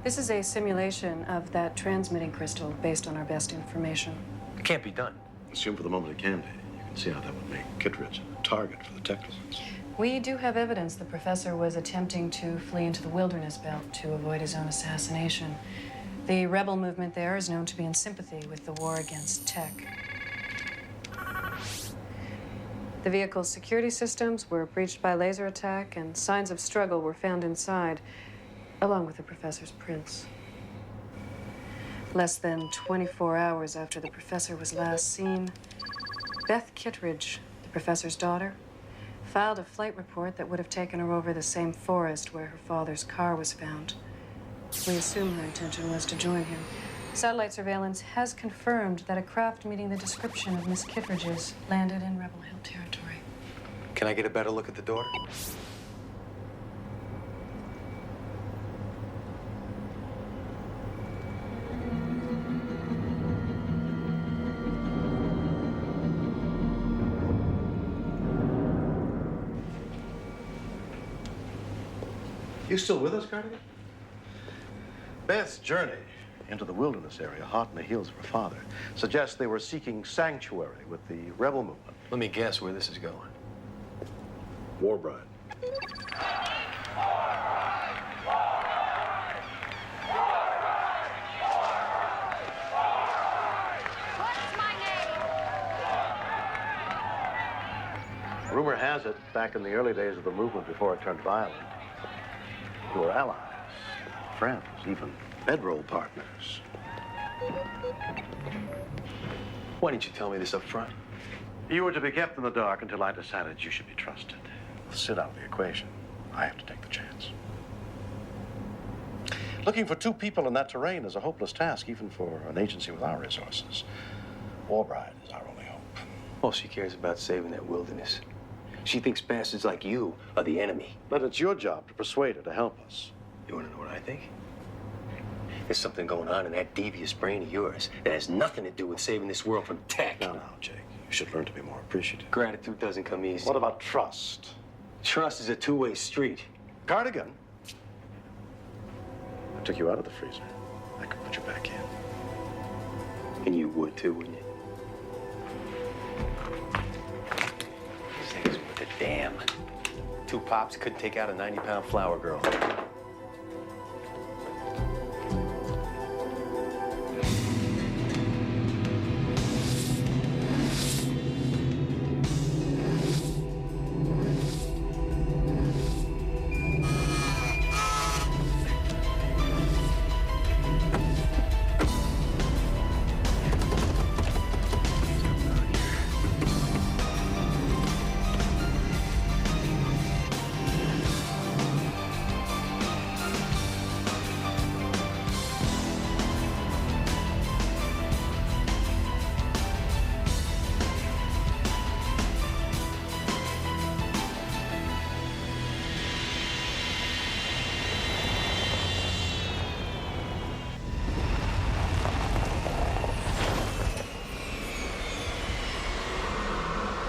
This is a simulation of that transmitting crystal based on our best information. It can't be done. Assume for the moment it can be. You can see how that would make Kittredge a target for the tech lords. We do have evidence the professor was attempting to flee into the wilderness belt to avoid his own assassination. The rebel movement there is known to be in sympathy with the war against tech. The vehicle's security systems were breached by laser attack, and signs of struggle were found inside, along with the professor's prints. Less than 24 hours after the professor was last seen, Beth Kittredge, the professor's daughter, filed a flight report that would have taken her over the same forest where her father's car was found. We assume her intention was to join him. Satellite surveillance has confirmed that a craft meeting the description of Miss Kittredge's landed in Rebel Hill territory. Can I get a better look at the daughter? You still with us, Cardigan? Beth's journey into the wilderness area, hot in the heels of her father, suggests they were seeking sanctuary with the rebel movement. Let me guess where this is going. War bride. Rumor has it, back in the early days of the movement before it turned violent, you were allies, friends, even bedroll partners. Why didn't you tell me this up front? You were to be kept in the dark until I decided you should be trusted. Sit out of the equation. I have to take the chance. Looking for two people in that terrain is a hopeless task, even for an agency with our resources. War bride is our only hope. All she cares about saving that wilderness. She thinks bastards like you are the enemy. But it's your job to persuade her to help us. You want to know what I think? There's something going on in that devious brain of yours that has nothing to do with saving this world from tech. No, Jake. You should learn to be more appreciative. Gratitude doesn't come easy. What about trust? Trust is a two-way street. Cardigan, took you out of the freezer, I could put you back in. And you would too, wouldn't you? These things with the damn. 2 pops couldn't take out a 90-pound flower girl.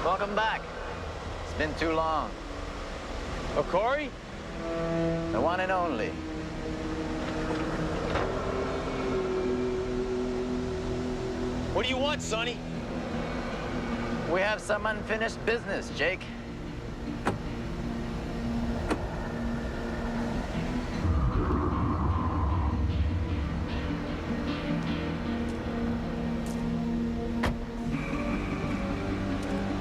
Welcome back. It's been too long. Oh, Corey? The one and only. What do you want, Sonny? We have some unfinished business, Jake.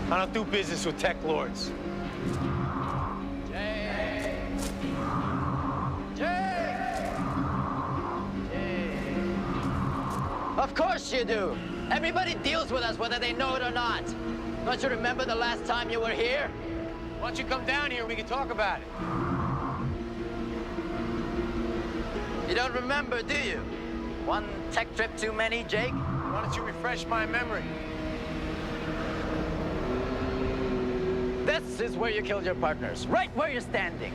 I don't do business with tech lords. Of course you do. Everybody deals with us, whether they know it or not. Don't you remember the last time you were here? Why don't you come down here and we can talk about it? You don't remember, do you? One tech trip too many, Jake? Why don't you refresh my memory? This is where you killed your partners, right where you're standing.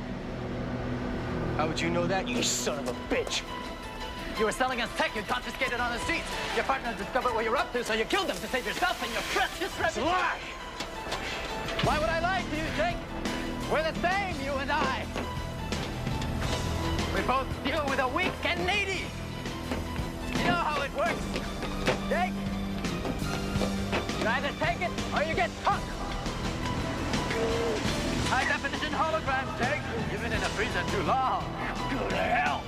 How would you know that, you son of a bitch? You were selling us tech you'd confiscated on the streets. Your partners discovered what you're up to, so you killed them to save yourself and your precious reputation. Lie! Why would I lie to you, Jake? We're the same, you and I. We both deal with the weak and needy. You know how it works, Jake. You either take it or you get punk. High-definition hologram, Jake. You've been in a freezer too long. Go to hell.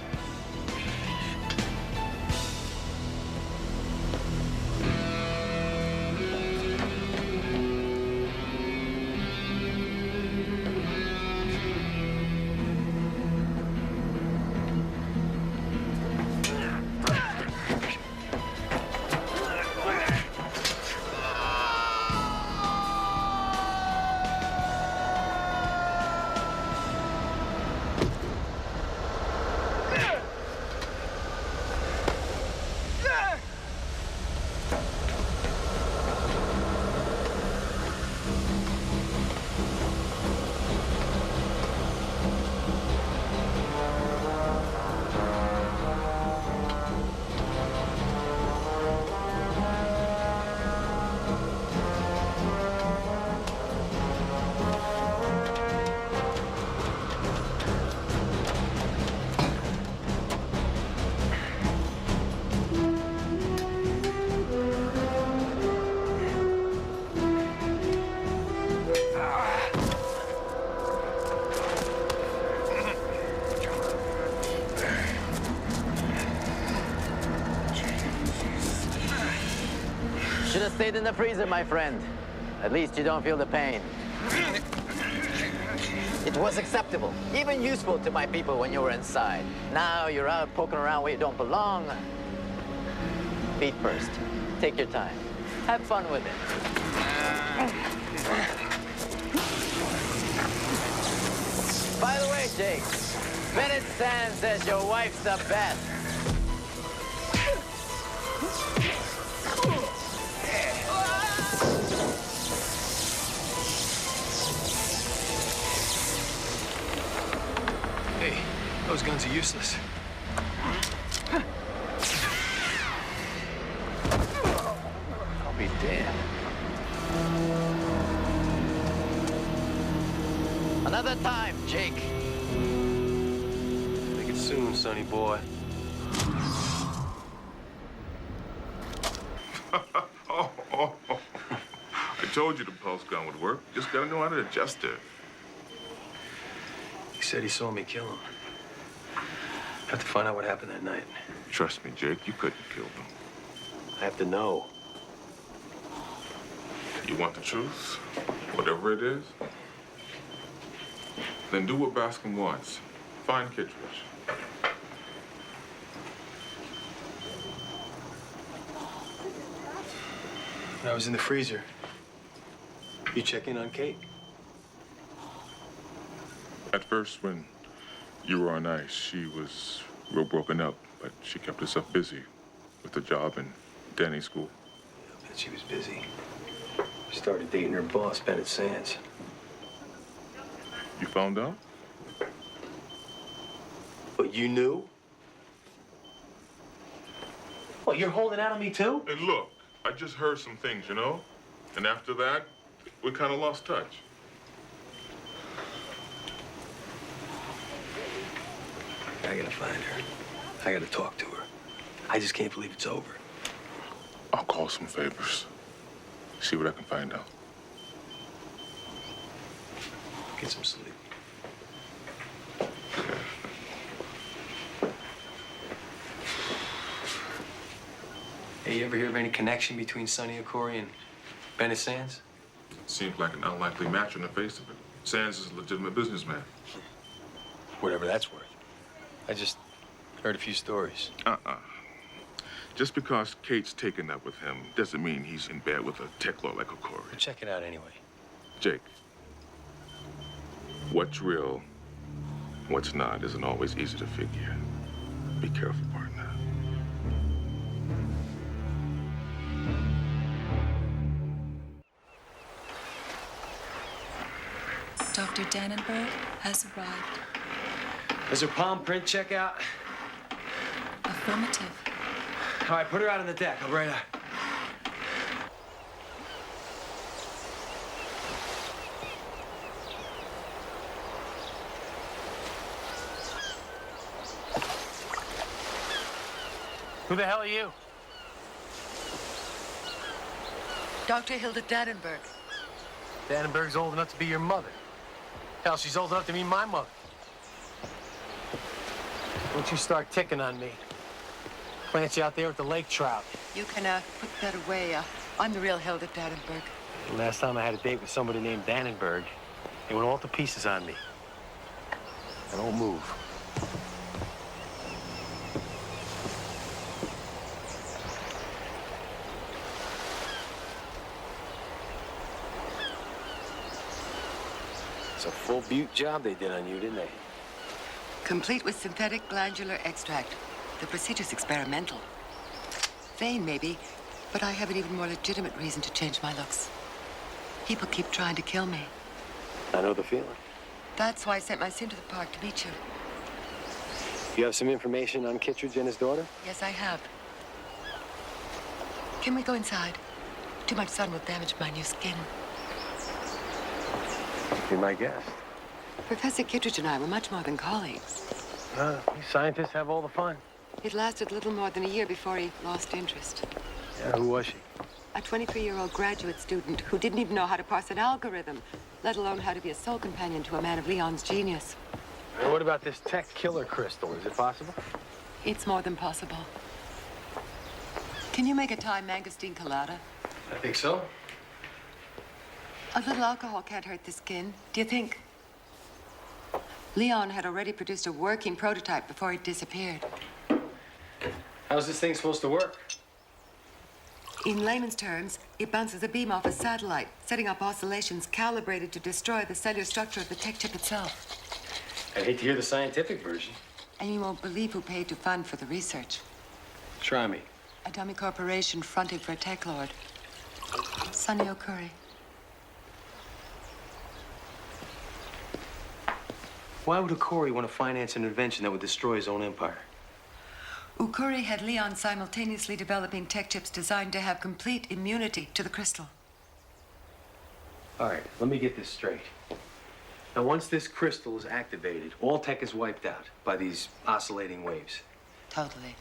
Should have stayed in the freezer, my friend. At least you don't feel the pain. It was acceptable, even useful to my people when you were inside. Now you're out poking around where you don't belong. Feet first. Take your time. Have fun with it. By the way, Jake, Bennett Sand says your wife's the best. Hey, those guns are useless. I'll be damned. Another time, Jake. Make it soon, sonny boy. told you the pulse gun would work. Just gotta know how to adjust it. He said he saw me kill him. Have to find out what happened that night. Trust me, Jake, you couldn't kill them. I have to know. You want the truth? Whatever it is? Then do what Bascom wants. Find Kittredge. I was in the freezer. You check in on Kate? At first, when you were on ice, she was real broken up, but she kept herself busy with a job in Danny school. I bet she was busy. She started dating her boss, Bennett Sands. You found out? But you knew? What, you're holding out on me too? And look, I just heard some things, you know? And after that, we kind of lost touch. I gotta find her. I gotta talk to her. I just can't believe it's over. I'll call some favors. See what I can find out. Get some sleep. Hey, you ever hear of any connection between Sonny Okori and Bennett Sands? Seems like an unlikely match on the face of it. Sands is a legitimate businessman. Whatever that's worth. I just heard a few stories. Just because Kate's taken up with him doesn't mean he's in bed with a TEKWAR like Okori. Check it out anyway. Jake, what's real, what's not isn't always easy to figure. Be careful, partner. Dr. Dannenberg has arrived. Does her palm print check out? Affirmative. All right, put her out on the deck. I'll be right out. Who the hell are you? Dr. Hilda Dannenberg. Dannenberg's old enough to be your mother. Hell, she's old enough to be my mother. Don't you start ticking on me. Plant you out there with the lake trout. You can put that away. I'm the real Hilda Dannenberg. The last time I had a date with somebody named Dannenberg, they went all to pieces on me. I don't move. It's a full butte job they did on you, didn't they? Complete with synthetic glandular extract. The procedure's experimental. Vain, maybe, but I have an even more legitimate reason to change my looks. People keep trying to kill me. I know the feeling. That's why I sent my son to the park to meet you. You have some information on Kittredge and his daughter? Yes, I have. Can we go inside? Too much sun will damage my new skin. Be my guest. Professor Kittredge and I were much more than colleagues. These scientists have all the fun. It lasted little more than a year before he lost interest. Yeah, who was she? A 23-year-old graduate student who didn't even know how to parse an algorithm, let alone how to be a soul companion to a man of Leon's genius. And what about this tech killer crystal? Is it possible? It's more than possible. Can you make a Thai mangosteen colada? I think so. A little alcohol can't hurt the skin, do you think? Leon had already produced a working prototype before he disappeared. How's this thing supposed to work? In layman's terms, it bounces a beam off a satellite, setting up oscillations calibrated to destroy the cellular structure of the tech chip itself. I'd hate to hear the scientific version. And you won't believe who paid to fund for the research. Try me. A dummy corporation fronting for a tech lord. Sonny Okori. Why would Okori want to finance an invention that would destroy his own empire? Okori had Leon simultaneously developing tech chips designed to have complete immunity to the crystal. All right, let me get this straight. Now, once this crystal is activated, all tech is wiped out by these oscillating waves. Totally.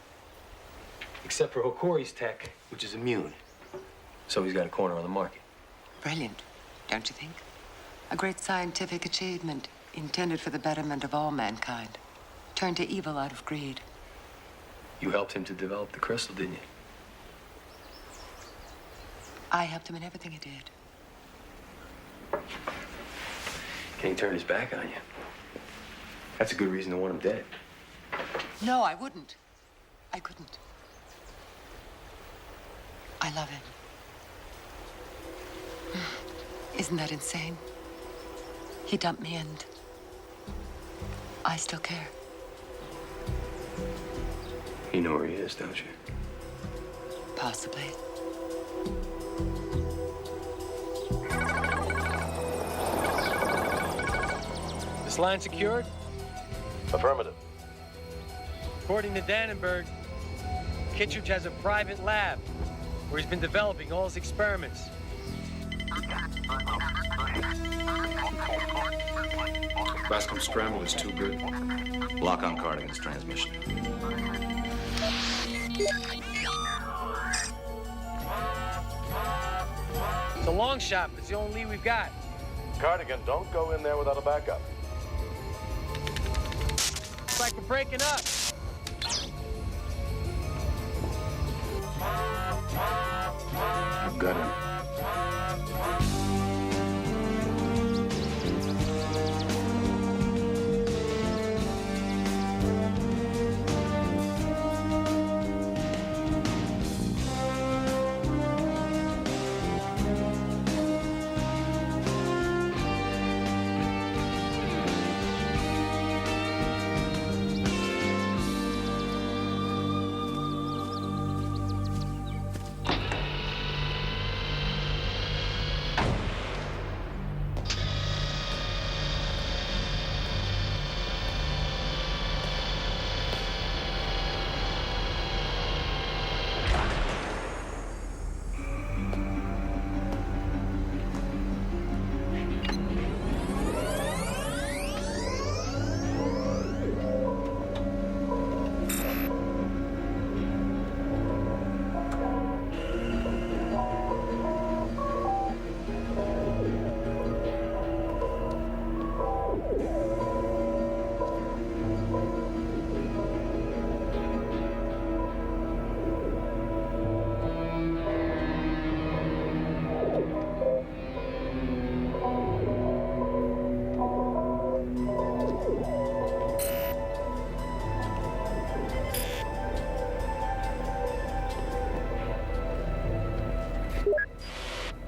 Except for Okori's tech, which is immune. So he's got a corner on the market. Brilliant, don't you think? A great scientific achievement intended for the betterment of all mankind. Turned to evil out of greed. You helped him to develop the crystal, didn't you? I helped him in everything he did. Can he turn his back on you? That's a good reason to want him dead. No, I wouldn't. I couldn't. I love him. Isn't that insane? He dumped me and I still care. You know where he is, don't you? Possibly. This line secured? Affirmative. According to Dannenberg, Kittredge has a private lab where he's been developing all his experiments. Bascom scramble is too good. Lock on Cardigan's transmission. It's a long shot, but it's the only lead we've got. Cardigan, don't go in there without a backup. It's like we're breaking up. I've got him.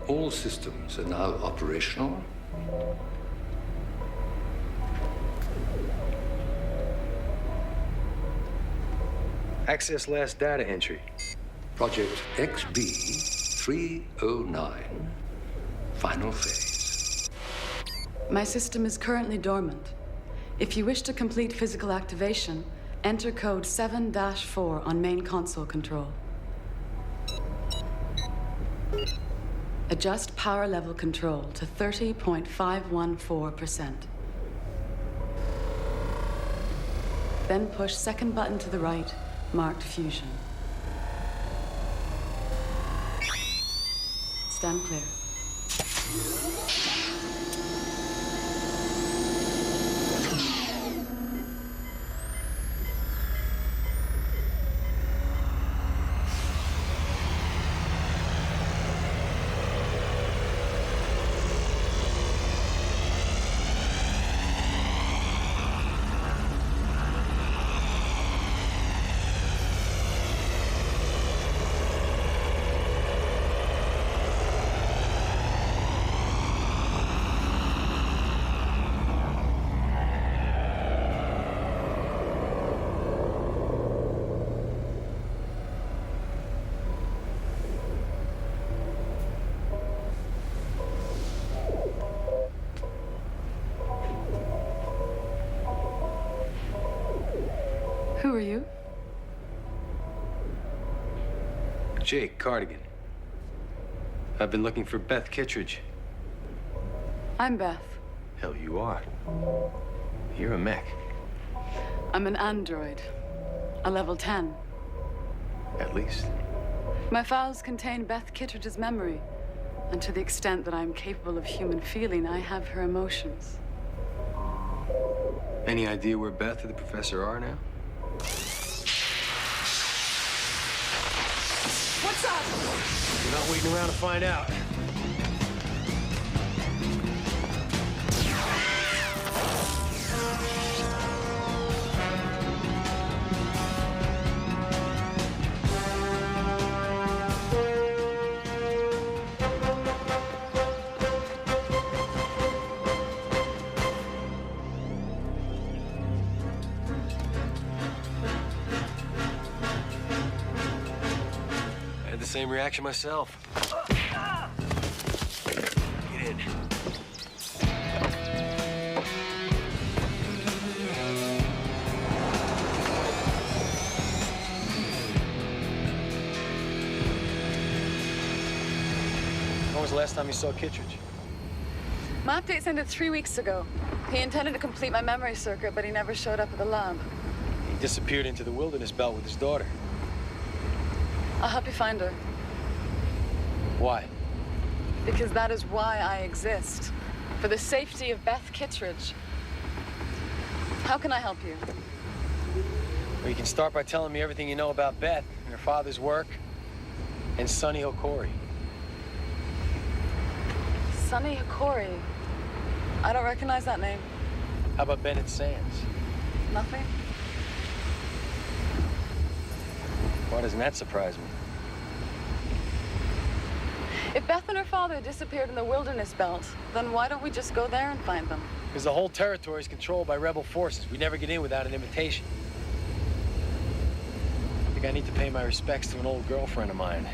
All systems are now operational. Access last data entry. Project XB309. Final phase. My system is currently dormant. If you wish to complete physical activation, enter code 7-4 on main console control. Adjust power level control to 30.514%. Then push second button to the right, marked fusion. Stand clear. Who are you? Jake, Cardigan. I've been looking for Beth Kittredge. I'm Beth. Hell, you are. You're a mech. I'm an android. A level 10. At least. My files contain Beth Kittredge's memory. And to the extent that I'm capable of human feeling, I have her emotions. Any idea where Beth or the professor are now? What's up? We're not waiting around to find out. Same reaction myself. Get in. When was the last time you saw Kittredge? My updates ended 3 weeks ago. He intended to complete my memory circuit, but he never showed up at the lab. He disappeared into the wilderness belt with his daughter. I'll help you find her. Why? Because that is why I exist. For the safety of Beth Kittredge. How can I help you? Well, you can start by telling me everything you know about Beth and her father's work and Sonny Hokori. Sonny Hokori? I don't recognize that name. How about Bennett Sands? Nothing? Why doesn't that surprise me? If Beth and her father disappeared in the wilderness belt, then why don't we just go there and find them? Because the whole territory is controlled by rebel forces. We never get in without an invitation. I think I need to pay my respects to an old girlfriend of mine.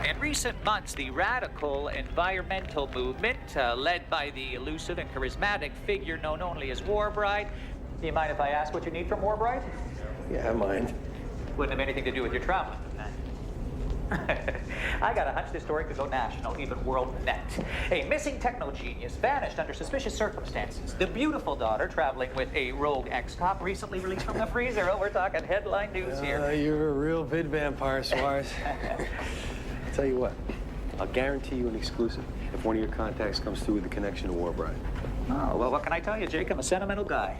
In recent months, the radical environmental movement, led by the elusive and charismatic figure known only as Warbride. Do you mind if I ask what you need from Warbride? Yeah, I mind. Wouldn't have anything to do with your traveling. I got a hunch this story could go national, even world net. A missing techno genius vanished under suspicious circumstances. The beautiful daughter traveling with a rogue ex-cop recently released from the freezer. Oh, we're talking headline news here. You're a real vid vampire, Suarez. I'll tell you what, I'll guarantee you an exclusive if one of your contacts comes through with a connection to Warbride. Oh, well, what can I tell you, Jake? I'm a sentimental guy.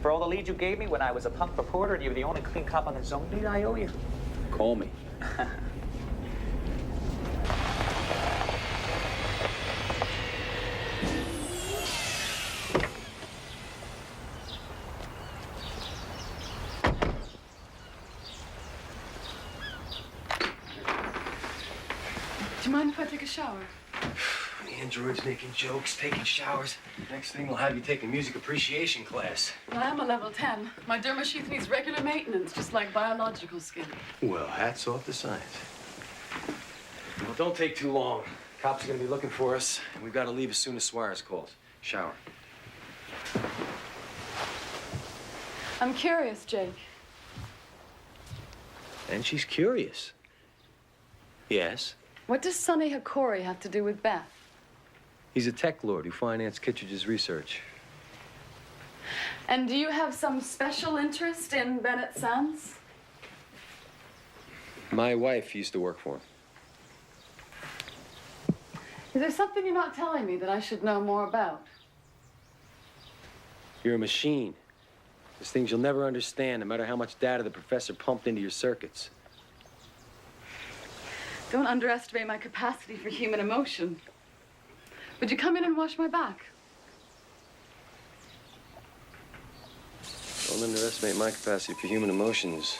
For all the leads you gave me when I was a punk reporter and you were the only clean cop on the zone beat, I owe you. Call me. Do you mind if I take a shower? The android's making jokes, taking showers. Next thing we'll have you take a music appreciation class. I am a level 10. My derma sheath needs regular maintenance, just like biological skin. Well, hats off to science. Well, don't take too long. Cops are gonna be looking for us, and we've got to leave as soon as Suarez calls. Shower. I'm curious, Jake. And she's curious. Yes? What does Sonny Hokori have to do with Beth? He's a tech lord who financed Kittredge's research. And do you have some special interest in Bennett Sands? My wife used to work for him. Is there something you're not telling me that I should know more about? You're a machine. There's things you'll never understand, no matter how much data the professor pumped into your circuits. Don't underestimate my capacity for human emotion. Would you come in and wash my back? Don't underestimate my capacity for human emotions.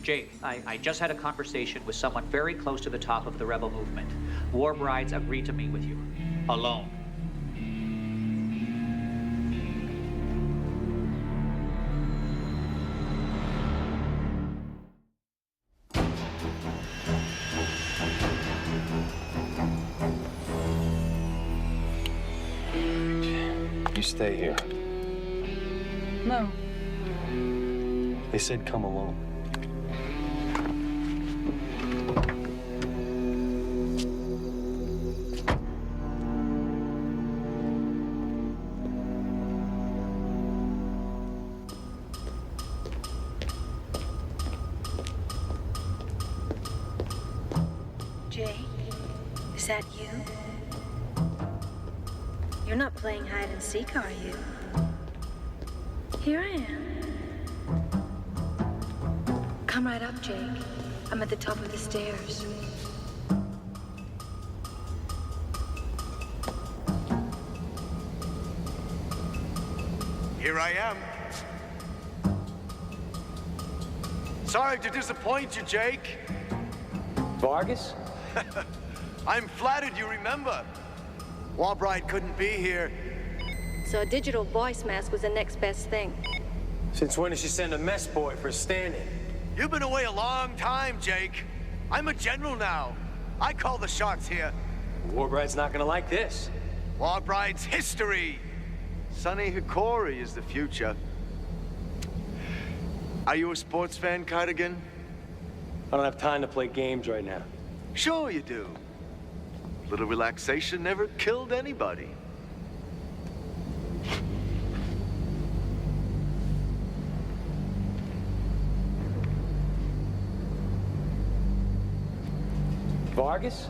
Jake, I just had a conversation with someone very close to the top of the rebel movement. Warbride's agreed to meet with you. Alone. You stay here. No. They said come alone. Jake, is that you? You're not playing hide and seek, are you? Here I am. Come right up, Jake. I'm at the top of the stairs. Here I am. Sorry to disappoint you, Jake. Vargas? I'm flattered you remember. Warbride couldn't be here. So a digital voice mask was the next best thing. Since when did she send a mess boy for a stand-in? You've been away a long time, Jake. I'm a general now. I call the shots here. Warbride's not gonna like this. Warbride's history. Sonny Hikori is the future. Are you a sports fan, Cardigan? I don't have time to play games right now. Sure you do. Little relaxation never killed anybody. Vargas?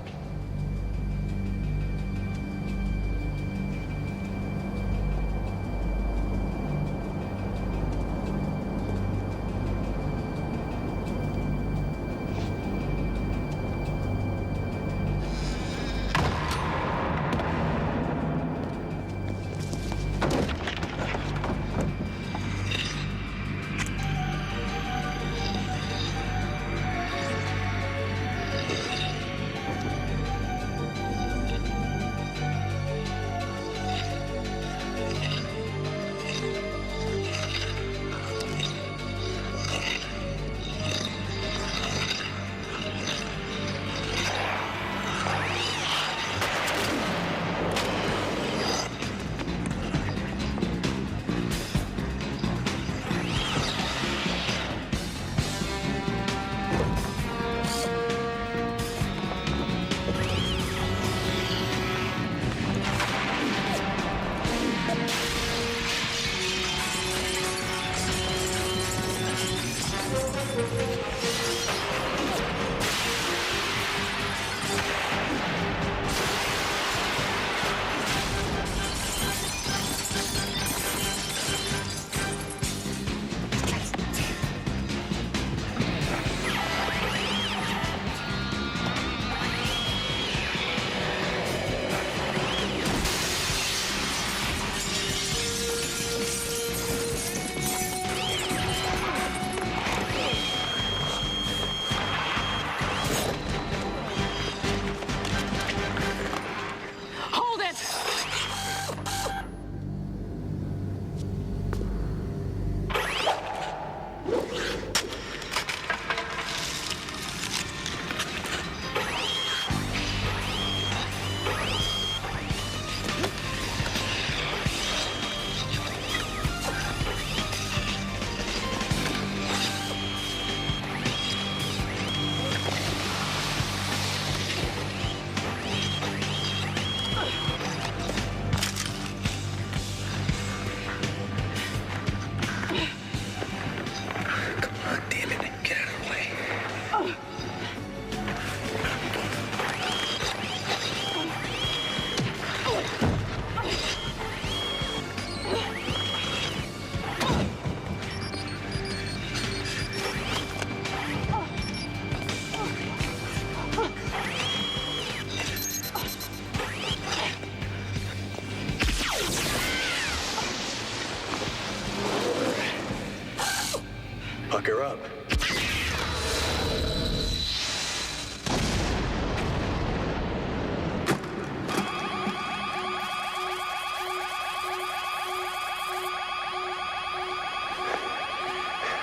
Pucker up.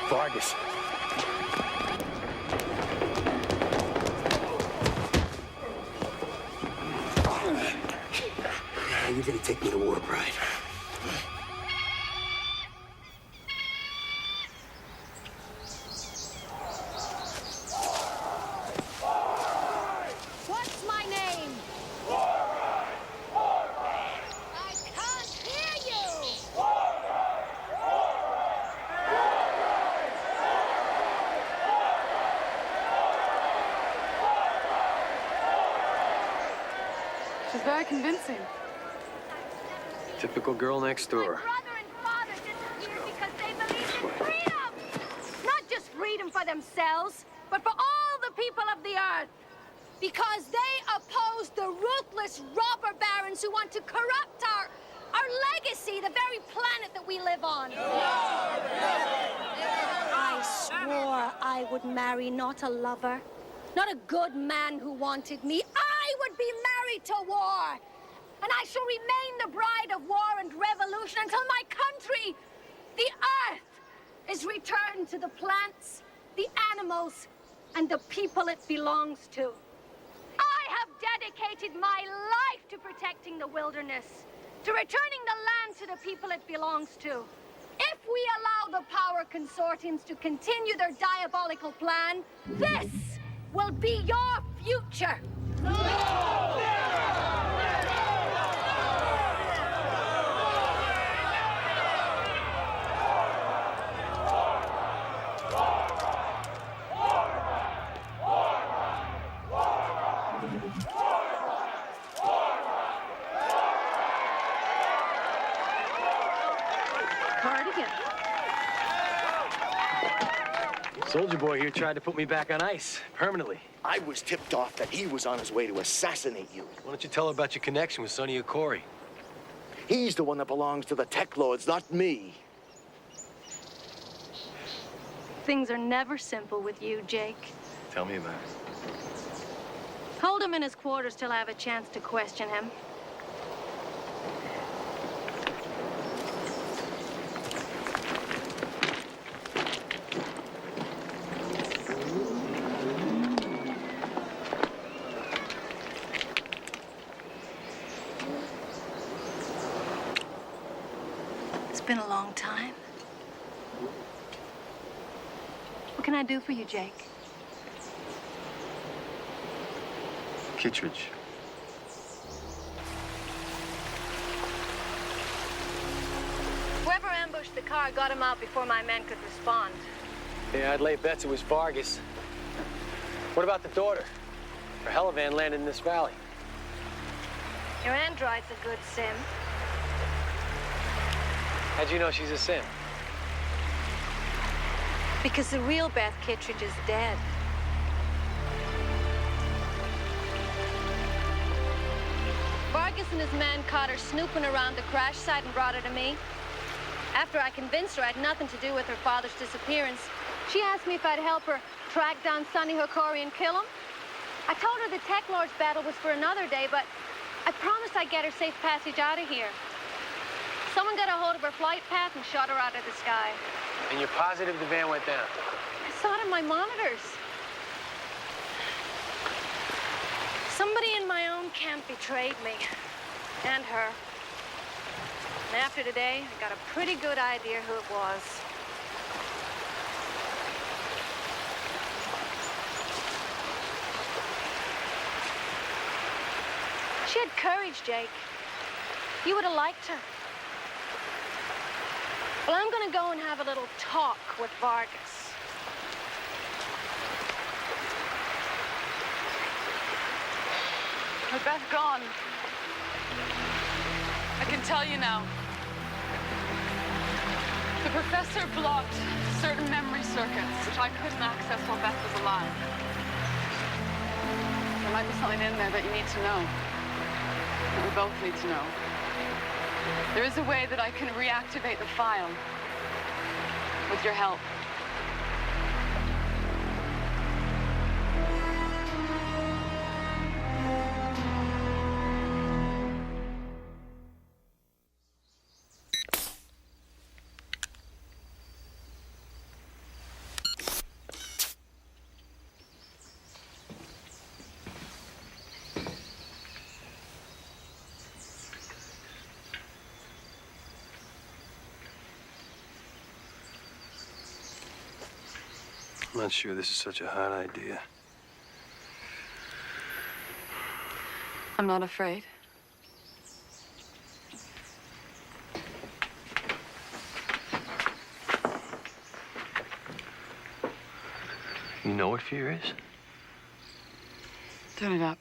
Vargas. You're gonna take me to Warbride. What's my name? I can't hear you! She's very convincing. Typical girl next door. Brother and father disappeared because they believed in freedom! Not just freedom for themselves, but for all the people of the earth. Because they oppose the ruthless robber barons who want to corrupt our legacy, the very planet that we live on. I swore I would marry not a lover, not a good man who wanted me. I would be married to war. And I shall remain the bride of war and revolution until my country, the earth, is returned to the plants, the animals, and the people it belongs to. I have dedicated my life to protecting the wilderness, to returning the land to the people it belongs to. If we allow the power consortiums to continue their diabolical plan, this will be your future. Cardigan. Soldier boy here tried to put me back on ice, permanently. I was tipped off that he was on his way to assassinate you. Why don't you tell her about your connection with Sonny Okori? He's the one that belongs to the Tech Lords, not me. Things are never simple with you, Jake. Tell me about it. Hold him in his quarters till I have a chance to question him. It's been a long time. What can I do for you, Jake? Kittredge. Whoever ambushed the car got him out before my men could respond. Yeah, I'd lay bets it was Vargas. What about the daughter? Her helivan landed in this valley. Your android's a good sim. How'd you know she's a sim? Because the real Beth Kittredge is dead. Vargas and his men caught her snooping around the crash site and brought her to me. After I convinced her I had nothing to do with her father's disappearance, she asked me if I'd help her track down Sonny Okori and kill him. I told her the Tech Lord's battle was for another day, but I promised I'd get her safe passage out of here. Someone got a hold of her flight path and shot her out of the sky. And you're positive the van went down? I saw it in my monitors. Somebody in my own camp betrayed me. And her. And after today, I got a pretty good idea who it was. She had courage, Jake. You would have liked her. Well, I'm gonna go and have a little talk with Vargas. With Beth gone, I can tell you now. The professor blocked certain memory circuits, which I couldn't access while Beth was alive. There might be something in there that you need to know. That we both need to know. There is a way that I can reactivate the file with your help. I'm not sure this is such a hot idea. I'm not afraid. You know what fear is? Turn it up.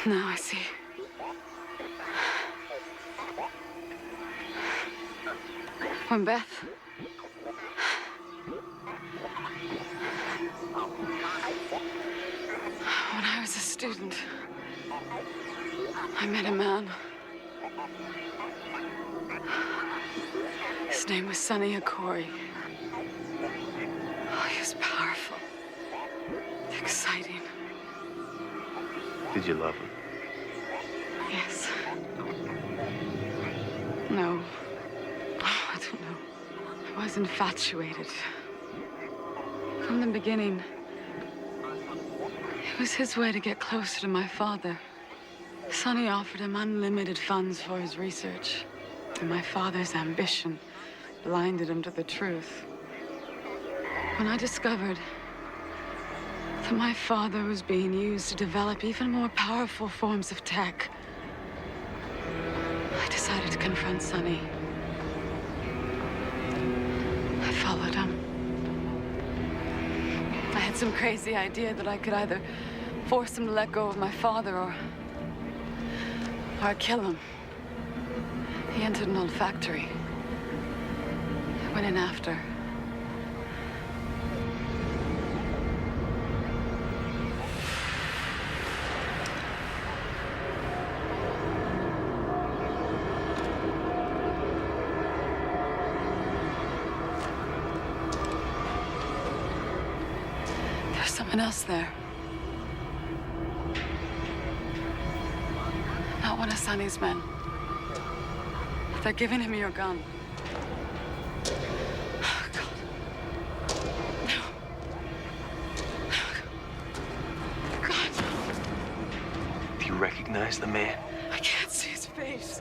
Now I see. When Beth... When I was a student, I met a man. His name was Sonny Akori. Oh, he was powerful, exciting. Did you love him? Yes. No. Oh, I don't know. I was infatuated. From the beginning, it was his way to get closer to my father. Sonny offered him unlimited funds for his research, and my father's ambition blinded him to the truth. When I discovered that my father was being used to develop even more powerful forms of tech, I decided to confront Sonny. I followed him. I had some crazy idea that I could either force him to let go of my father or I'd kill him. He entered an old factory. I went in after. There's someone else there. Not one of Sonny's men. They're giving him your gun. Oh, God. No. God. Do you recognize the man? I can't see his face.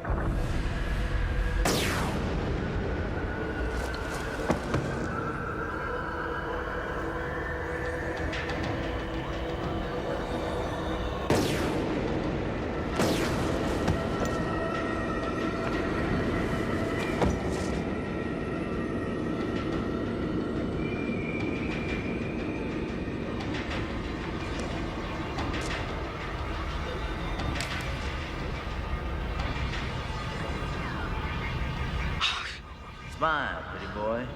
Smile, pretty boy.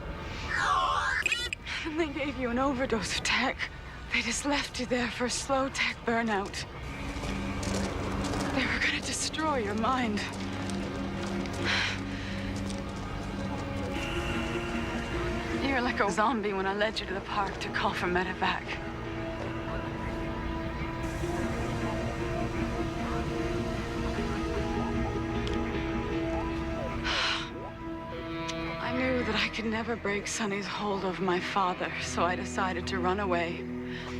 And they gave you an overdose of tech. They just left you there for a slow tech burnout. They were gonna destroy your mind. You were like a zombie when I led you to the park to call for medevac. I knew that I could never break Sonny's hold of my father, so I decided to run away,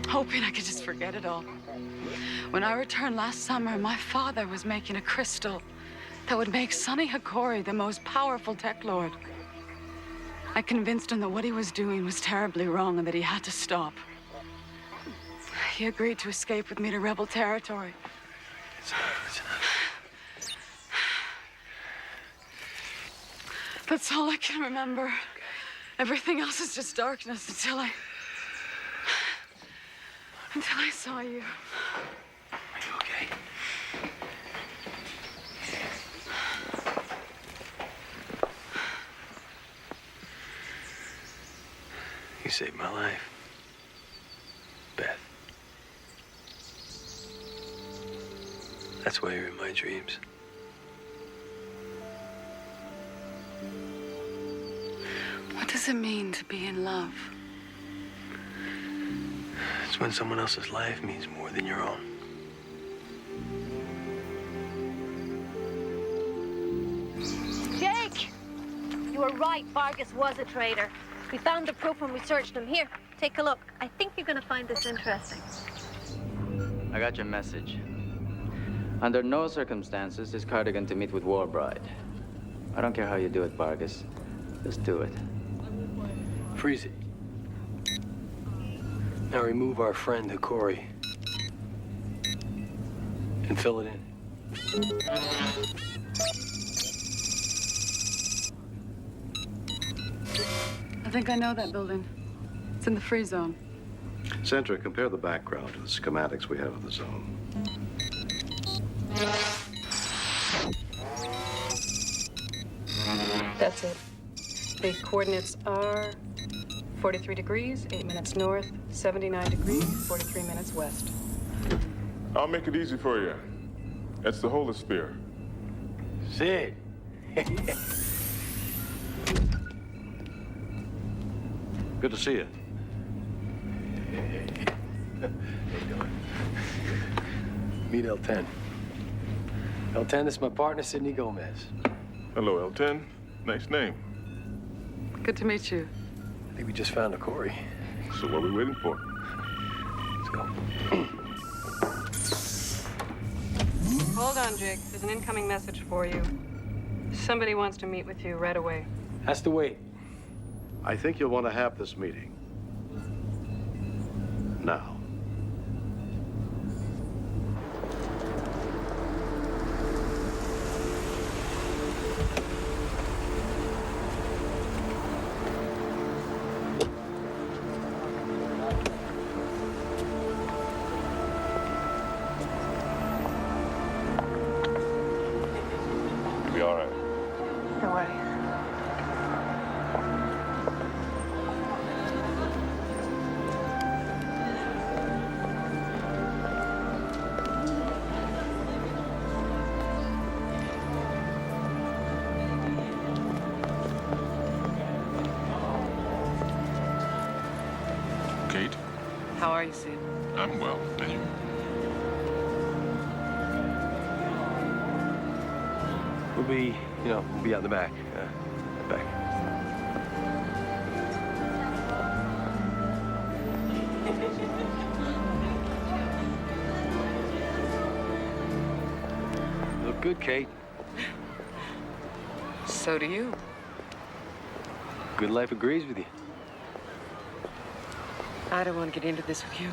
hoping I could just forget it all. When I returned last summer, my father was making a crystal that would make Sonny Akori the most powerful tech lord. I convinced him that what he was doing was terribly wrong and that he had to stop. He agreed to escape with me to rebel territory. It's enough. That's all I can remember. Everything else is just darkness until I saw you. Are you okay? You saved my life, Beth. That's why you're in my dreams. What does it mean to be in love? It's when someone else's life means more than your own. Jake! You were right, Vargas was a traitor. We found the proof when we searched him. Here, take a look. I think you're gonna find this interesting. I got your message. Under no circumstances is Cardigan to meet with War Bride. I don't care how you do it, Vargas. Just do it. Freeze it. Now remove our friend Akori and fill it in. I think I know that building. It's in the free zone. Sandra, compare the background to the schematics we have of the zone. That's it. The coordinates are 43 degrees, 8 minutes north, 79 degrees, 43 minutes west. I'll make it easy for you. It's the holosphere. Sid. Good to see you. Meet L10. L10, this is my partner, Sidney Gomez. Hello, L10. Nice name. Good to meet you. I think we just found a quarry. So what are we waiting for? Let's go. Hold on, Jake. There's an incoming message for you. Somebody wants to meet with you right away. Has to wait. I think you'll want to have this meeting. Now. You'll be all right. No way. Kate, How are you, Sid? I'm well. And you? We'll be out in the back. Back. Look good, Kate. So do you. Good life agrees with you. I don't want to get into this with you.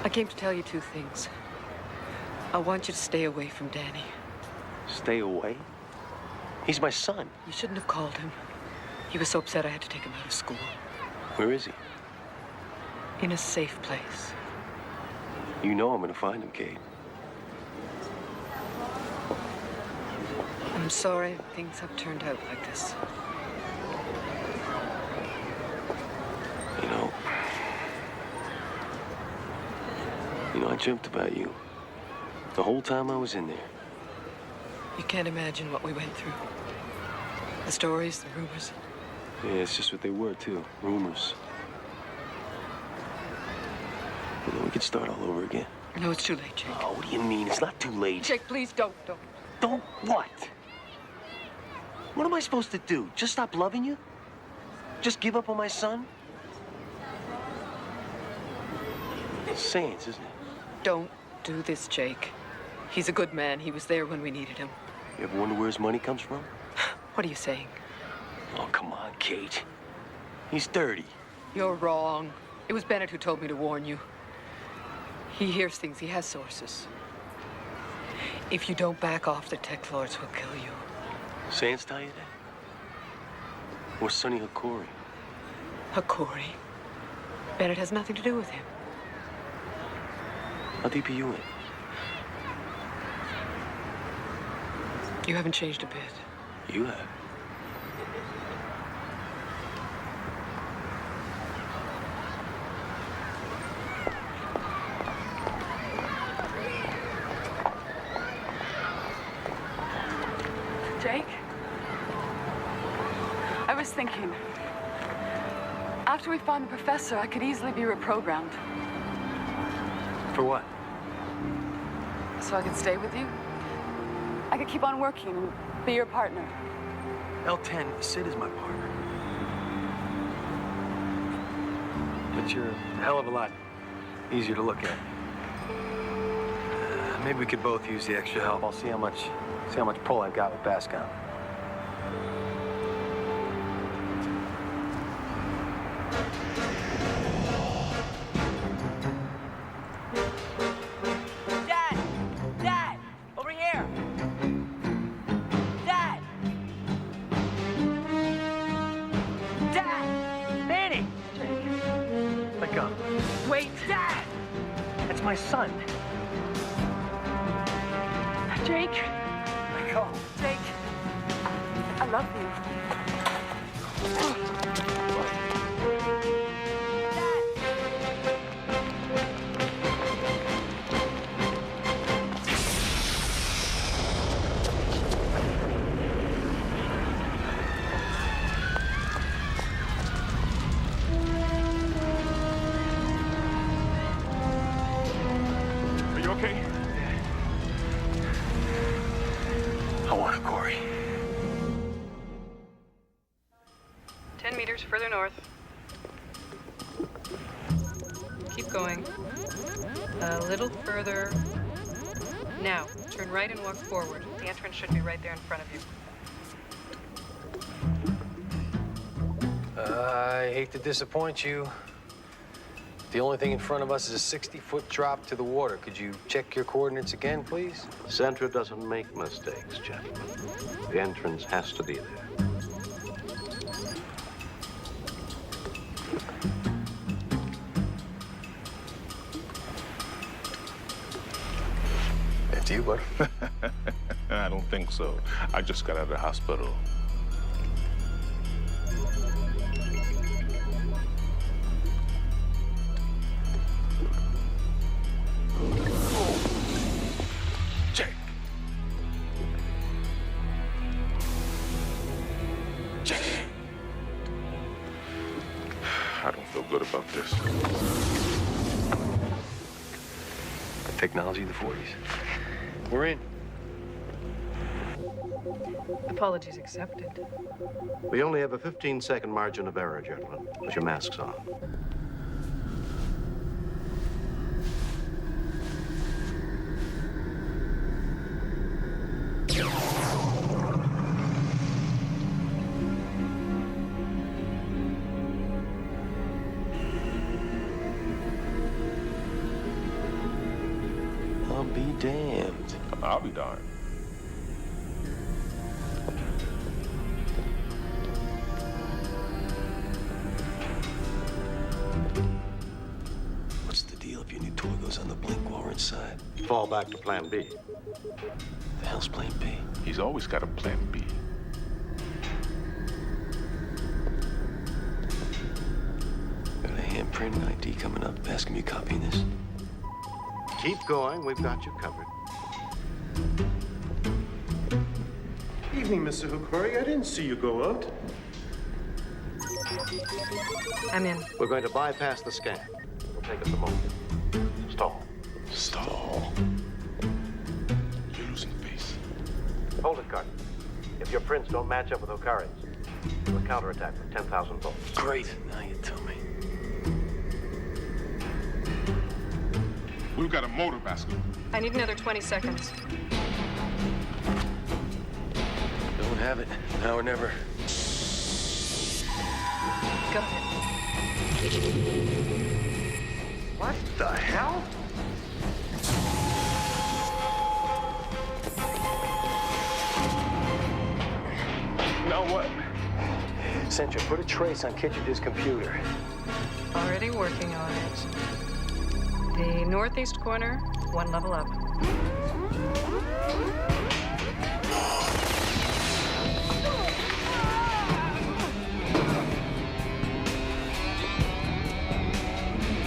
I came to tell you two things. I want you to stay away from Danny. Stay away? He's my son. You shouldn't have called him. He was so upset I had to take him out of school. Where is he? In a safe place. You know I'm gonna find him, Kate. I'm sorry things have turned out like this. You know, I dreamt about you the whole time I was in there. You can't imagine what we went through. The stories, the rumors. Yeah, it's just what they were, too. Rumors. You know, we could start all over again. No, it's too late, Jake. Oh, what do you mean? It's not too late. Jake, please don't. Don't what? What am I supposed to do? Just stop loving you? Just give up on my son? It's science, isn't it? Don't do this, Jake. He's a good man. He was there when we needed him. You ever wonder where his money comes from? What are you saying? Oh, come on, Kate. He's dirty. You're wrong. It was Bennett who told me to warn you. He hears things. He has sources. If you don't back off, the tech lords will kill you. Science tell you that? Or Sonny Hakori? Hakori? Bennett has nothing to do with him. How deep are you in? You haven't changed a bit. You have. Jake? I was thinking, after we find the professor, I could easily be reprogrammed. For what? So I could stay with you? I could keep on working and be your partner. L10, Sid is my partner. But you're a hell of a lot easier to look at. Maybe we could both use the extra help. I'll see how much pull I've got with Bascom. Dad! Over here! Dad! Dad! Danny! Let go. Wait! Dad! That's my son. Jake. Go. Jake. I love you. Are you okay? I want it, Corey. 10 meters further north. Keep going. A little further. Now, turn right and walk forward. The entrance should be right there in front of you. I hate to disappoint you. The only thing in front of us is a 60-foot drop to the water. Could you check your coordinates again, please? Centra doesn't make mistakes, gentlemen. The entrance has to be there. That's you, bud. I don't think so. I just got out of the hospital. Jake. Jake. I don't feel good about this. Technology of the 40s. We're in. Apologies accepted. We only have a 15-second margin of error, gentlemen. Put your masks on. I'll be damned. I'll be darned. What's the deal if your new toy goes on the blink while we're inside? Fall back to plan B. The hell's plan B? He's always got a plan B. Got a handprint and ID coming up. Asking me to copy this. Keep going. We've got you covered. Evening, Mr. Hukari. I didn't see you go out. I'm in. We're going to bypass the scan. It'll take us a moment. Stall. Stall. You're losing face. Hold it, Cardigan. If your prints don't match up with Hukari's, we'll counterattack with 10,000 volts. Great. Now you tell me. We've got a motor basket. I need another 20 seconds. Don't have it. Now or never. Go ahead. What the hell? Now what? Centra, put a trace on Kittredge's computer. Already working on it. The northeast corner, one level up.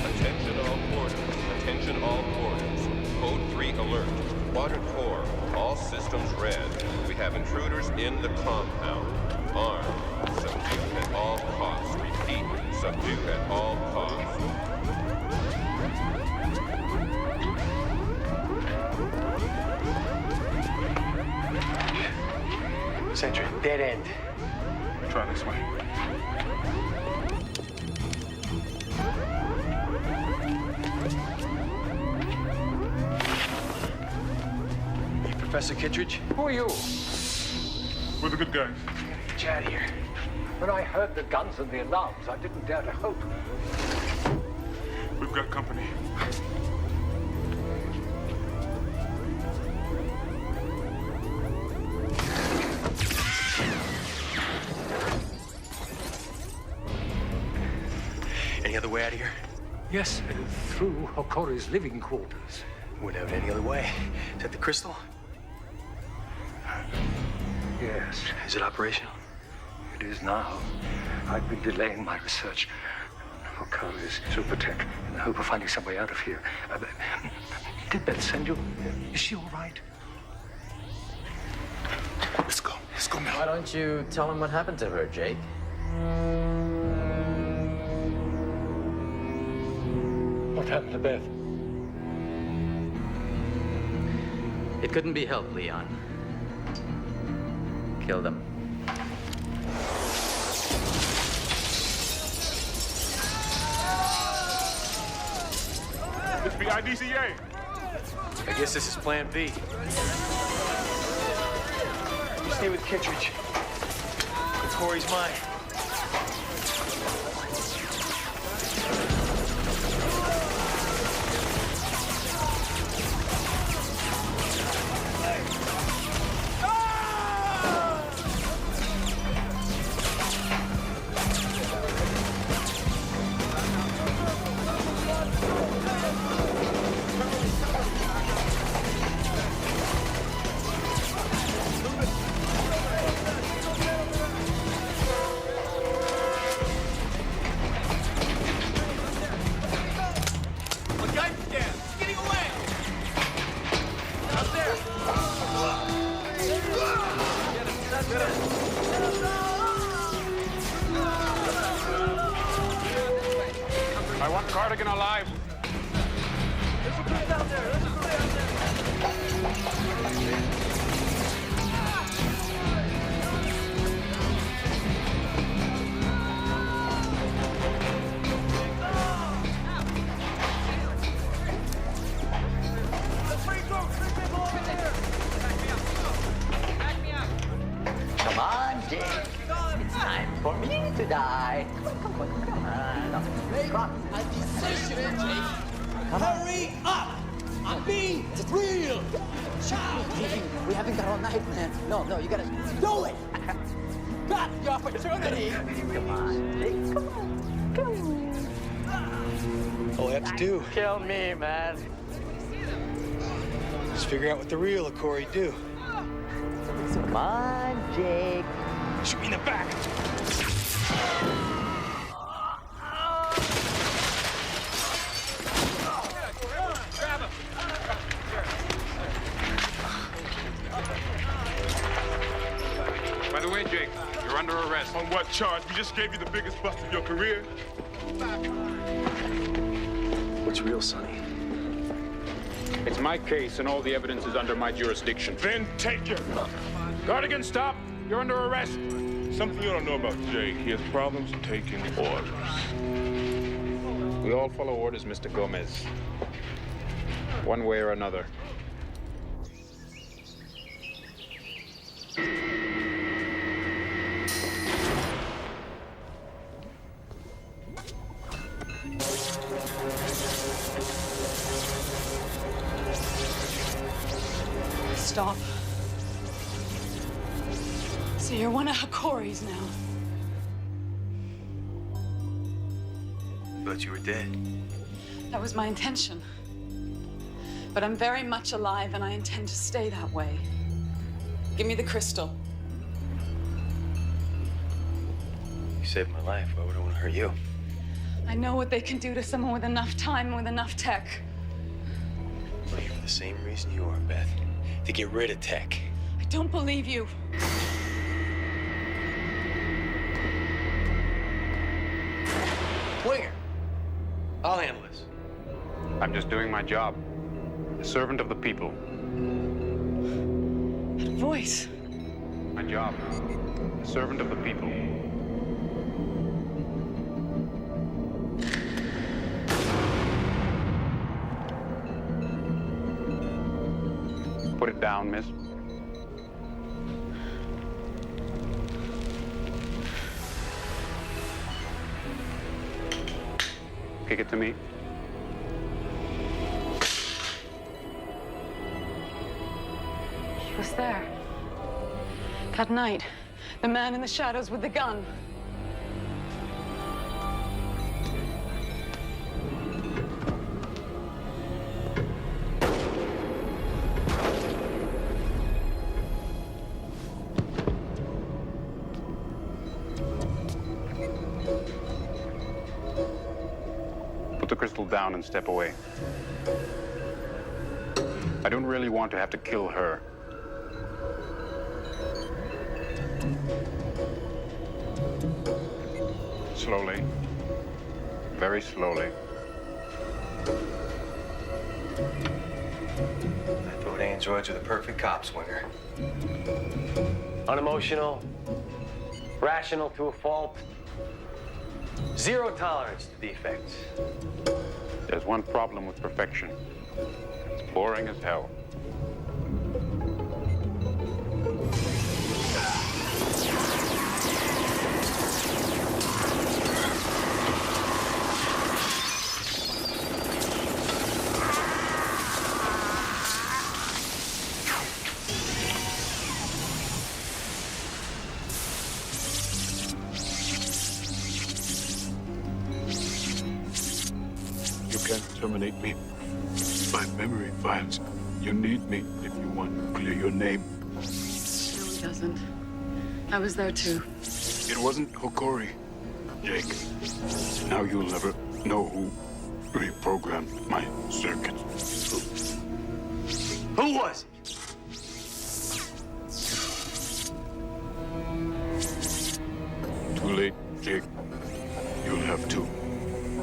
Attention all quarters. Attention all quarters. Code 3 alert. Quadrant 4. All systems red. We have intruders in the compound. Armed. Subdue at all costs. Repeat. Subdue at all costs. Centra, dead end. Try this way. Hey, Professor Kittredge? Who are you? We're the good guys. Get you out of here. When I heard the guns and the alarms, I didn't dare to hope. We've got company. Any other way out of here? Yes, through Hokori's living quarters. Wouldn't have it any other way. Is that the crystal? Yes. Is it operational? It is now. I've been delaying my research for Curry's super tech in the hope of finding some way out of here. Did Beth send you? Is she all right? Let's go. Let's go now. Why don't you tell him what happened to her, Jake? What happened to Beth? It couldn't be helped, Leon. Killed him. It's BIDCA. I guess this is plan B. You stay with Kittredge. Corey's mine. I want Cardigan alive. Come on, Jake. It's time for me to die. Come on. Make a decision, Jake. Hurry up! I'm being real. Child. We haven't got all night, man. No, you gotta Do it. Got the opportunity. Come on, Jake. Come on. All we have to do Kill me, man. is figure out what the real Corey do. Come on, Jake. Shoot me in the back. By the way, Jake, you're under arrest. On what charge? We just gave you the biggest bust of your career. What's real, Sonny? It's my case, and all the evidence is under my jurisdiction. Then take it. Cardigan, stop! You're under arrest. Something you don't know about Jake. He has problems taking orders. We all follow orders, Mr. Gomez. One way or another. Stop. So you're one of her Corys now. Thought you were dead. That was my intention. But I'm very much alive, and I intend to stay that way. Give me the crystal. You saved my life. Why would I want to hurt you? I know what they can do to someone with enough time and with enough tech. Well, here for the same reason you are, Beth. To get rid of tech. I don't believe you. Winger. I'll handle this. I'm just doing my job. A servant of the people. That voice. My job. A servant of the people. Put it down, miss. Kick it to me. He was there. That night. The man in the shadows with the gun. Put the crystal down and step away. I don't really want to have to kill her. Slowly. Very slowly. I thought androids were the perfect cop swinger. Unemotional, rational to a fault, zero tolerance to defects. There's one problem with perfection. It's boring as hell. Terminate me. My memory files. You need me if you want to clear your name. No, he doesn't. I was there too. It wasn't Hokori, Jake. Now you'll never know who reprogrammed my circuit. Who was it? Too late, Jake. You'll have to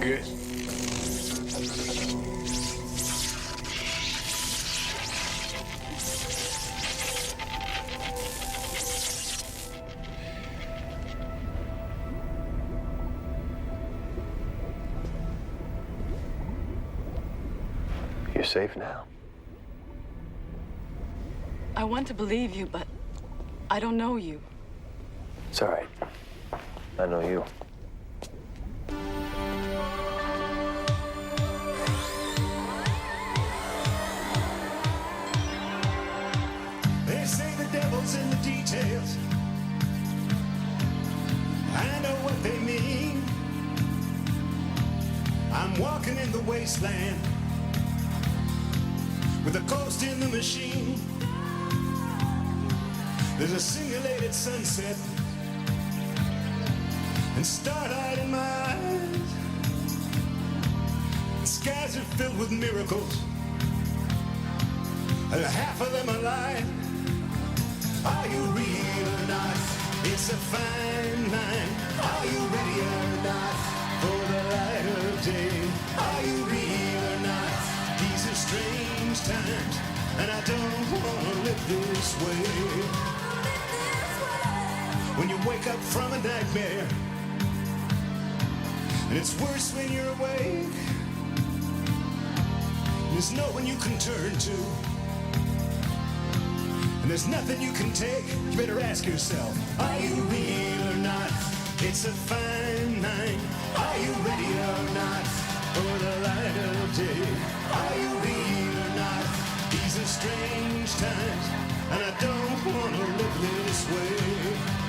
guess. You're safe now. I want to believe you, but I don't know you. It's all right. I know you. They say the devil's in the details. I know what they mean. I'm walking in the wasteland with a ghost in the machine. There's a simulated sunset and starlight in my eyes. The skies are filled with miracles, and half of them are lies. Are you real or not? It's a fine line. Are you ready or not for the light of day? Are you real or not? These are strange times, and I don't want to live this way. When you wake up from a nightmare, and it's worse when you're awake, and there's no one you can turn to, and there's nothing you can take. You better ask yourself, are you real or not? It's a fine line. Are you ready or not for the light of day? Are you real or not? These are strange times, and I don't want to live this way.